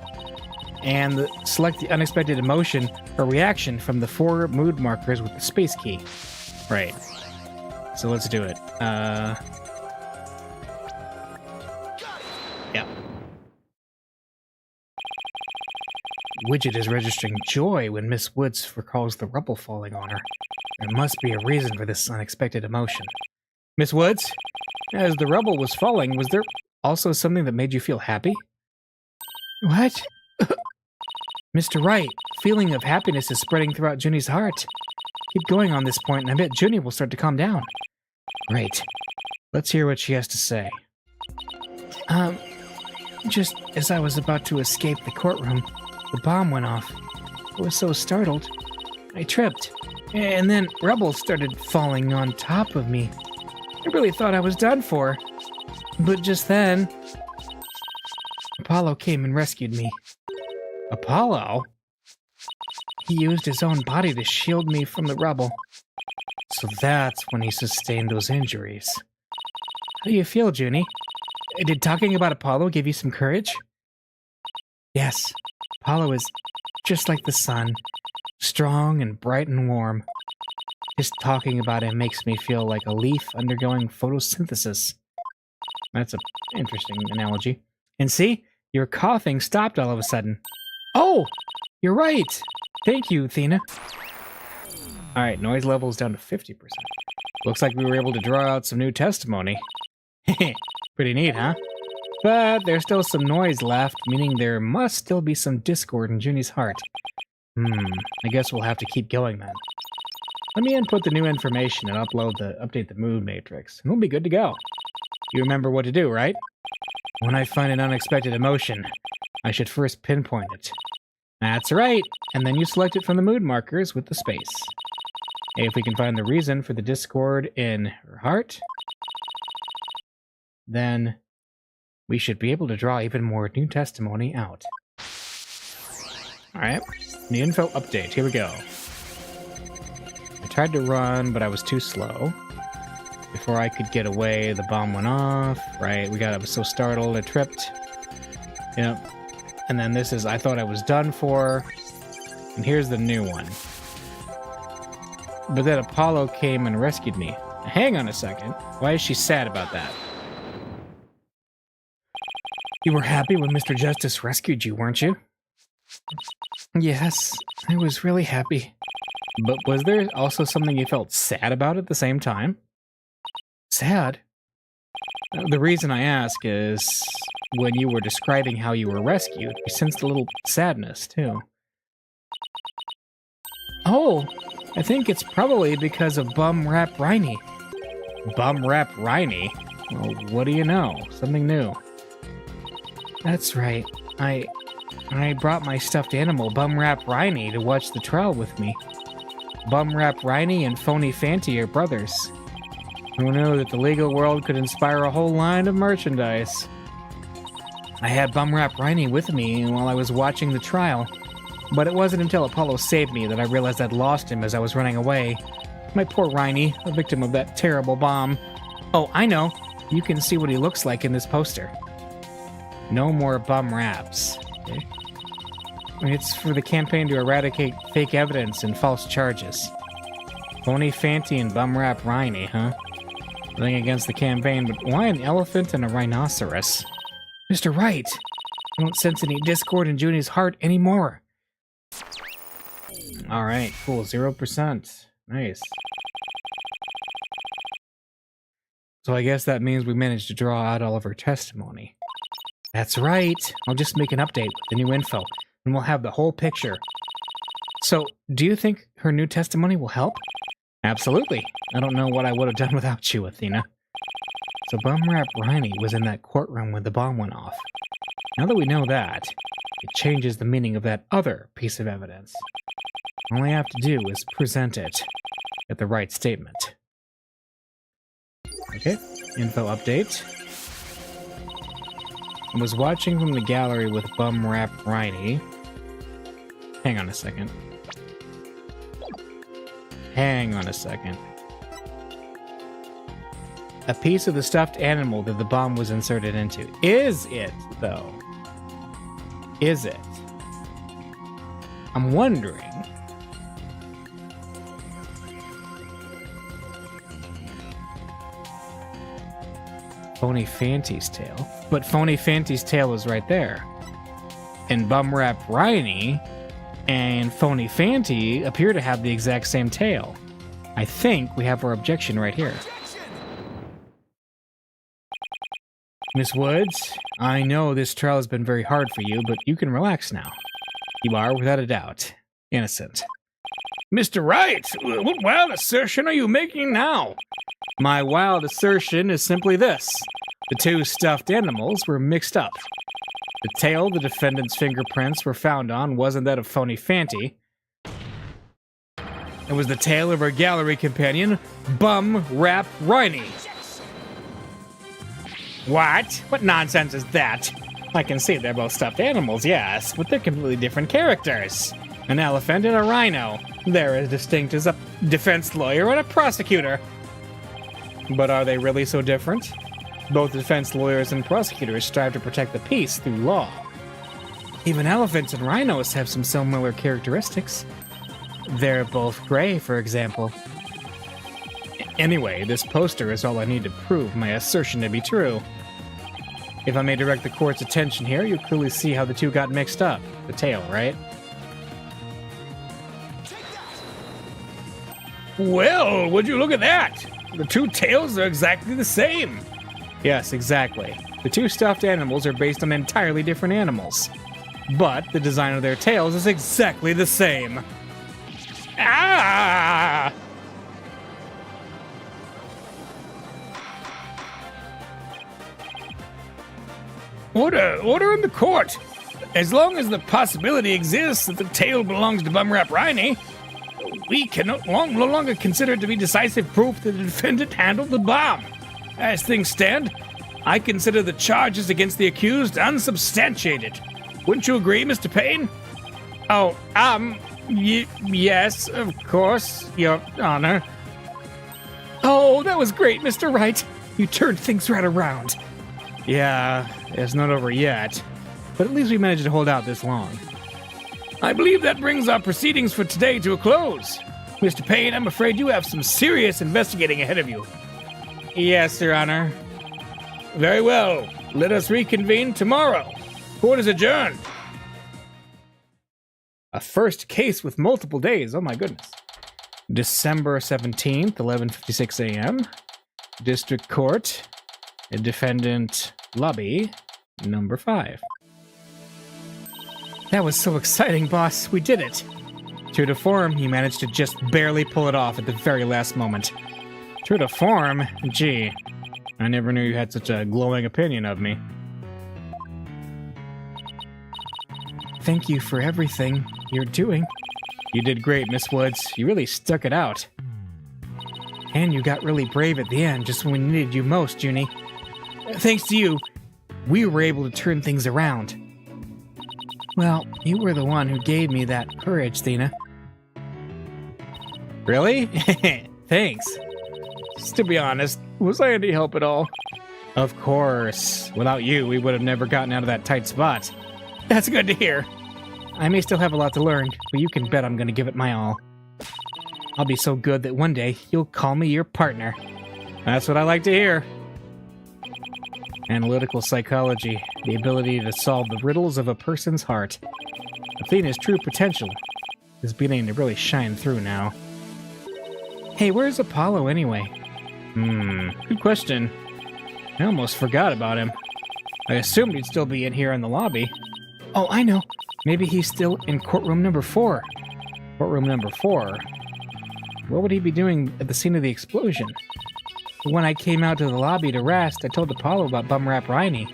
and select the unexpected emotion or reaction from the 4 mood markers with the space key. Right. So let's do it. Yeah. Widget is registering joy when Miss Woods recalls the rubble falling on her. There must be a reason for this unexpected emotion. Miss Woods, as the rubble was falling, was there also something that made you feel happy? What? Mr. Wright, feeling of happiness is spreading throughout Junie's heart. Keep going on this point, and I bet Junie will start to calm down. Great. Let's hear what she has to say. Just as I was about to escape the courtroom, the bomb went off. I was so startled. I tripped, and then rubble started falling on top of me. I really thought I was done for. But just then, Apollo came and rescued me. Apollo? He used his own body to shield me from the rubble. So that's when he sustained those injuries. How do you feel, Junie? Did talking about Apollo give you some courage? Yes, Apollo is just like the sun, strong and bright and warm. Just talking about him makes me feel like a leaf undergoing photosynthesis. That's an interesting analogy. And see, your coughing stopped all of a sudden. Oh, you're right. Thank you, Athena. All right, noise level is down to 50%. Looks like we were able to draw out some new testimony. Pretty neat, huh? But there's still some noise left, meaning there must still be some discord in Junie's heart. I guess we'll have to keep going then. Let me input the new information and update the mood matrix, and we'll be good to go. You remember what to do, right? When I find an unexpected emotion, I should first pinpoint it. That's right, and then you select it from the mood markers with the space. If we can find the reason for the discord in her heart, then we should be able to draw even more new testimony out. Alright, new info update, here we go. I tried to run, but I was too slow. Before I could get away, the bomb went off, right? I was so startled, I tripped. Yep. And then this is, I thought I was done for. And here's the new one. But then Apollo came and rescued me. Hang on a second. Why is she sad about that? You were happy when Mr. Justice rescued you, weren't you? Yes, I was really happy. But was there also something you felt sad about at the same time? Sad? The reason I ask is when you were describing how you were rescued, you sensed a little sadness, too. Oh, I think it's probably because of Bum Rap Riney. Bum Rap Riney? Well, what do you know? Something new. That's right. I brought my stuffed animal, Bum Rap Riney, to watch the trial with me. Bum Rap Riney and Phony Fanty are brothers. Who knew that the legal world could inspire a whole line of merchandise? I had Bum Rap Riney with me while I was watching the trial, but it wasn't until Apollo saved me that I realized I'd lost him as I was running away. My poor Riney, a victim of that terrible bomb. Oh, I know. You can see what he looks like in this poster. No more bum raps. Okay. It's for the campaign to eradicate fake evidence and false charges. Phony Fanty and Bum Rap Riney, huh? Nothing against the campaign, but why an elephant and a rhinoceros? Mr. Wright, I don't sense any discord in Junie's heart anymore. All right, cool. 0%. Nice. So I guess that means we managed to draw out all of her testimony. That's right. I'll just make an update with the new info, and we'll have the whole picture. So, do you think her new testimony will help? Absolutely. I don't know what I would have done without you, Athena. So Bumrap Riney was in that courtroom when the bomb went off. Now that we know that, it changes the meaning of that other piece of evidence. All I have to do is present it at the right statement. Okay, info update. I was watching from the gallery with Bumrap Riney. Hang on a second. A piece of the stuffed animal that the bomb was inserted into. Is it, though? Is it? I'm wondering. Phony Fanty's tail. But Phony Fanty's tail is right there. And Bumrap Riney and Phony Fanty appear to have the exact same tail. I think we have our objection right here. Miss Woods, I know this trial has been very hard for you, but you can relax now. You are, without a doubt, innocent. Mr. Wright, what wild assertion are you making now? My wild assertion is simply this. The two stuffed animals were mixed up. The tail the defendant's fingerprints were found on wasn't that of Phony Fanty. It was the tail of her gallery companion, Bumrap Riney. What? What nonsense is that? I can see they're both stuffed animals, yes, but they're completely different characters. An elephant and a rhino. They're as distinct as a defense lawyer and a prosecutor. But are they really so different? Both defense lawyers and prosecutors strive to protect the peace through law. Even elephants and rhinos have some similar characteristics. They're both gray, for example. Anyway, this poster is all I need to prove my assertion to be true. If I may direct the court's attention here, you'll clearly see how the two got mixed up. The tail, right? Well, would you look at that? The two tails are exactly the same. Yes, exactly. The two stuffed animals are based on entirely different animals. But the design of their tails is exactly the same. Ah! Order in the court. As long as the possibility exists that the tail belongs to Bumrap Riney, we can no longer consider it to be decisive proof that the defendant handled the bomb. As things stand, I consider the charges against the accused unsubstantiated. Wouldn't you agree, Mr. Payne? Oh, yes, of course, Your Honor. Oh, that was great, Mr. Wright. You turned things right around. Yeah, it's not over yet, but at least we managed to hold out this long. I believe that brings our proceedings for today to a close. Mr. Payne, I'm afraid you have some serious investigating ahead of you. Yes, Your Honor. Very well. Let us reconvene tomorrow. Court is adjourned. A first case with multiple days. Oh my goodness. December 17th, 11:56 a.m. District Court. Defendant Lobby, number 5. That was so exciting, boss. We did it. True to form, you managed to just barely pull it off at the very last moment. True to form? Gee, I never knew you had such a glowing opinion of me. Thank you for everything you're doing. You did great, Miss Woods. You really stuck it out. And you got really brave at the end, just when we needed you most, Junie. Thanks to you, we were able to turn things around. Well, you were the one who gave me that courage, Thena. Really? Thanks. Just to be honest, was I any help at all? Of course. Without you, we would have never gotten out of that tight spot. That's good to hear. I may still have a lot to learn, but you can bet I'm going to give it my all. I'll be so good that one day you'll call me your partner. That's what I like to hear. Analytical psychology, the ability to solve the riddles of a person's heart. Athena's true potential is beginning to really shine through now. Hey, where's Apollo anyway? Good question. I almost forgot about him. I assumed he'd still be in here in the lobby. Oh, I know. Maybe he's still in courtroom number 4. Courtroom number 4? What would he be doing at the scene of the explosion? When I came out to the lobby to rest, I told Apollo about Bumrap Riney.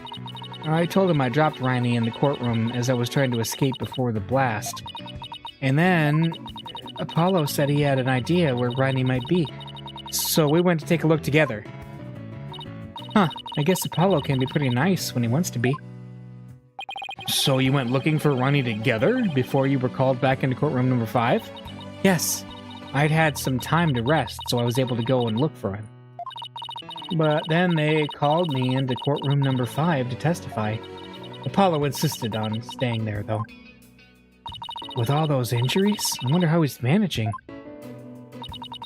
I told him I dropped Riney in the courtroom as I was trying to escape before the blast. And then Apollo said he had an idea where Riney might be. So we went to take a look together. Huh, I guess Apollo can be pretty nice when he wants to be. So you went looking for Riney together before you were called back into courtroom number 5? Yes. I'd had some time to rest, so I was able to go and look for him. But then they called me into courtroom number 5 to testify. Apollo insisted on staying there, though. With all those injuries, I wonder how he's managing.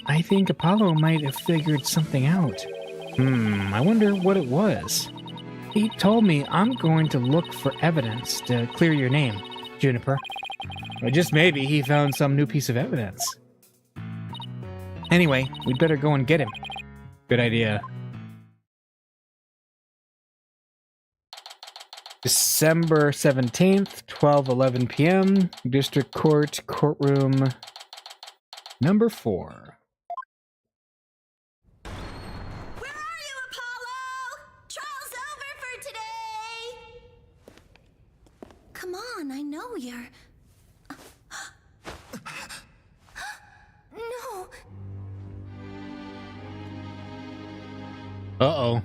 I think Apollo might have figured something out. I wonder what it was. He told me I'm going to look for evidence to clear your name, Juniper. Or just maybe he found some new piece of evidence. Anyway, we'd better go and get him. Good idea. December 17th, 12:11 p.m., District Court, courtroom number 4. Where are you, Apollo? Trial's over for today! Come on, I know you're... No! Uh-oh.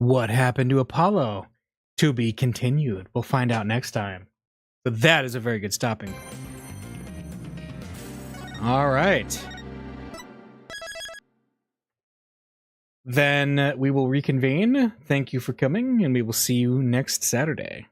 What happened to Apollo? To be continued. We'll find out next time. So that is a very good stopping point. All right. Then we will reconvene. Thank you for coming, and we will see you next Saturday.